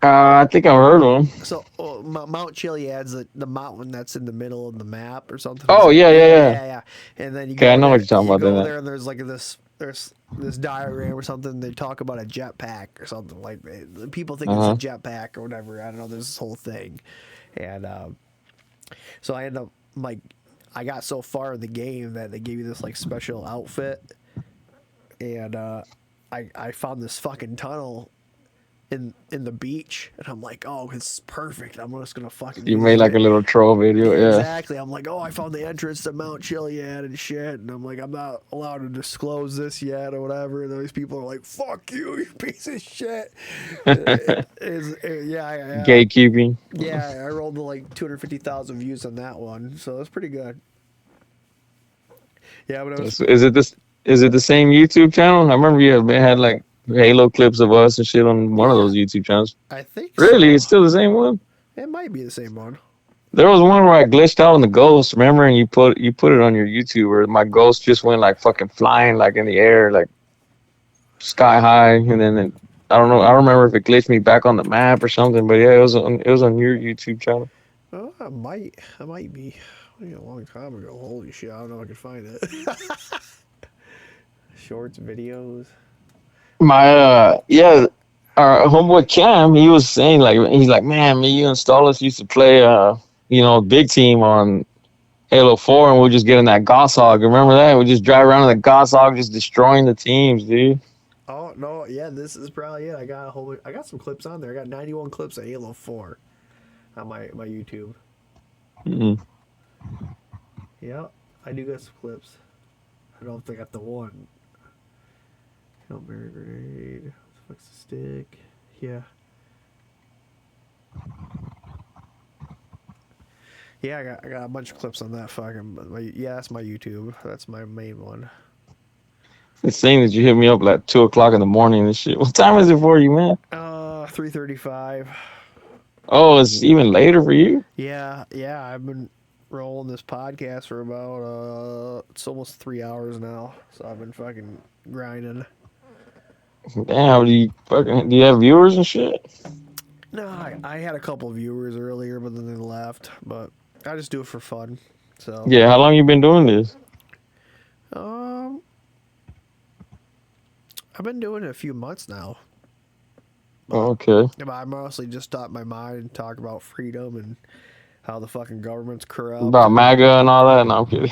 S8: I think I've heard of them.
S2: So Mount Chiliad's the mountain that's in the middle of the map or something.
S8: Oh yeah.
S2: And then you
S8: okay, I know what you're talking about.
S2: Go there and there's like there's this diagram or something. They talk about a jetpack or something like that. People think it's a jetpack or whatever. I don't know. There's this whole thing, and so I end up like I got so far in the game that they gave you this like special outfit, and I found this fucking tunnel in the beach, and I'm like, oh, it's perfect. I'm just gonna fucking.
S8: You made like a little troll video, yeah.
S2: Exactly. I'm like, oh, I found the entrance to Mount Chiliad and shit, and I'm like, I'm not allowed to disclose this yet or whatever. And those people are like, fuck you, you piece of shit.
S8: Gatekeeping.
S2: Yeah, I rolled like 250,000 views on that one, so that's pretty good. Yeah, but it was.
S8: Is it the same YouTube channel? I remember you had like Halo clips of us and shit on one of those YouTube channels.
S2: I think
S8: really
S2: so.
S8: It's still the same one.
S2: It might be the same one.
S8: There was one where I glitched out on the ghost, remember, and you put it on your YouTube where my ghost just went like fucking flying like in the air, like sky high, and then I don't know, I don't remember if it glitched me back on the map or something, but yeah, it was on your YouTube channel.
S2: Oh, I might be. A long time ago. Holy shit! I don't know if I can find it. Shorts, videos.
S8: My our homeboy Cam, he was saying he's like, man, me, you and Stolas used to play big team on Halo 4 and we'll just get in that Goshawk. Remember that? We just drive around in the Goshawk just destroying the teams, dude.
S2: Oh no, yeah, this is probably it. I got some clips on there. I got 91 clips of Halo 4 on my YouTube.
S8: Mm-hmm.
S2: Yeah, I do got some clips. I don't know if I got the one. Help Mary Grenade. Flex the stick. Yeah. Yeah, I got a bunch of clips on that fucking. Yeah, that's my YouTube. That's my main one.
S8: It's saying that you hit me up like 2 o'clock in the morning and shit. What time is it for you, man?
S2: 3:35.
S8: Oh, it's even later for you.
S2: Yeah. I've been rolling this podcast for about it's almost 3 hours now. So I've been fucking grinding.
S8: Damn, do you have viewers and shit?
S2: No, I had a couple of viewers earlier, but then they left. But I just do it for fun. So
S8: Yeah, how long you been doing this?
S2: I've been doing it a few months now.
S8: Oh, okay.
S2: I mostly just stop my mind and talk about freedom and how the fucking government's corrupt.
S8: About MAGA and all that? No, I'm kidding.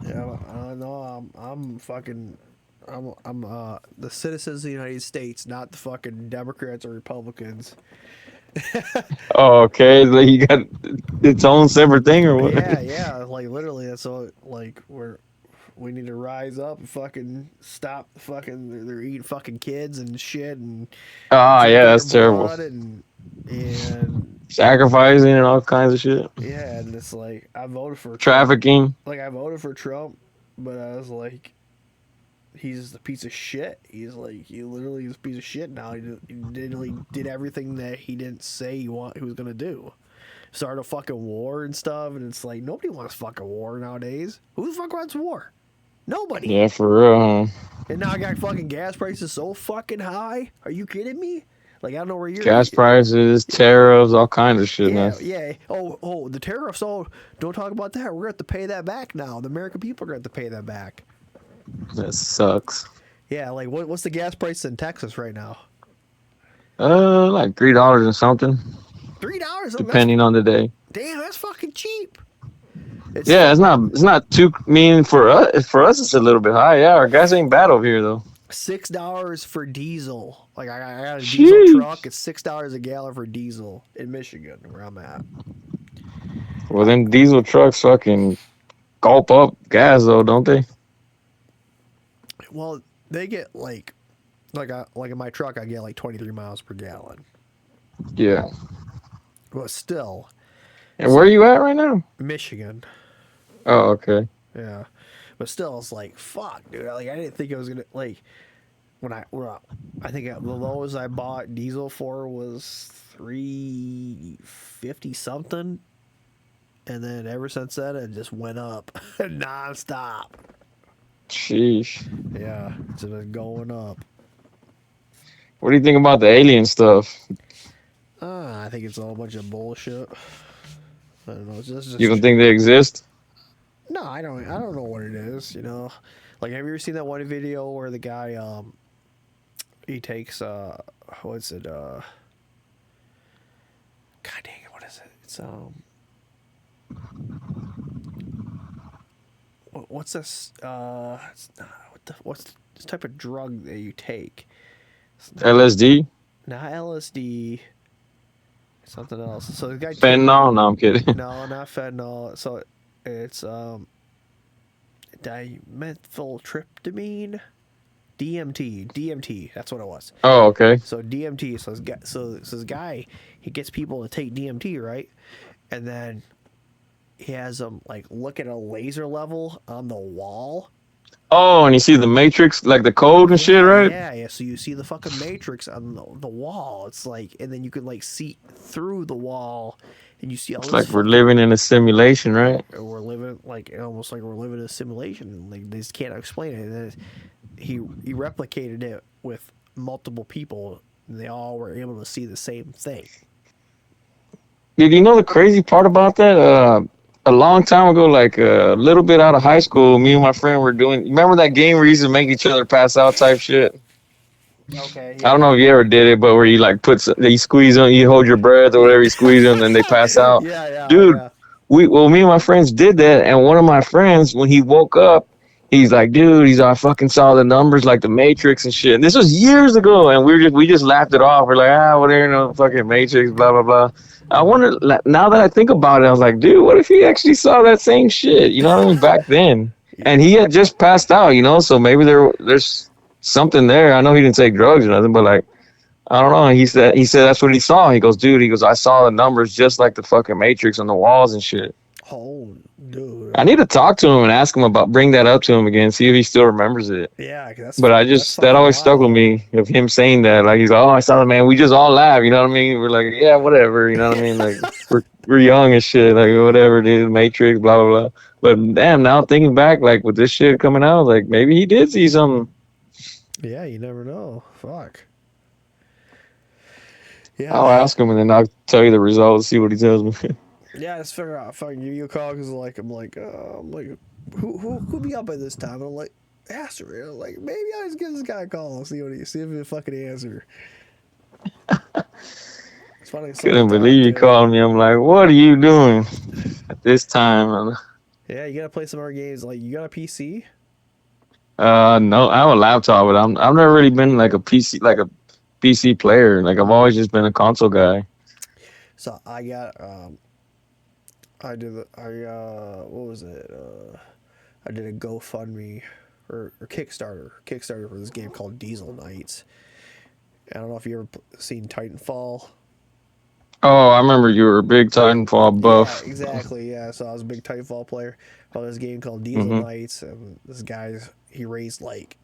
S2: Yeah, I know. I'm fucking. I'm the citizens of the United States, not the fucking Democrats or Republicans.
S8: Oh, okay. Like you got its own separate thing or what?
S2: Yeah. Like literally, that's all. Like we need to rise up and fucking stop the fucking. They're eating fucking kids and shit and.
S8: Oh yeah, that's terrible.
S2: And
S8: sacrificing and all kinds of shit.
S2: Yeah, and it's like I voted for
S8: trafficking.
S2: Trump. Like I voted for Trump, but I was like, he's a piece of shit. He literally is a piece of shit now. He did everything that he didn't say he was gonna do. Started a fucking war and stuff, and it's like nobody wants fucking war nowadays. Who the fuck wants war? Nobody.
S8: Yeah, for real. Huh?
S2: And now I got fucking gas prices so fucking high. Are you kidding me? Like I don't know where you're.
S8: Gas prices, tariffs, all kinds of shit, man.
S2: Yeah. Oh, the tariffs. Oh, don't talk about that. We're gonna have to pay that back now. The American people are gonna have to pay that back.
S8: That sucks.
S2: Yeah, like what's the gas price in Texas right now?
S8: Like $3 and something.
S2: $3,
S8: depending on the day.
S2: Damn, that's fucking cheap.
S8: It's not too mean for us. For us, it's a little bit high. Yeah, our gas ain't bad over here though.
S2: $6 for diesel. Like I got a diesel truck. It's $6 a gallon for diesel in Michigan, where I'm at.
S8: Well, them diesel trucks fucking gulp up gas though, don't they?
S2: Well, they get like in my truck, I get like 23 miles per gallon.
S8: Yeah.
S2: But still.
S8: And where are you at right now?
S2: Michigan.
S8: Oh, okay.
S2: Yeah. But still, it's like, fuck, dude. Like, I didn't think I was going to, like, I think the lowest I bought diesel for was $3.50 something. And then ever since then, it just went up nonstop.
S8: Sheesh.
S2: Yeah, it's been going up.
S8: What do you think about the alien stuff?
S2: I think it's all a bunch of bullshit. I don't know. It's just
S8: You don't think they exist?
S2: No, I don't know what it is. You know, like have you ever seen that one video where the guy he takes what's it God dang it, what is it? It's what's this what's this type of drug that you take?
S8: LSD?
S2: Not LSD. Something else. So the guy
S8: fentanyl? No, I'm kidding.
S2: No, not fentanyl. So it's dimethyltryptamine, DMT. That's what it was.
S8: Oh, okay.
S2: So DMT. So this guy, he gets people to take DMT, right? And then he has them like look at a laser level on the wall.
S8: Oh, and you see the matrix, like the code and shit, right?
S2: Yeah. So you see the fucking matrix on the wall. It's like, and then you can like see through the wall, and you see all.
S8: It's like we're living in a simulation, right?
S2: We're living like almost like we're living in a simulation. Like they just can't explain it. And then he replicated it with multiple people, and they all were able to see the same thing.
S8: Did you know the crazy part about that? A long time ago, like a little bit out of high school, me and my friend were doing. Remember that game where you used to make each other pass out type shit?
S2: Okay.
S8: Yeah. I don't know if you ever did it, but where you like you squeeze them, you hold your breath or whatever, you squeeze them, and then they pass out.
S2: Yeah.
S8: Dude,
S2: yeah.
S8: me and my friends did that, and one of my friends, when he woke up, he's like, dude, I fucking saw the numbers like the Matrix and shit. And this was years ago, and we just laughed it off. We're like, whatever, no fucking Matrix, blah blah blah. I wonder, now that I think about it, I was like, dude, what if he actually saw that same shit? You know what I mean? Back then, and he had just passed out, you know. So maybe there's something there. I know he didn't take drugs or nothing, but like, I don't know. He said that's what he saw. He goes, dude. He goes, I saw the numbers just like the fucking Matrix on the walls and shit.
S2: Oh, dude.
S8: I need to talk to him and ask him about bring that up to him again, see if he still remembers it.
S2: Yeah, that's.
S8: But
S2: That's
S8: that
S2: fucking
S8: always stuck with
S2: wild.
S8: me of him saying that. Like he's like, oh, I saw the man. We just all laugh. You know what I mean? We're like, yeah, whatever. You know what I mean? Like we're young and shit. Like whatever, dude. Matrix, blah blah blah. But damn, now thinking back, like with this shit coming out, like maybe he did see something.
S2: Yeah, you never know. Fuck. Yeah.
S8: I'll ask him and then I'll tell you the results. See what he tells me.
S2: Yeah, just figure out if I can give you a call because I'm like, who be up at this time? And I'm like, answer it. I'm like, maybe I just give this guy a call and see if he fucking answer. It's funny.
S8: Couldn't believe you called me. I'm like, what are you doing at this time?
S2: Yeah, you gotta play some more games. Like, you got a PC?
S8: No, I have a laptop, but I've never really been like a PC player. Like I've always just been a console guy.
S2: So I got what was it? I did a GoFundMe or Kickstarter for this game called Diesel Knights. I don't know if you ever seen Titanfall.
S8: Oh, I remember you were a big Titanfall buff.
S2: Yeah, exactly. Yeah, so I was a big Titanfall player on this game called Diesel Knights, and this guy he raised like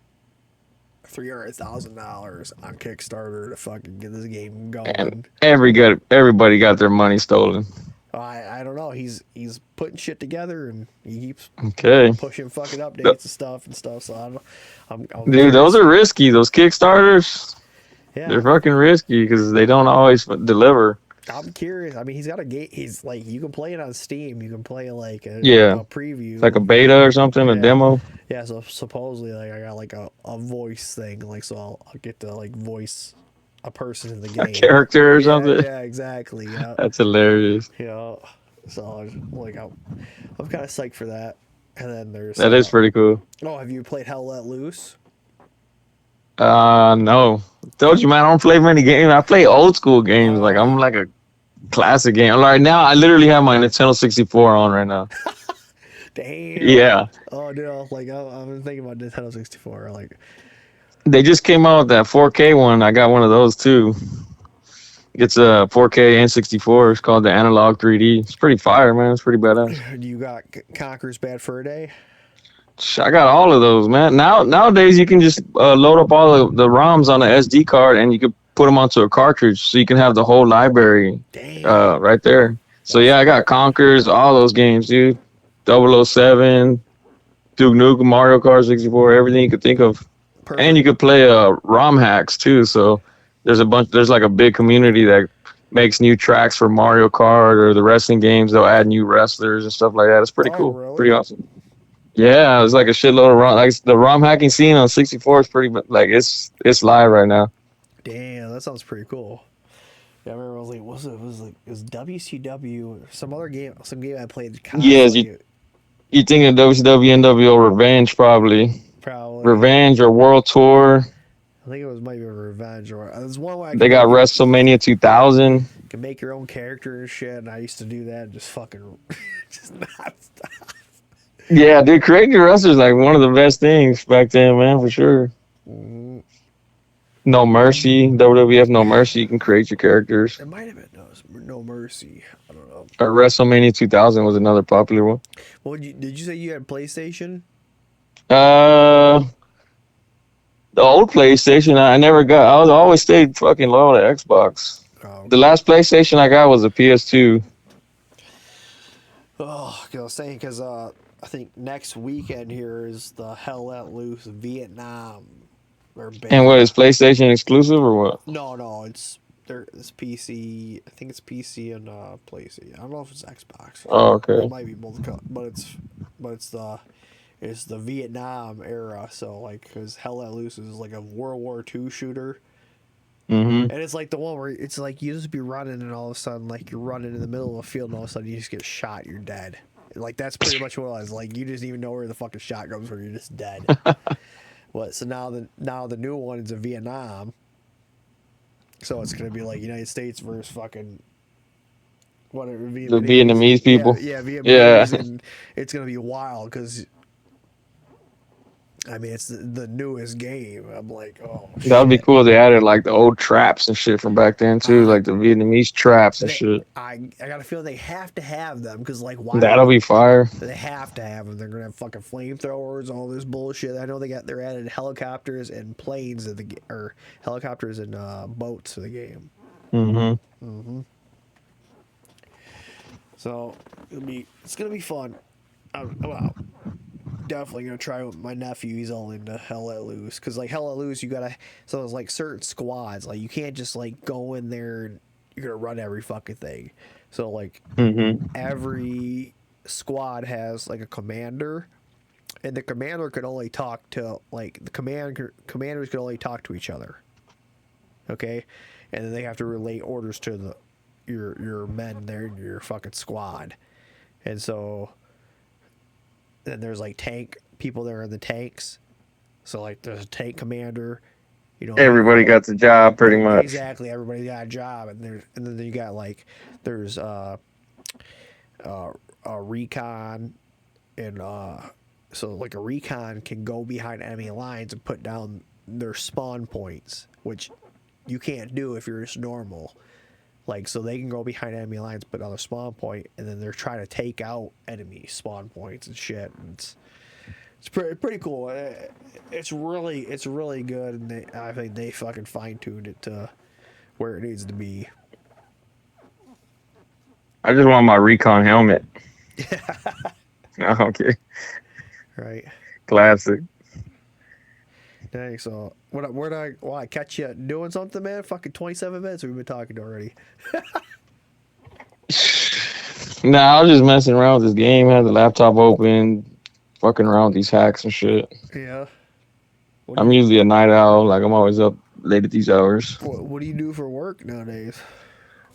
S2: $300,000 on Kickstarter to fucking get this game going.
S8: And everybody got their money stolen.
S2: I don't know. He's putting shit together and he keeps pushing fucking updates and stuff. So I'm
S8: dude,
S2: curious.
S8: those are risky. Those Kickstarters,
S2: Yeah.
S8: they're fucking risky because they don't always deliver.
S2: I'm curious. I mean, he's got a game. He's like, you can play it on Steam. You can play like a preview,
S8: It's like a beta or something, a demo.
S2: Yeah. So supposedly, like, I got like a voice thing. Like, so I'll get to like voice a person in the game,
S8: A character or something.
S2: Yeah, exactly. Yeah.
S8: That's hilarious.
S2: Yeah. So I was like, I'm kind of psyched for that. And then there's
S8: That is pretty cool.
S2: Oh, have you played Hell Let Loose?
S8: No. Told you, man, I don't play many games. I play old school games. Like I'm like a classic game. Right now, I literally have my Nintendo 64 on right now.
S2: Damn.
S8: Yeah.
S2: Oh, dude, like I've been thinking about Nintendo 64. Like,
S8: They just came out with that 4K one. I got one of those too. It's a 4K and 64. It's called the Analog 3D. It's pretty fire, man. It's pretty badass.
S2: you got Conker's Bad Fur Day?
S8: I got all of those, man. Nowadays, you can just load up all the ROMs on the SD card and you can put them onto a cartridge so you can have the whole library right there. So, yeah, I got Conkers, all those games, dude. 007, Duke Nukem, Mario Kart 64, everything you could think of. Perfect. And you could play ROM hacks, too. So, there's like a big community that makes new tracks for Mario Kart or the wrestling games. They'll add new wrestlers and stuff like that. It's pretty cool.
S2: Really?
S8: Pretty awesome. Yeah, it's like a shitload of ROM. Like the ROM hacking scene on 64 is pretty like it's live right now.
S2: Damn, that sounds pretty cool. Yeah, I remember I was like, it was WCW or some game I played.
S8: Yes, you think of WCW NWO Revenge probably. Revenge or World Tour.
S2: I think it was maybe a Revenge or there's one where
S8: they got WrestleMania 2000.
S2: You can make your own character and shit, and I used to do that and just fucking just not stop.
S8: Yeah, dude, creating your wrestlers like one of the best things back then, man, for sure.
S2: Mm-hmm.
S8: No Mercy, WWF No Mercy, you can create your characters.
S2: It might have been No Mercy. I don't know.
S8: Or WrestleMania 2000 was another popular one.
S2: Well, did you say you had PlayStation?
S8: The old PlayStation, I never got. I always stayed fucking loyal to Xbox. Oh, okay. The last PlayStation I got was a PS2.
S2: Oh, I was saying because I think next weekend here is the Hell Let Loose Vietnam.
S8: And what is PlayStation exclusive or what?
S2: No, it's PC. I think it's PC and PlayStation. I don't know if it's Xbox.
S8: Oh, okay.
S2: It might be both, but it's the Vietnam era. So like, because Hell Let Loose is like a World War II shooter.
S8: Mm-hmm.
S2: And it's like the one where it's like you just be running and all of a sudden like you're running in the middle of a field and all of a sudden you just get shot, you're dead. Like that's pretty much what it was. Like you just even know where the fucking shot goes where you're just dead. So now the new one is in Vietnam. So it's gonna be like United States versus fucking whatever Vietnamese.
S8: The Vietnamese people.
S2: Yeah, Vietnamese.
S8: Yeah.
S2: And it's gonna be wild because I mean, it's the newest game. I'm like, oh
S8: That would be
S2: shit.
S8: cool. They added like the old traps and shit from back then too, like the Vietnamese traps and shit.
S2: I got a feeling they have to have them because like why?
S8: That'll be fire.
S2: They have to have them. They're gonna have fucking flamethrowers, all this bullshit. I know they're added helicopters and planes of or helicopters and boats to the game. So it's gonna be fun. I'm definitely gonna try with my nephew. He's all into Hell Let Loose because like Hell Let Loose, you gotta so there's like certain squads. Like you can't just like go in there and you're gonna run every fucking thing. So like every squad has like a commander, and the commander can only talk to like the commanders can only talk to each other. Okay, and then they have to relay orders to your men there in your fucking squad, and so then there's like tank people there in the tanks. So like there's a tank commander, you know.
S8: Everybody got the job pretty much.
S2: Exactly, everybody got a job, and then you got like there's recon, and so like a recon can go behind enemy lines and put down their spawn points, which you can't do if you're just normal. Like, so they can go behind enemy lines, put down their spawn point, and then they're trying to take out enemy spawn points and shit. And it's pretty cool. It's really good, and I think they fucking fine tuned it to where it needs to be.
S8: I just want my recon helmet. Okay.
S2: Right.
S8: Classic.
S2: Dang, so I catch you doing something, man? Fucking 27 minutes we've been talking already.
S8: Nah, I was just messing around with this game, had the laptop open, fucking around with these hacks and shit.
S2: Yeah.
S8: I'm usually a night owl, like I'm always up late at these hours.
S2: What do you do for work nowadays?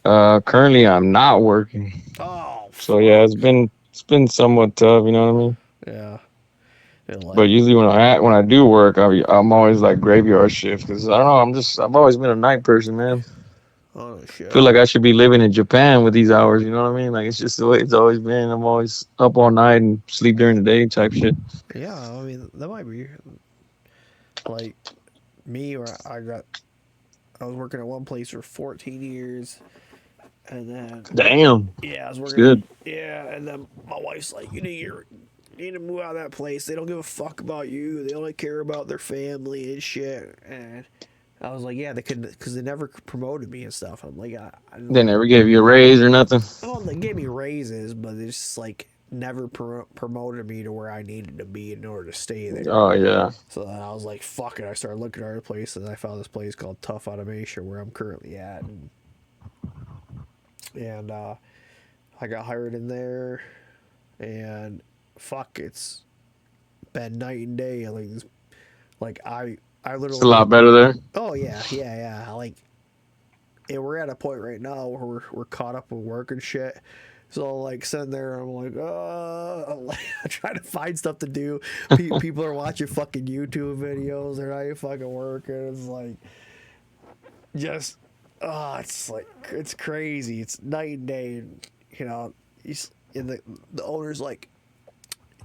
S8: Currently I'm not working.
S2: Oh.
S8: So yeah, it's been somewhat tough, you know what I mean?
S2: Yeah.
S8: But usually when I do work, I'm always like graveyard shift because I don't know, I've always been a night person, man.
S2: Oh shit.
S8: I feel like I should be living in Japan with these hours, you know what I mean? Like it's just the way it's always been. I'm always up all night and sleep during the day type shit.
S2: Yeah, I mean that might be like me, or I was working at one place for 14 years, and then
S8: Damn.
S2: yeah, I was working.
S8: Good.
S2: Yeah, and then my wife's like, you need to move out of that place. They don't give a fuck about you. They only care about their family and shit. And I was like, yeah, they couldn't, because they never promoted me and stuff. I'm like,
S8: They never gave you a raise or nothing.
S2: Well, they gave me raises, but they just like never promoted me to where I needed to be in order to stay there.
S8: Oh yeah.
S2: So then I was like, fuck it. I started looking at other places, and I found this place called Tough Automation where I'm currently at, and I got hired in there, and fuck, it's been night and day. Like I literally.
S8: It's a lot better there.
S2: Oh yeah. Like, and we're at a point right now where we're caught up with work and shit. So like sitting there, I'm like, I'm trying to find stuff to do. People are watching fucking YouTube videos. They're not even fucking working. It's like, just, it's like, it's crazy. It's night and day. And, you know, and the owner's like,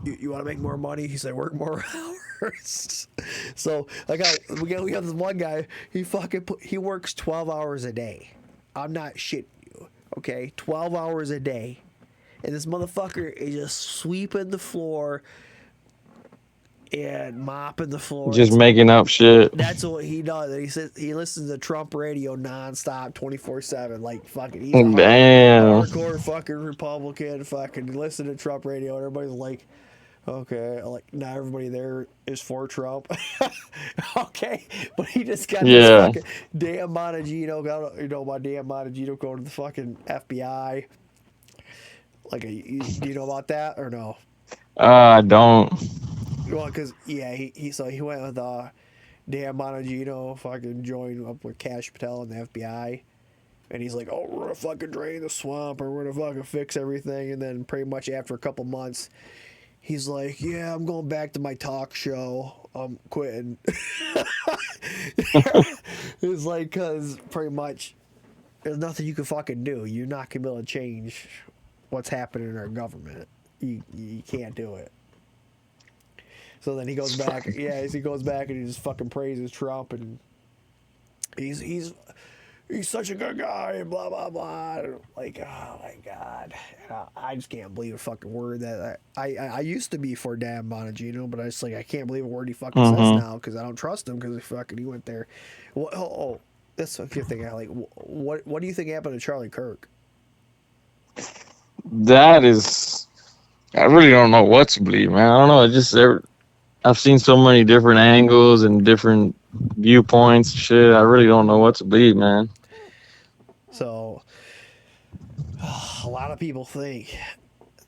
S2: you want to make more money? He's like, work more hours. So we got this one guy. He works 12 hours a day. I'm not shitting you. Okay, 12 hours a day, and this motherfucker is just sweeping the floor and mopping the floor.
S8: Just making up shit.
S2: That's what he does. And he says he listens to Trump radio nonstop, 24/7. Like fucking, he's a hardcore fucking Republican. Fucking listen to Trump radio, and everybody's like, okay, like not everybody there is for Trump. Okay, but he just got this fucking Dan Monagino. You know about Dan Monagino going to the fucking FBI? Like, do you know about that or no?
S8: I don't.
S2: Well, cause yeah, he went with Dan Monagino, fucking joined up with Cash Patel and the FBI. And he's like, oh, we're gonna fucking drain the swamp, or we're gonna fucking fix everything. And then pretty much after a couple months, he's like, yeah, I'm going back to my talk show. I'm quitting. It's like, because pretty much there's nothing you can fucking do. You're not going to be able to change what's happening in our government. You can't do it. So then he goes back. Yeah, he goes back and he just fucking praises Trump, and he's such a good guy, and blah blah blah. Like, oh my god, I just can't believe a fucking word that I used to be for Dan Bongino, but I just like I can't believe a word he fucking says now because I don't trust him because he went there. That's a good thing. What do you think happened to Charlie Kirk?
S8: That is, I really don't know what to believe, man. I don't know. I've seen so many different angles and different viewpoints. Shit, I really don't know what to believe, man.
S2: So, a lot of people think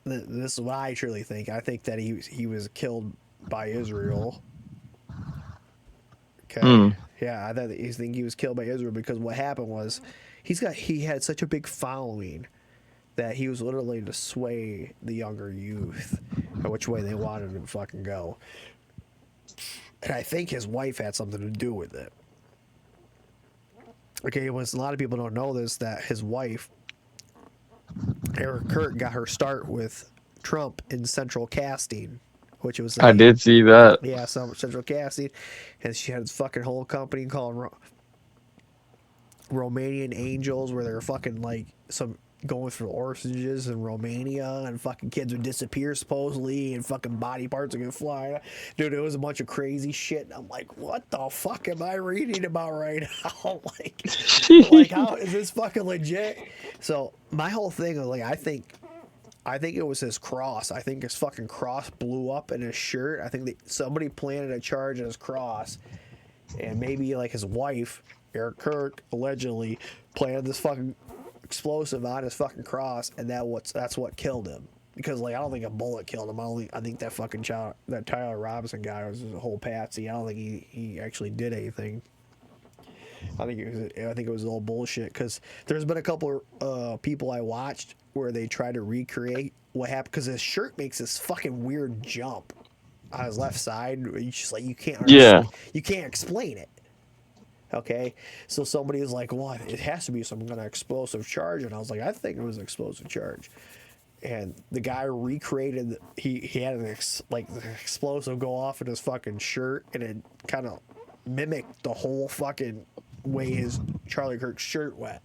S2: this is what I truly think. I think that he was killed by Israel. Okay. Yeah, I think he was killed by Israel because what happened was he had such a big following that he was literally to sway the younger youth which way they wanted him to fucking go. And I think his wife had something to do with it. Okay, a lot of people don't know this, that his wife, Eric Kirk, got her start with Trump in Central Casting, which was
S8: I did see that.
S2: Yeah, some Central Casting, and she had this fucking whole company called Romanian Angels, where they were fucking like going through orphanages in Romania, and fucking kids would disappear supposedly, and fucking body parts would get flying. Dude, it was a bunch of crazy shit. And I'm like, what the fuck am I reading about right now? like how is this fucking legit? So my whole thing was like, I think it was his cross. I think his fucking cross blew up in his shirt. I think somebody planted a charge in his cross, and maybe like his wife, Eric Kirk, allegedly planted this fucking explosive on his fucking cross, and that's what killed him. Because like I don't think a bullet killed him. I think that fucking that Tyler Robinson guy was a whole patsy. I don't think he actually did anything. I think it was a little bullshit. Because there's been a couple people I watched where they try to recreate what happened. Because his shirt makes this fucking weird jump on his left side. You just like you can't explain it. Okay, so somebody was like, well, it has to be some kind of explosive charge, and I was like, I think it was an explosive charge. And the guy recreated, he had the explosive go off in his fucking shirt, and it kind of mimicked the whole fucking way his Charlie Kirk's shirt went.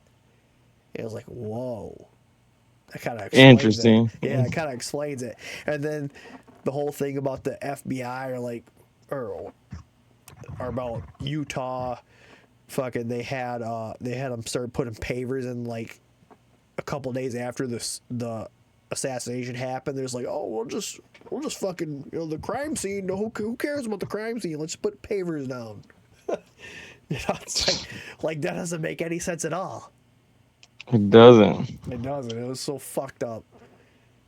S2: It was like, whoa. That kind of explains
S8: Interesting.
S2: it. Yeah, it kind of explains it. And then the whole thing about the FBI or about Utah. Fucking they had them start putting pavers in like a couple days after the assassination happened. There's like, oh, we'll just fucking the crime scene. Who cares about the crime scene? Let's put pavers down. It's like that doesn't make any sense at all.
S8: It doesn't.
S2: It doesn't. It was so fucked up.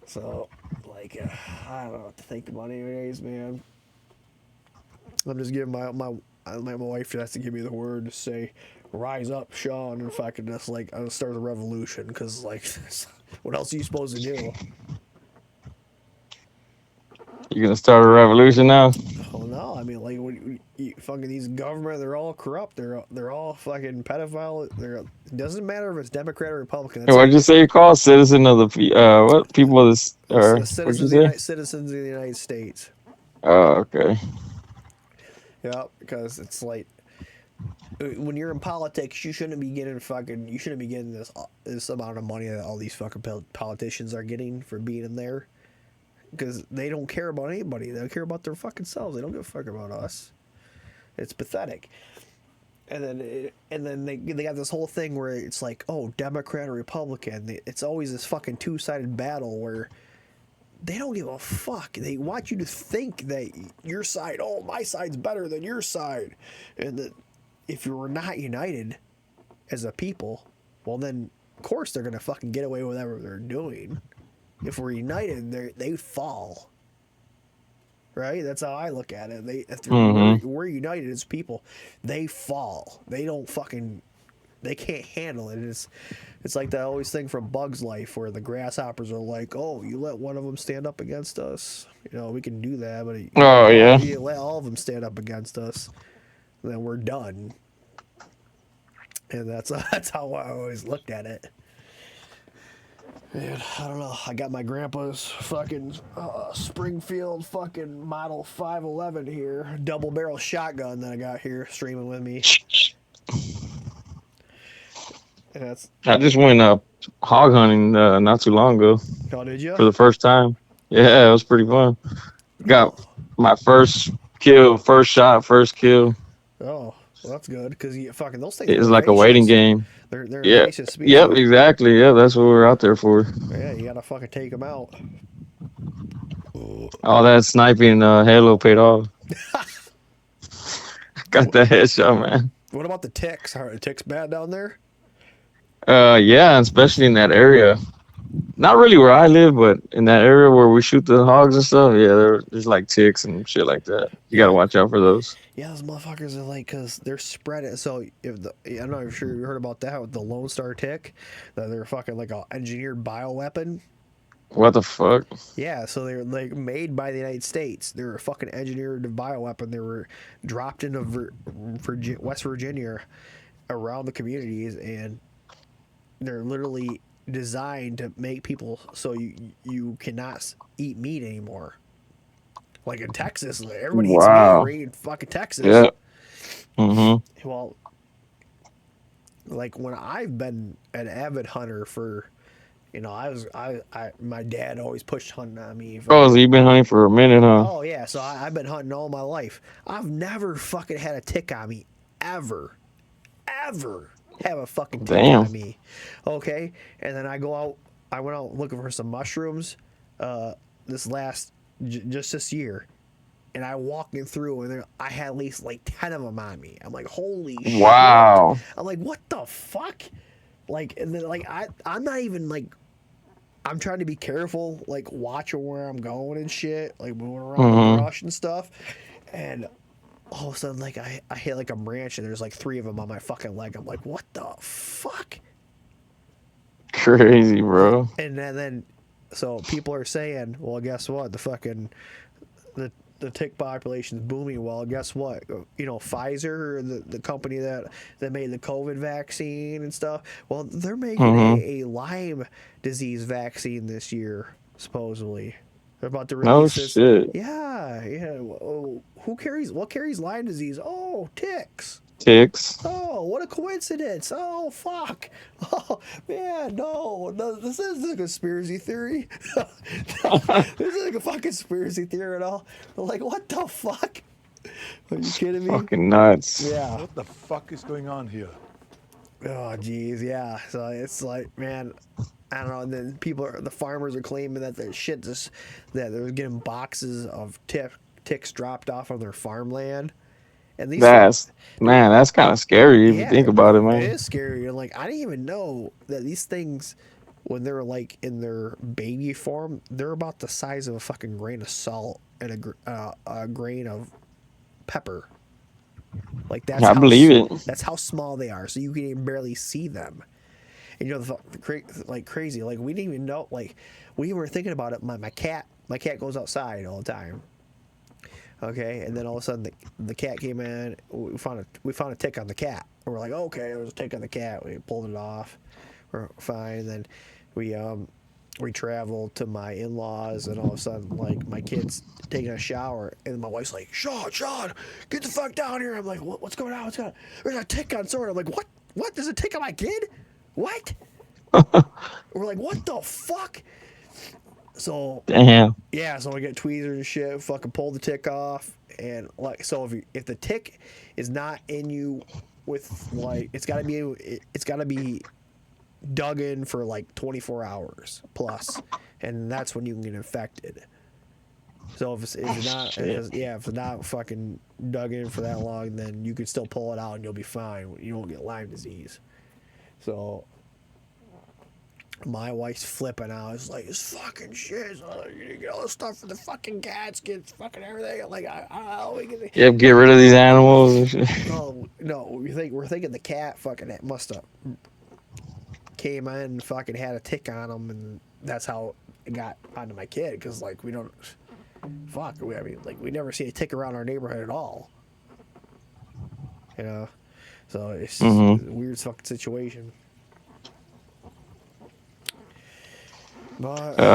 S2: So like I don't know what to think about anyways, man. I'm just giving my wife has to give me the word to say, rise up, Shawn, if I could just I'll start a revolution, because what else are you supposed to do?
S8: You gonna start a revolution now?
S2: Oh no, I mean fucking these government, they're all corrupt. They're all fucking pedophile. It doesn't matter if it's Democrat or Republican.
S8: Hey, what'd you say you call citizen of the what people of this or what'd you say?
S2: Citizens of the United States.
S8: Oh, okay.
S2: Yeah, because it's like when you're in politics, you shouldn't be getting this amount of money that all these fucking politicians are getting for being in there, because they don't care about anybody. They don't care about their fucking selves. They don't give a fuck about us. It's pathetic. And then they got this whole thing where it's like, oh, Democrat or Republican. It's always this fucking two-sided battle where they don't give a fuck. They want you to think that your side, oh, my side's better than your side. And that if you're not united as a people, well, then, of course, they're going to fucking get away with whatever they're doing. If we're united, they fall. Right? That's how I look at it. If we're united as people, they fall. They don't fucking... They can't handle it. It's like that always thing from Bug's Life where the grasshoppers are like, oh, you let one of them stand up against us. We can do that, but you let all of them stand up against us, then we're done. And that's how I always looked at it. Man, I don't know. I got my grandpa's fucking Springfield fucking Model 511 here, double barrel shotgun that I got here streaming with me. And that's.
S8: I just went hog hunting not too long ago
S2: Oh, did you?
S8: for the first time. Yeah, it was pretty fun. Got my first kill, first shot, first kill.
S2: Oh, well, that's good because fucking those things are
S8: It's like a waiting
S2: rapacious.
S8: game.
S2: They're a
S8: Yeah.
S2: rapacious
S8: Yep.
S2: species.
S8: Exactly. Yeah. That's what we're out there for.
S2: Yeah, you gotta fucking take them out.
S8: All that sniping Halo paid off. Got that headshot, man.
S2: What about the ticks? Are the ticks bad down there?
S8: Yeah, especially in that area. Not really where I live, but in that area where we shoot the hogs and stuff. Yeah, there's like ticks and shit like that. You gotta watch out for those.
S2: Yeah, those motherfuckers are like, cause they're spreading. So if I'm not sure you heard about that with the Lone Star tick, that they're fucking like a engineered bioweapon.
S8: What the fuck?
S2: Yeah, so they're like made by the United States. They're a fucking engineered bioweapon. They were dropped into West Virginia around the communities, and they're literally designed to make people so you cannot eat meat anymore. Like in Texas, everybody eats meat right in fucking Texas.
S8: Yeah. Mm-hmm.
S2: Well, like when I've been an avid hunter for, my dad always pushed hunting on me.
S8: Oh, so you've been hunting for a minute, huh?
S2: Oh yeah, so I've been hunting all my life. I've never fucking had a tick on me, ever have a fucking tick on me. Okay, and then I went out looking for some mushrooms, just this year, and I walking through and I had at least like 10 of them on me. I'm like, holy shit! I'm like, what the fuck? Like, and then like I'm not even like. I'm trying to be careful, like watching where I'm going and shit, like moving around the brush and stuff. And all of a sudden, like I hit like a branch and there's like 3 of them on my fucking leg. I'm like, what the fuck?
S8: Crazy, bro.
S2: And then so people are saying, well, guess what? The fucking the tick population is booming. Well, guess what? Pfizer, the company that made the COVID vaccine and stuff. Well, they're making a Lyme disease vaccine this year, supposedly. They're about to release this.
S8: Shit.
S2: Yeah. Oh, what carries Lyme disease? Oh, ticks.
S8: Ticks.
S2: Oh, what a coincidence. Oh, fuck. Oh, man, no, this isn't a conspiracy theory. This isn't a fucking conspiracy theory at all. I'm like, what the fuck? Are you kidding me?
S8: Fucking nuts.
S2: Yeah.
S21: What the fuck is going on here?
S2: Oh, geez, yeah. So it's like, man, I don't know. And then the farmers are claiming that that they're getting boxes of ticks dropped off on their farmland. And these
S8: that's kind of scary if you think about it, man.
S2: It is scary. And like, I didn't even know that these things, when they're like in their baby form, they're about the size of a fucking grain of salt and a grain of pepper. Like
S8: I believe it.
S2: That's how small they are. So you can even barely see them. And crazy. Like we didn't even know. Like we were thinking about it. My cat goes outside all the time. Okay, and then all of a sudden the cat came in. We found a tick on the cat. And we're like, okay, there was a tick on the cat. We pulled it off. We're fine. And then we traveled to my in-laws, and all of a sudden, like my kid's taking a shower, and my wife's like, Shawn, get the fuck down here. I'm like, what's going on? There's a tick on Sword. I'm like, what? There's a tick on my kid? What? We're like, what the fuck? So
S8: damn.
S2: Yeah, so we get tweezers and shit. Fucking pull the tick off, and like, so if the tick is not in you, with like, it's gotta be dug in for like 24 hours plus, and that's when you can get infected. So if it's not fucking dug in for that long, then you can still pull it out and you'll be fine. You won't get Lyme disease. So my wife's flipping out. It's like, it's fucking shit. You get all this stuff for the fucking cats, get fucking everything. I'm like,
S8: get rid of these animals and shit.
S2: Oh no, we're thinking the cat fucking must have came in and fucking had a tick on him, and that's how it got onto my kid. Because like we never see a tick around our neighborhood at all. So it's just a weird fucking situation.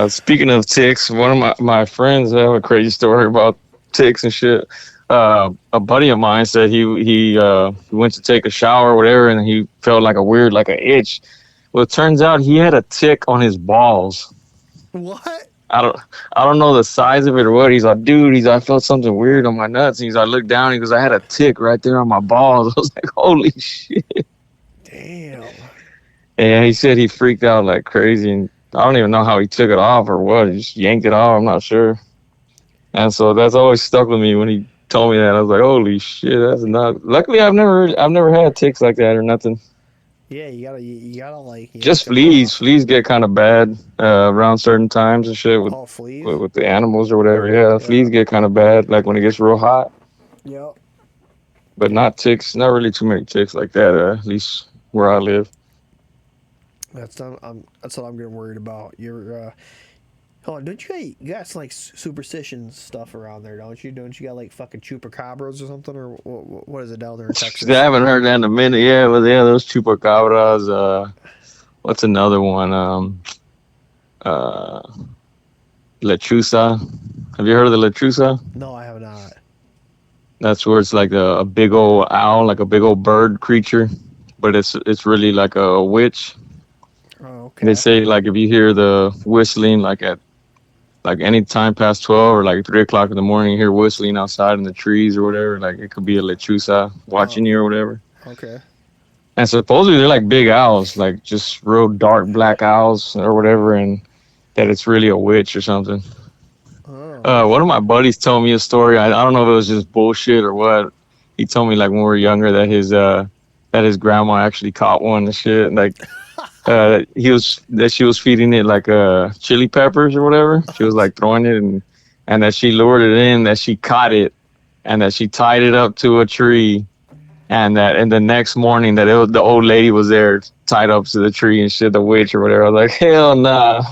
S8: Speaking of ticks, one of my friends have a crazy story about ticks and shit. A buddy of mine said he went to take a shower or whatever, and he felt like a weird, like an itch. Well, it turns out he had a tick on his balls.
S2: What?
S8: I don't I don't know the size of it or what. He's like, dude, I felt something weird on my nuts. And I looked down. He goes, I had a tick right there on my balls. I was like, holy shit.
S2: Damn.
S8: And he said he freaked out like crazy, and I don't even know how he took it off or what. He just yanked it off. I'm not sure. And so that's always stuck with me when he told me that. I was like, holy shit, that's not. Luckily, I've never had ticks like that or nothing.
S2: Yeah, you gotta like
S8: Just fleas. Fleas get kind of bad around certain times and shit with,
S2: fleas?
S8: with the animals or whatever. Yeah, fleas get kind of bad like when it gets real hot.
S2: Yep.
S8: But not ticks. Not really too many ticks like that. At least where I live.
S2: That's what I'm getting worried about. Hold on, don't you got some like superstition stuff around there, don't you? Don't you got like fucking chupacabras or something, or what is it down there in Texas?
S8: I haven't heard that in a minute. Yeah, but yeah, those chupacabras. What's another one? Lechuza. Have you heard of the lechuza?
S2: No, I have not.
S8: That's where it's like a big old owl, like a big old bird creature, but it's really like a witch.
S2: Oh, okay.
S8: They say like if you hear the whistling like at like any time past 12 or like 3 o'clock in the morning, you hear whistling outside in the trees or whatever, like it could be a lechuza watching you or whatever.
S2: Okay.
S8: And supposedly they're like big owls, like just real dark black owls or whatever, and that it's really a witch or something. One of my buddies told me a story. I don't know if it was just bullshit or what. He told me like when we were younger that his grandma actually caught one and shit. Like she was feeding it like chili peppers or whatever. She was like throwing it and that she lured it in, that she caught it, and that she tied it up to a tree, and the next morning that the old lady was there tied up to the tree and shit, the witch or whatever. I was like, hell nah.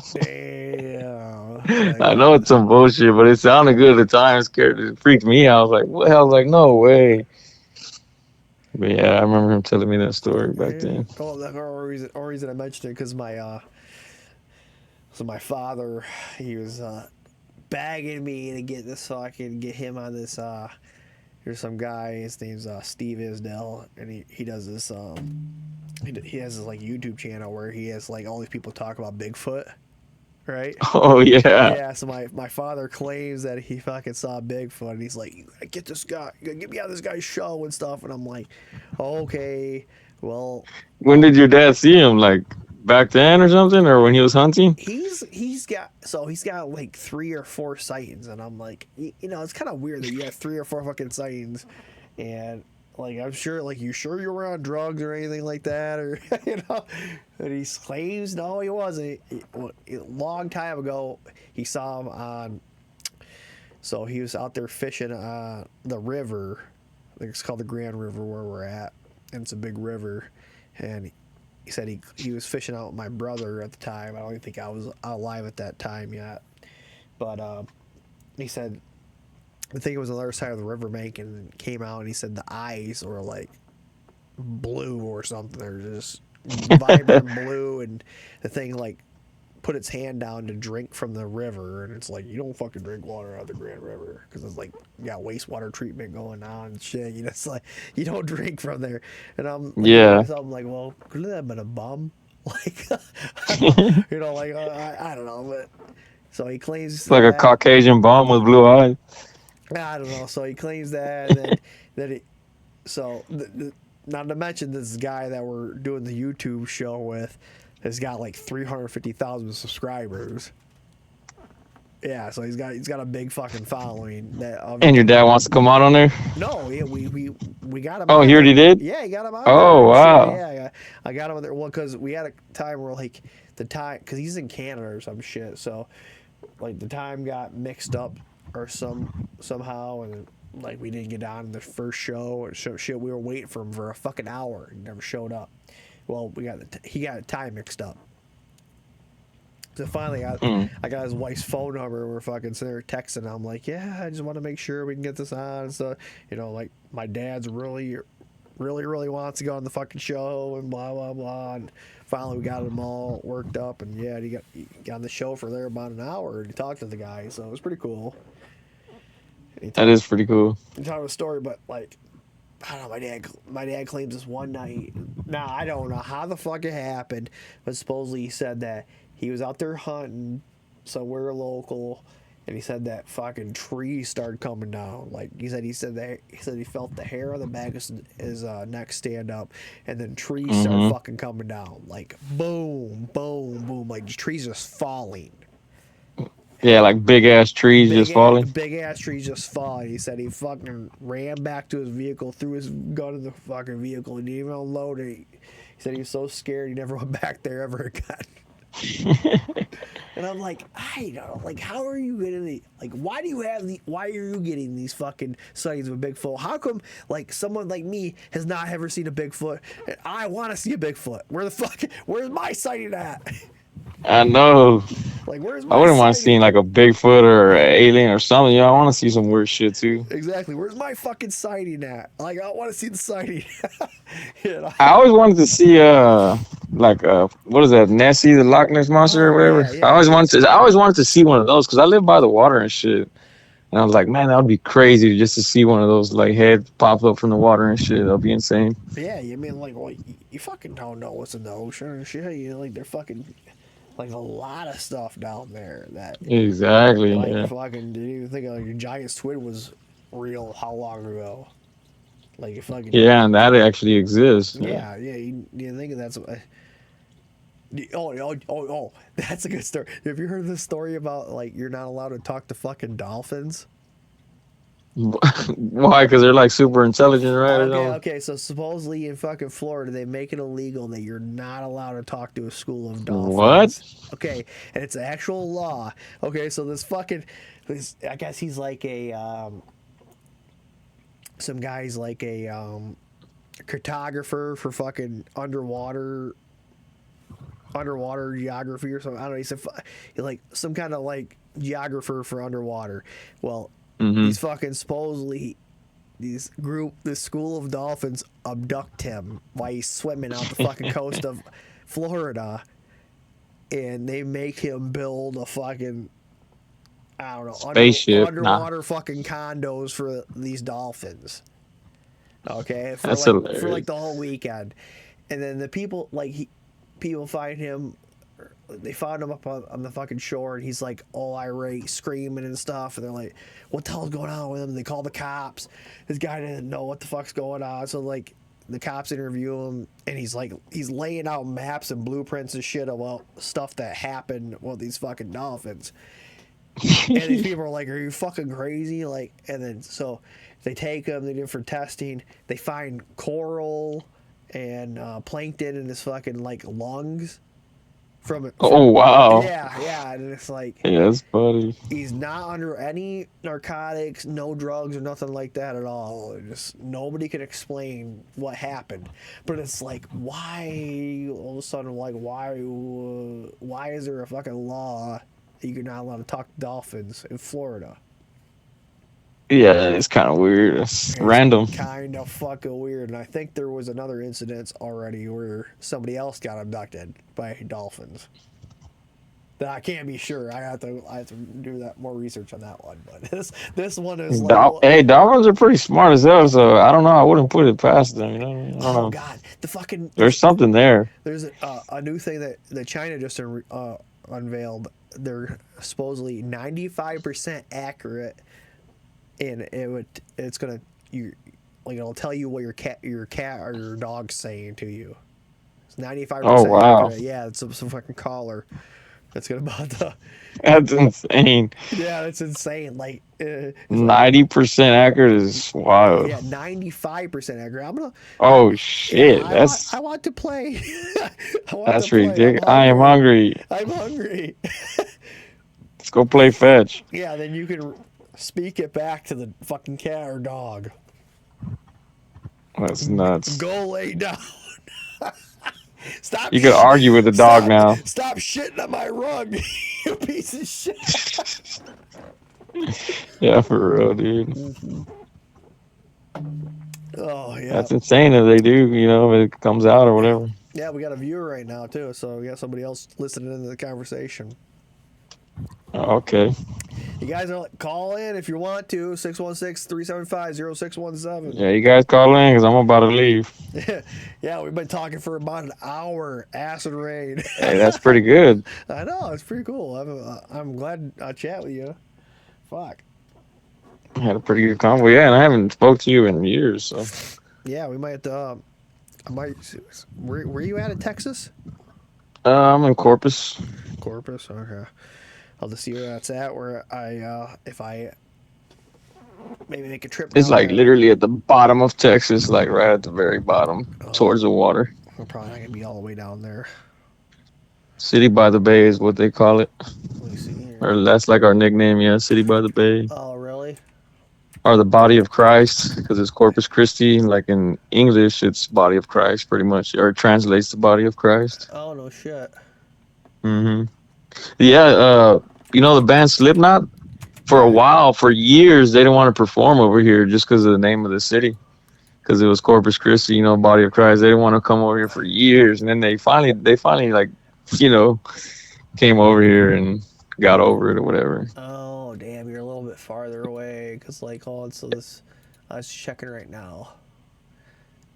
S8: I know it's some bullshit, but it sounded good at the time. It freaked me out. I was like, what? I was like, no way. But yeah, I remember him telling me that story back then.
S2: Oh, the reason I mentioned it because my father, he was bagging me to get this so I can get him on this. Here's some guy. His name's Steve Isdell, and he does this. He has this like YouTube channel where he has like all these people talk about Bigfoot. Right?
S8: Oh yeah.
S2: Yeah, so my father claims that he fucking saw Bigfoot, and he's like, "You gotta get this guy, you gotta get me on this guy's show and stuff." And I'm like, "Okay, well."
S8: When did your dad see him? Like back then or something, or when he was hunting?
S2: He's got like 3 or 4 sightings, and I'm like, it's kind of weird that you have 3 or 4 fucking sightings, and like I'm sure, like, you sure you were on drugs or anything like that, or And he claims no, he wasn't. A long time ago, he saw him on. So he was out there fishing the river. I think it's called the Grand River where we're at, and it's a big river. And he said he was fishing out with my brother at the time. I don't even think I was alive at that time yet. But he said, I think it was on the other side of the riverbank, and came out and he said the eyes were like blue or something. They're just vibrant blue, and the thing like put its hand down to drink from the river, and it's like, you don't fucking drink water out of the Grand River because it's like wastewater treatment going on and shit. It's like you don't drink from there. And I'm like, I'm like, well, could that have been a bum? Like, I don't know, but so he claims
S8: it's like a Caucasian bum with blue eyes.
S2: I don't know. So he claims that, and then not to mention this guy that we're doing the YouTube show with has got like 350,000 subscribers. Yeah, so he's got a big fucking following.
S8: And your dad wants to come out on there?
S2: No, yeah, we got him.
S8: Oh, he already did?
S2: Yeah, he got him out.
S8: Oh, wow.
S2: Yeah, I got him on there. Well, because we had a time where like because he's in Canada or some shit, so like the time got mixed up or somehow, and like we didn't get on in the first show or shit. We were waiting for him for a fucking hour. He never showed up. Well, he got the time mixed up. So finally, I got his wife's phone number. We're fucking sitting there texting. I'm like, yeah, I just want to make sure we can get this on. So, like my dad's really wants to go on the fucking show and blah blah blah. And finally we got him all worked up, and yeah, he got on the show for there about an hour, and he talked to the guy, so it was pretty cool.
S8: That is pretty cool.
S2: He told a story, but like, I don't know, my dad claims this one night. Now I don't know how the fuck it happened, but supposedly he said that he was out there hunting somewhere local, and he said that fucking trees started coming down. Like he said he felt the hair on the back of his neck stand up, and then trees started fucking coming down. Like boom, boom, boom. Like the trees just falling.
S8: Yeah, like big ass trees just falling.
S2: Big ass trees just falling. He said he fucking ran back to his vehicle, threw his gun in the fucking vehicle, and didn't even unload it. He said he was so scared he never went back there ever again. And I'm like, I don't know, like, how are you getting the, like, why are you getting these fucking sightings of a Bigfoot? How come, like, someone like me has not ever seen a Bigfoot, and I want to see a Bigfoot? Where's my sighting at?
S8: I know.
S2: Like, where's my
S8: I wouldn't mind
S2: sighting?
S8: seeing like a Bigfoot or an alien or something. You know, I want to see some weird shit too.
S2: Exactly. Where's my fucking sighting at? Like, I want to see the sighting. You know?
S8: I always wanted to see what is that, Nessie, the Loch Ness monster or whatever.
S2: yeah,
S8: I always wanted to see one of those because I live by the water and shit. And I was like, man, that would be crazy just to see one of those like heads pop up from the water and shit. That'd be insane.
S2: Yeah, you mean like, well, you fucking don't know what's in the ocean and shit. You know, like they're fucking like a lot of stuff down there that
S8: Exactly.
S2: like
S8: Yeah.
S2: fucking didn't even think like your giant squid was real how long ago. Like you fucking
S8: Yeah, and that actually exists.
S2: yeah. You think that's oh, that's a good story. Have you heard this story about like you're not allowed to talk to fucking dolphins?
S8: Why? Because they're like super intelligent, right?
S2: Okay. So supposedly in fucking Florida, they make it illegal that you're not allowed to talk to a school of dolphins.
S8: What?
S2: Okay, and it's an actual law. Okay, so I guess he's like some guy's like a cartographer for fucking underwater geography or something. I don't know. He said like some kind of like geographer for underwater. Well. These fucking supposedly this school of dolphins abduct him while he's swimming out the fucking coast of Florida, and they make him build a fucking
S8: spaceship,
S2: underwater fucking condos for these dolphins. Okay, for
S8: that's
S2: like
S8: hilarious.
S2: for like the whole weekend, and then the people people find him. They found him up on the fucking shore, and he's like all irate, screaming and stuff. And they're like, "What the hell's going on with him?" And they call the cops. This guy didn't know what the fuck's going on, so like the cops interview him, and he's laying out maps and blueprints and shit about stuff that happened with these fucking dolphins. And these people are like, "Are you fucking crazy?" Like, and then so they take him. They do it for testing. They find coral and plankton in his fucking like lungs.
S8: Oh wow!
S2: Yeah, and it's like
S8: yeah, that's funny.
S2: He's not under any narcotics, no drugs or nothing like that at all. Just nobody can explain what happened, but it's like why all of a sudden like why is there a fucking law that you're not allowed to talk to dolphins in Florida?
S8: Yeah, it's kind of weird. It's random.
S2: Kind of fucking weird. And I think there was another incident already where somebody else got abducted by dolphins. That I can't be sure. I have to do that more research on that one. But this one is like,
S8: hey, dolphins are pretty smart as hell. So I don't know. I wouldn't put it past them. You know? I don't know.
S2: God,
S8: there's something there.
S2: There's a new thing that China just unveiled. They're supposedly 95% accurate. And it's gonna it'll tell you what your cat or your dog's saying to you. It's 95%
S8: Oh wow!
S2: accurate. Yeah, it's some fucking caller. That's gonna about the.
S8: That's insane.
S2: Yeah, that's insane. Like
S8: 90% accurate is wild.
S2: Yeah, 95% accurate. I'm gonna.
S8: Oh shit!
S2: Yeah,
S8: that's.
S2: I want to play.
S8: That's ridiculous. I am hungry.
S2: I'm hungry.
S8: Let's go play fetch.
S2: Yeah, then you can speak it back to the fucking cat or dog.
S8: That's nuts.
S2: Go lay down. Stop.
S8: You could argue with the dog now.
S2: Stop shitting on my rug, you piece of shit.
S8: Yeah, for real, dude.
S2: Mm-hmm. Oh yeah.
S8: That's insane if they do. You know, if it comes out or whatever.
S2: Yeah, we got a viewer right now too, so we got somebody else listening into the conversation.
S8: Okay.
S2: You guys are call in if you want to 616-375-0617.
S8: Yeah, you guys call in because I'm about to leave.
S2: Yeah, we've been talking for about an hour. Acid rain.
S8: Hey, that's pretty good.
S2: I know, it's pretty cool. I'm glad I chat with you. Fuck.
S8: I had a pretty good convo. Yeah, and I haven't spoke to you in years, so.
S2: Yeah, we might. I might. Where you at in Texas?
S8: I'm in Corpus.
S2: Corpus. Okay. I'll just see where that's at. Where if I maybe make a trip
S8: It's
S2: down
S8: like
S2: there.
S8: literally at the bottom of Texas, like right at the very bottom, towards the water.
S2: We're probably not gonna be all the way down there.
S8: City by the Bay is what they call it.
S2: Let me see here.
S8: Or that's like our nickname, yeah, City by the Bay.
S2: Oh, really?
S8: Or the Body of Christ, because it's Corpus Christi. Like in English, it's Body of Christ, pretty much, or it translates to Body of Christ.
S2: Oh no shit.
S8: Yeah, you know the band Slipknot? For a while, for years, they didn't want to perform over here just because of the name of the city. Because it was Corpus Christi, you know, Body of Christ. They didn't want to come over here for years, and then they finally, like, you know, came over here and got over it or whatever.
S2: Oh damn, you're a little bit farther away. Cause like, so this, I was checking right now.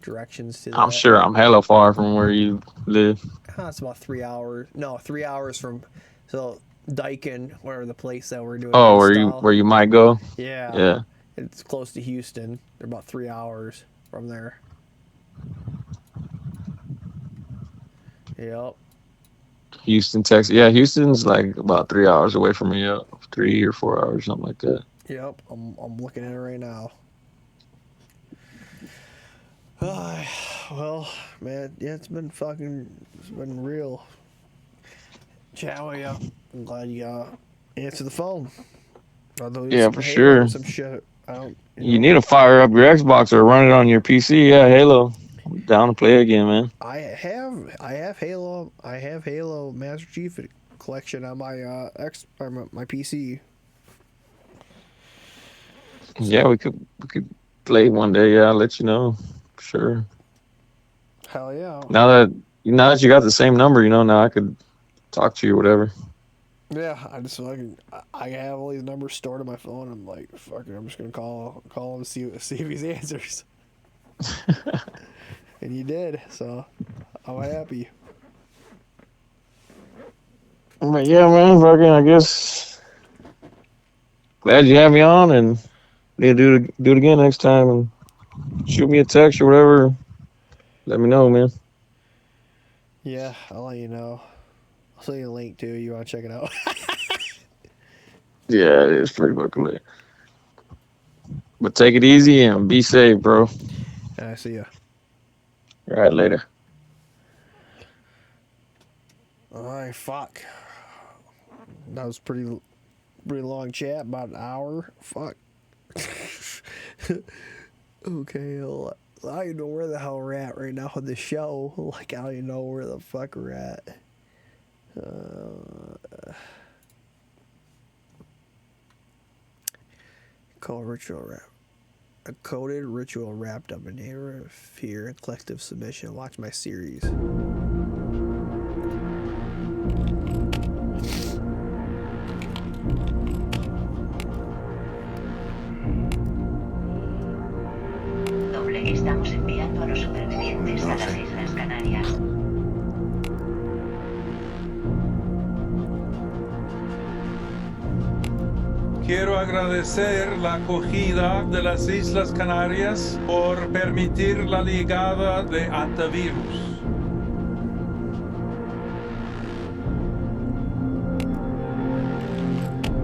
S2: Directions to.
S8: I'm sure I'm hella far from where you live.
S2: It's about 3 hours. No, 3 hours from. So Dyken, where the place that we're doing.
S8: Oh,
S2: install.
S8: where you might go?
S2: Yeah.
S8: Yeah.
S2: It's close to Houston. They're about 3 hours from there. Yep.
S8: Houston, Texas. Yeah, Houston's like about 3 hours away from me. 3 or 4 hours, something like that.
S2: Yep. I'm looking at it right now. Well, man, yeah, it's been real. Chat with you. I'm glad you answered the phone.
S8: Yeah, for sure.
S2: Some shit.
S8: You need to fire up your Xbox or run it on your PC. Yeah, Halo. I'm down to play again, man.
S2: I have Halo. I have Halo Master Chief Collection on my my PC.
S8: Yeah, we could play one day. Yeah, I'll let you know. Sure.
S2: Hell yeah.
S8: Now that you got the same number, you know, now I could talk to you or whatever.
S2: Yeah, I have all these numbers stored on my phone. I'm like, fuck it, I'm just gonna call him and see if he answers. And you did, so I'm happy.
S8: But yeah, man, fucking, I guess glad you had me on, and need to do it again next time, and shoot me a text or whatever. Let me know, man.
S2: Yeah, I'll let you know. I'll send you a link too. You want to check it out?
S8: Yeah, it is pretty fucking lit. But take it easy and be safe, bro.
S2: I see ya.
S8: All right, later.
S2: All right, fuck. That was pretty long chat, about an hour. Fuck. Okay, well, I don't even know where the hell we're at right now with the show. Like, I don't even know where the fuck we're at. A coded ritual wrapped up in air of fear and collective submission. Watch my series.
S5: Estamos enviando a los supervivientes a las Islas Canarias.
S10: Quiero agradecer la acogida de las Islas Canarias por permitir la llegada de antivirus.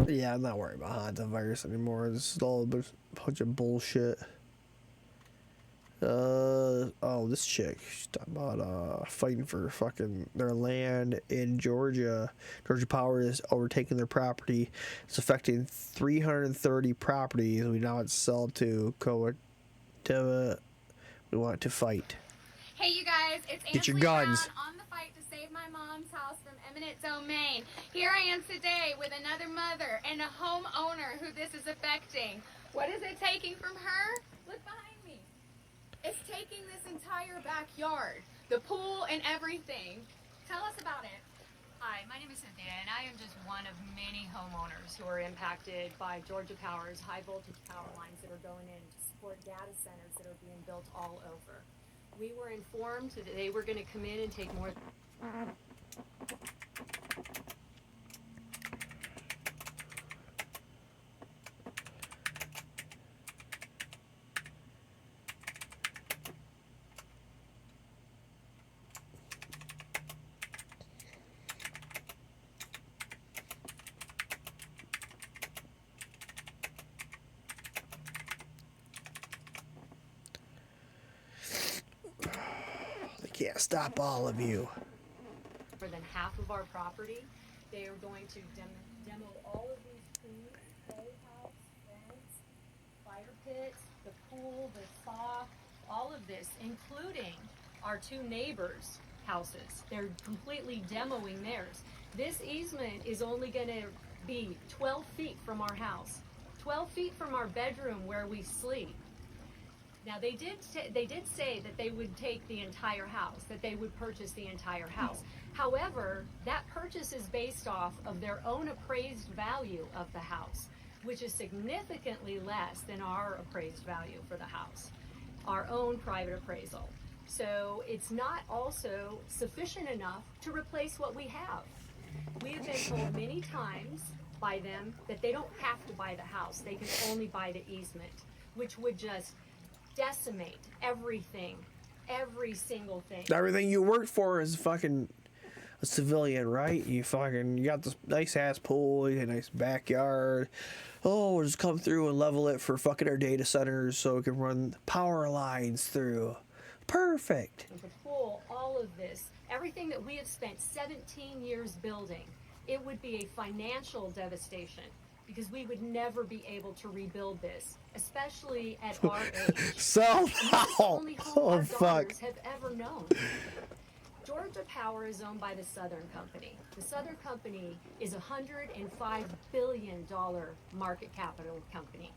S2: Yeah, I'm not worried about hantavirus anymore. This is all a bunch of bullshit. Oh, this chick, she's talking about fighting for fucking their land in Georgia. Georgia Power is overtaking their property. It's affecting 330 properties. We now sell to we want to fight.
S3: Hey, you guys, it's
S2: Get your
S3: Ansley
S2: guns.
S3: Brown on the fight to save my mom's house from eminent domain. Here I am today with another mother and a homeowner who this is affecting. What is it taking from her? Look behind me. It's taking this entire backyard.
S9: the pool and everything. Tell us about it.
S13: Hi, my name is Cynthia, and I am just one of many homeowners who are impacted by Georgia Power's high voltage power lines that are going in to support data centers that are being built all over. We were informed that they were going to come in and take more.
S2: Can't stop all of you.
S13: More than half of our property. They are going to demo all of these trees, playhouse, fence, fire pit, the pool, the spa, all of this, including our two neighbors' houses. They're completely demoing theirs. This easement is only going to be 12 feet from our house, 12 feet from our bedroom where we sleep. Now, they did say that they would take the entire house, that they would purchase the entire house. However, that purchase is based off of their own appraised value of the house, which is significantly less than our appraised value for the house, our own private appraisal. So it's not also sufficient enough to replace what we have. We have been told many times by them that they don't have to buy the house, they can only buy the easement, which would just decimate everything, every single thing.
S2: Everything you worked for is fucking a civilian, right? You got this nice ass pool, you got a nice backyard. Oh, we'll just come through and level it for fucking our data centers so we can run power lines through. Perfect.
S13: The pool, all of this, everything that we have spent 17 years building, it would be a financial devastation because we would never be able to rebuild this, especially at our age.
S2: So
S13: now, only home our
S2: fuck.
S13: daughters have ever known. Georgia Power is owned by the Southern Company. The Southern Company is a $105 billion market capital company.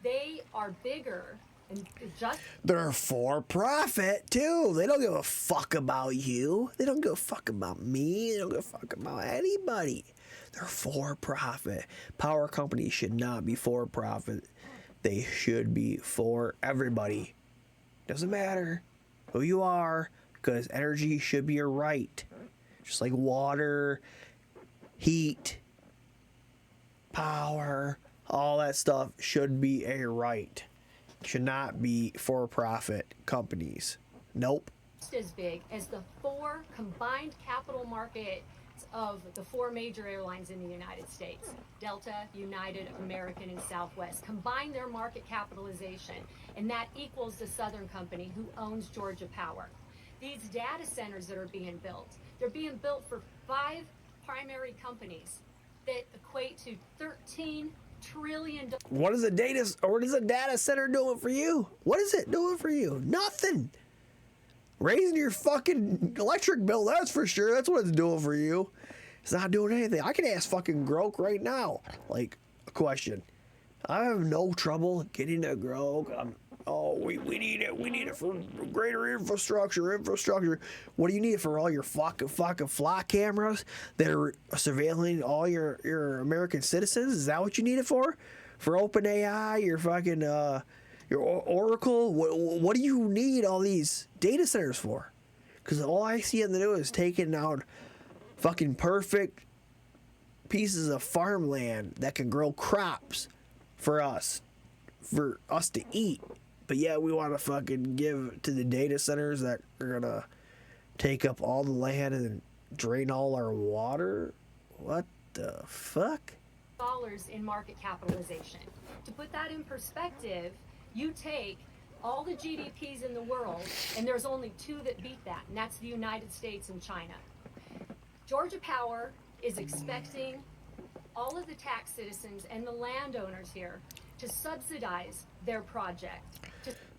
S13: They are bigger and just...
S2: They're for profit too. They don't give a fuck about you. They don't give a fuck about me. They don't give a fuck about anybody. They're for profit. Power companies should not be for profit. They should be for everybody. Doesn't matter who you are, because energy should be a right. Just like water, heat, power, all that stuff should be a right. Should not be for-profit companies. Nope.
S13: Just as big as the four combined capital markets of the four major airlines in the United States. Delta, United, American, and Southwest. Combine their market capitalization, and that equals the Southern Company, who owns Georgia Power. These data centers that are being built, they're being built for 5 primary companies that equate to $13 trillion.
S2: What is a data center doing for you? What is it doing for you? Nothing. Raising your fucking electric bill, that's for sure. That's what it's doing for you. It's not doing anything. I can ask fucking Grok right now, like, a question. I have no trouble getting to Grok. We need it for greater infrastructure. What do you need it for? All your fucking fly cameras that are surveilling all your American citizens? Is that what you need it for? For OpenAI, your fucking your Oracle? What do you need all these data centers for? Because all I see them to do is taking out fucking perfect pieces of farmland that can grow crops for us to eat. But yeah, we want to fucking give to the data centers that are gonna take up all the land and drain all our water. What the fuck?
S13: Dollars in market capitalization. To put that in perspective, you take all the GDPs in the world, and there's only 2 that beat that, and that's the United States and China. Georgia Power is expecting all of the tax citizens and the landowners here to subsidize their project.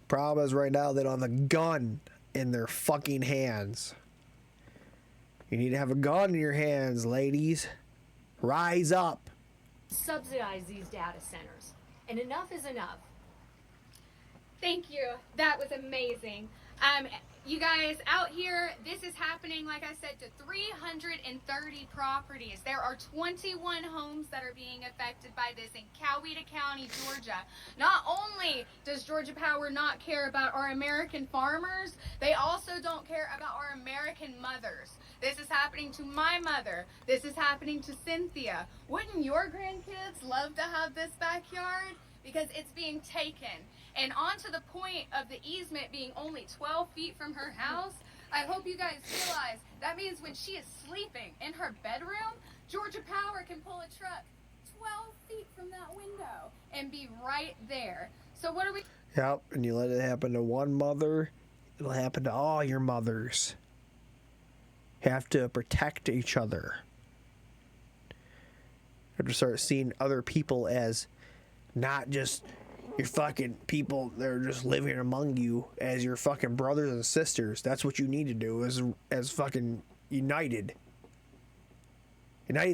S2: Problem is right now they don't have a gun in their fucking hands. You need to have a gun in your hands, ladies. Rise up.
S13: Subsidize these data centers. And enough is enough.
S9: Thank you. That was amazing. You guys, out here, this is happening, like I said, to 330 properties. There are 21 homes that are being affected by this in Coweta County, Georgia. Not only does Georgia Power not care about our American farmers, they also don't care about our American mothers. This is happening to my mother. This is happening to Cynthia. Wouldn't your grandkids love to have this backyard? Because it's being taken. And on to the point of the easement being only 12 feet from her house, I hope you guys realize that means when she is sleeping in her bedroom, Georgia Power can pull a truck 12 feet from that window and be right there. So what are we...
S2: Yep, and you let it happen to one mother, it'll happen to all your mothers. You have to protect each other. You have to start seeing other people as not just your fucking people that are just living among you, as your fucking brothers and sisters. That's what you need to do as fucking united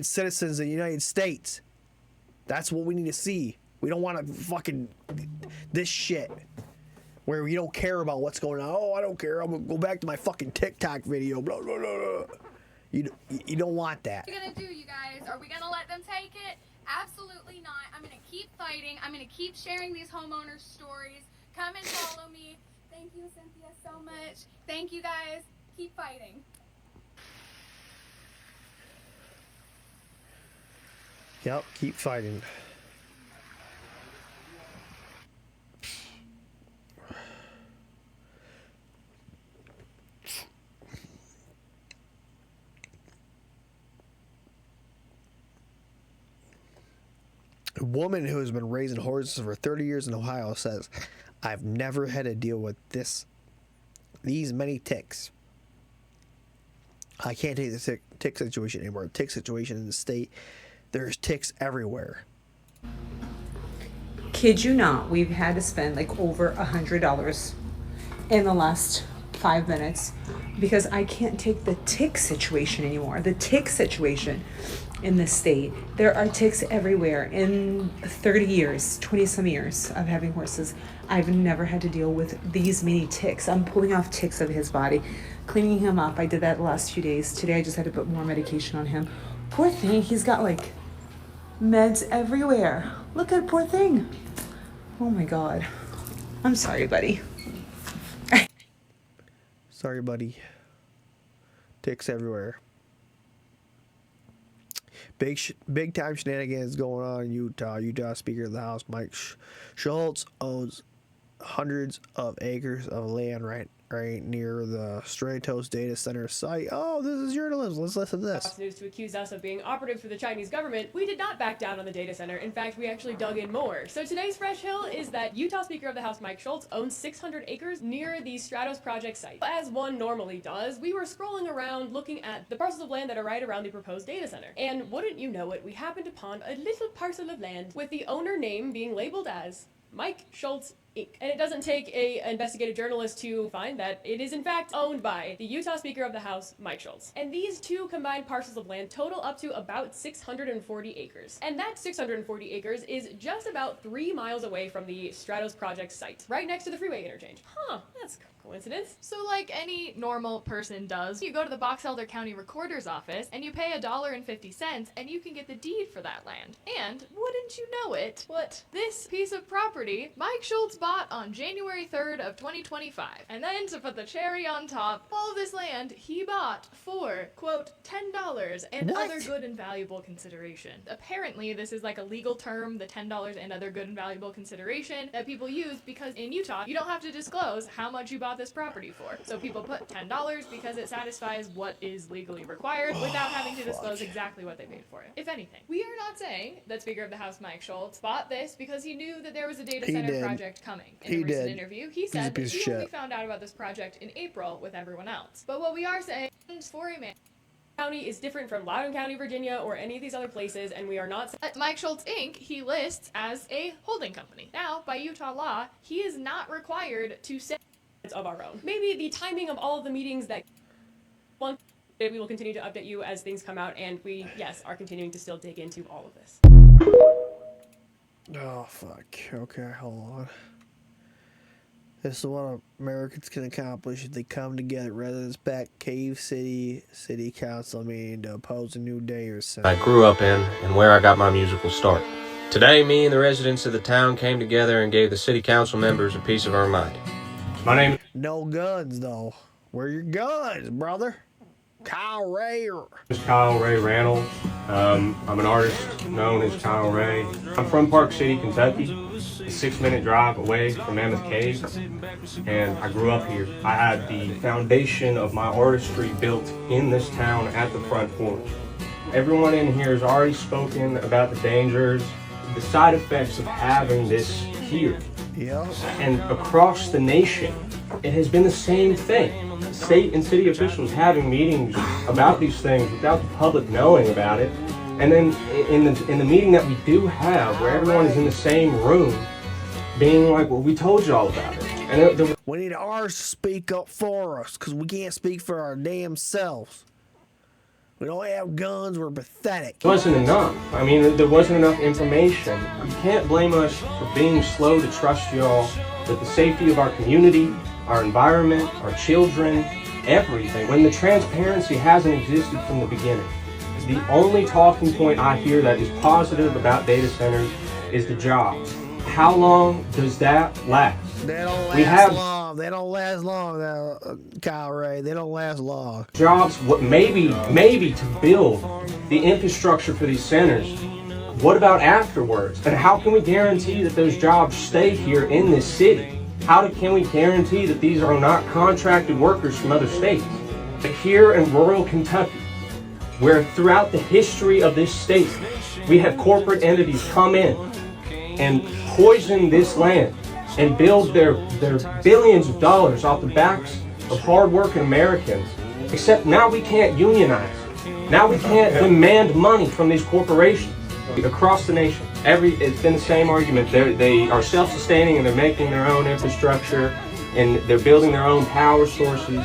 S2: citizens of the United States. That's what we need to see. We don't want to fucking this shit where we don't care about what's going on. Oh, I don't care. I'm gonna go back to my fucking TikTok video. Blah blah blah blah. You don't want that.
S9: What are we gonna do, you guys? Are we gonna let them take it? Absolutely not. I'm going to keep fighting. I'm going to keep sharing these homeowners' stories. Come and follow me. Thank you, Cynthia, so much. Thank you, guys. Keep fighting.
S2: Yep, keep fighting. A woman who has been raising horses for 30 years in Ohio says, I've never had to deal with these many ticks. I can't take the tick situation anymore. The tick situation in the state, there's ticks everywhere.
S11: Kid you not, we've had to spend like over $100 in the last 5 minutes because I can't take the tick situation anymore. The tick situation in this state. There are ticks everywhere. In 30 years, 20 some years of having horses, I've never had to deal with these many ticks. I'm pulling off ticks of his body, cleaning him up. I did that the last few days. Today I just had to put more medication on him. Poor thing, he's got like meds everywhere. Look at poor thing. Oh my God. I'm sorry, buddy.
S2: Sorry, buddy. Ticks everywhere. Big time shenanigans going on in Utah. Utah Speaker of the House Mike Schultz owns hundreds of acres of land right near the Stratos data center site. Oh, this is journalism. Let's listen to this.
S14: News to accuse us of being operatives for the Chinese government. We did not back down on the data center. In fact, we actually dug in more. So today's fresh hill is that Utah Speaker of the House Mike Schultz owns 600 acres near the Stratos project site. As one normally does, we were scrolling around looking at the parcels of land that are right around the proposed data center. And wouldn't you know it, we happened upon a little parcel of land with the owner name being labeled as Mike Schultz Inc. And it doesn't take an investigative journalist to find that it is in fact owned by the Utah Speaker of the House, Mike Schultz. And these two combined parcels of land total up to about 640 acres. And that 640 acres is just about 3 miles away from the Stratos project site, right next to the freeway interchange. Huh, that's coincidence.
S19: So like any normal person does, you go to the Box Elder County Recorder's office and you pay $1.50 and you can get the deed for that land. And wouldn't you know it, what this piece of property Mike Schultz bought on January 3rd of 2025. And then to put the cherry on top, all of this land he bought for, quote, $10 and other good and valuable consideration. Apparently this is like a legal term, the $10 and other good and valuable consideration that people use because in Utah you don't have to disclose how much you bought this property for. So people put $10 because it satisfies what is legally required without having to disclose exactly what they paid for it, if anything. We are not saying that Speaker of the House Mike Schultz bought this because he knew that there was a data center project coming. In a recent interview, he said that he only found out about this project in April with everyone else. But what we are saying is for a man,
S14: County is different from Loudoun County, Virginia, or any of these other places, and we are not...
S19: At Mike Schultz Inc., he lists as a holding company. Now, by Utah law, he is not required to say
S14: of our own. Maybe the timing of all of the meetings that we will continue to update you as things come out, and we, yes, are continuing to still dig into all of this.
S2: Oh, fuck. Okay, hold on. This is what Americans can accomplish if they come together. Residents back Cave City City Council meeting to oppose a new day or so.
S12: I grew up in and where I got my musical start. Today, me and the residents of the town came together and gave the city council members a piece of our mind. My name...
S2: No guns, though. Where are your guns, brother? Kyle Ray.
S12: is Kyle Ray Randall. I'm an artist known as Kyle Ray. I'm from Park City, Kentucky, a 6-minute drive away from Mammoth Cave, and I grew up here. I had the foundation of my artistry built in this town at the front porch. Everyone in here has already spoken about the dangers, the side effects of having this here.
S2: Yeah.
S12: And across the nation, it has been the same thing. State and city officials having meetings about these things without the public knowing about it. And then in the meeting that we do have, where everyone is in the same room, being like, well, we told you all about it. And
S2: we need ours to speak up for us, because we can't speak for our damn selves. We don't have guns, we're pathetic.
S12: It wasn't enough. I mean, there wasn't enough information. You can't blame us for being slow to trust y'all with the safety of our community, our environment, our children, everything, when the transparency hasn't existed from the beginning. The only talking point I hear that is positive about data centers is the jobs. How long does that last?
S2: They don't last long. They don't last long, Kyle Ray. They don't last long.
S12: Jobs, what maybe to build the infrastructure for these centers. What about afterwards? And how can we guarantee that those jobs stay here in this city? Can we guarantee that these are not contracted workers from other states? But here in rural Kentucky, where throughout the history of this state, we have corporate entities come in and poison this land and build their billions of dollars off the backs of hard-working Americans. Except now we can't unionize. Now we can't demand money from these corporations across the nation. It's been the same argument. They are self-sustaining and they're making their own infrastructure and they're building their own power sources.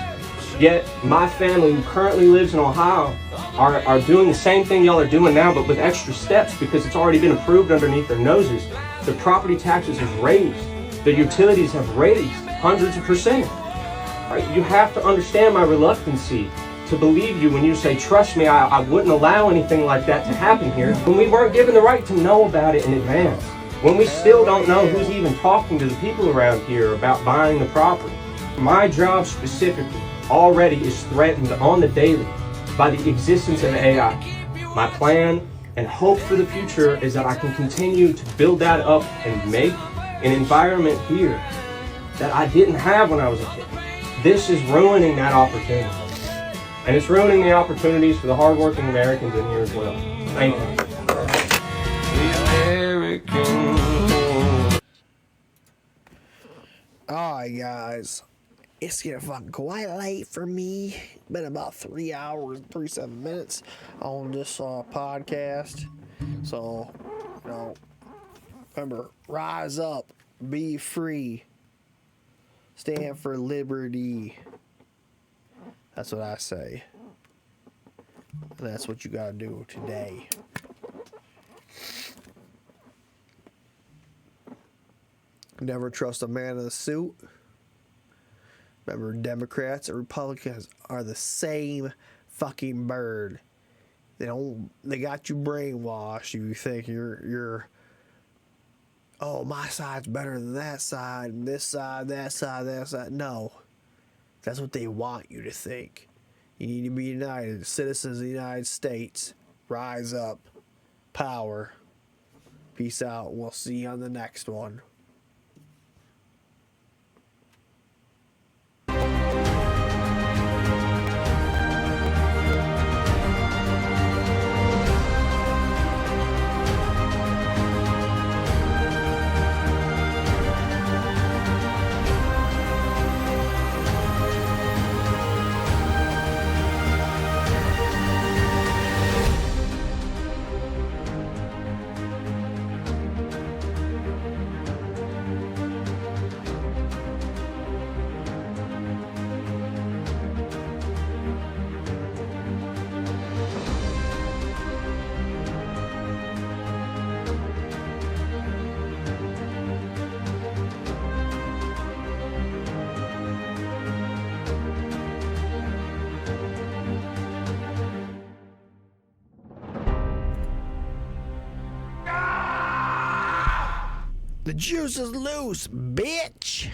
S12: Yet my family, who currently lives in Ohio, are doing the same thing y'all are doing now, but with extra steps because it's already been approved underneath their noses. The property taxes have raised. The utilities have raised hundreds of %. Right? You have to understand my reluctancy to believe you when you say, trust me, I wouldn't allow anything like that to happen here, when we weren't given the right to know about it in advance. When we still don't know who's even talking to the people around here about buying the property. My job specifically already is threatened on the daily by the existence of AI. My plan and hope for the future is that I can continue to build that up and make an environment here that I didn't have when I was a kid. This is ruining that opportunity. And it's ruining the opportunities for the hardworking Americans in here as well. Thank you.
S2: Alright, guys. It's getting fucking quite late for me. Been about 3 hours and 37 minutes on this podcast. So, remember, rise up, be free, stand for liberty. That's what I say. And that's what you gotta do today. Never trust a man in a suit. Remember, Democrats and Republicans are the same fucking bird. They got you brainwashed. You think you're oh, my side's better than that side, and this side, that side, that side. No. That's what they want you to think. You need to be united. Citizens of the United States, rise up. Power. Peace out. We'll see you on the next one. The juice is loose, bitch.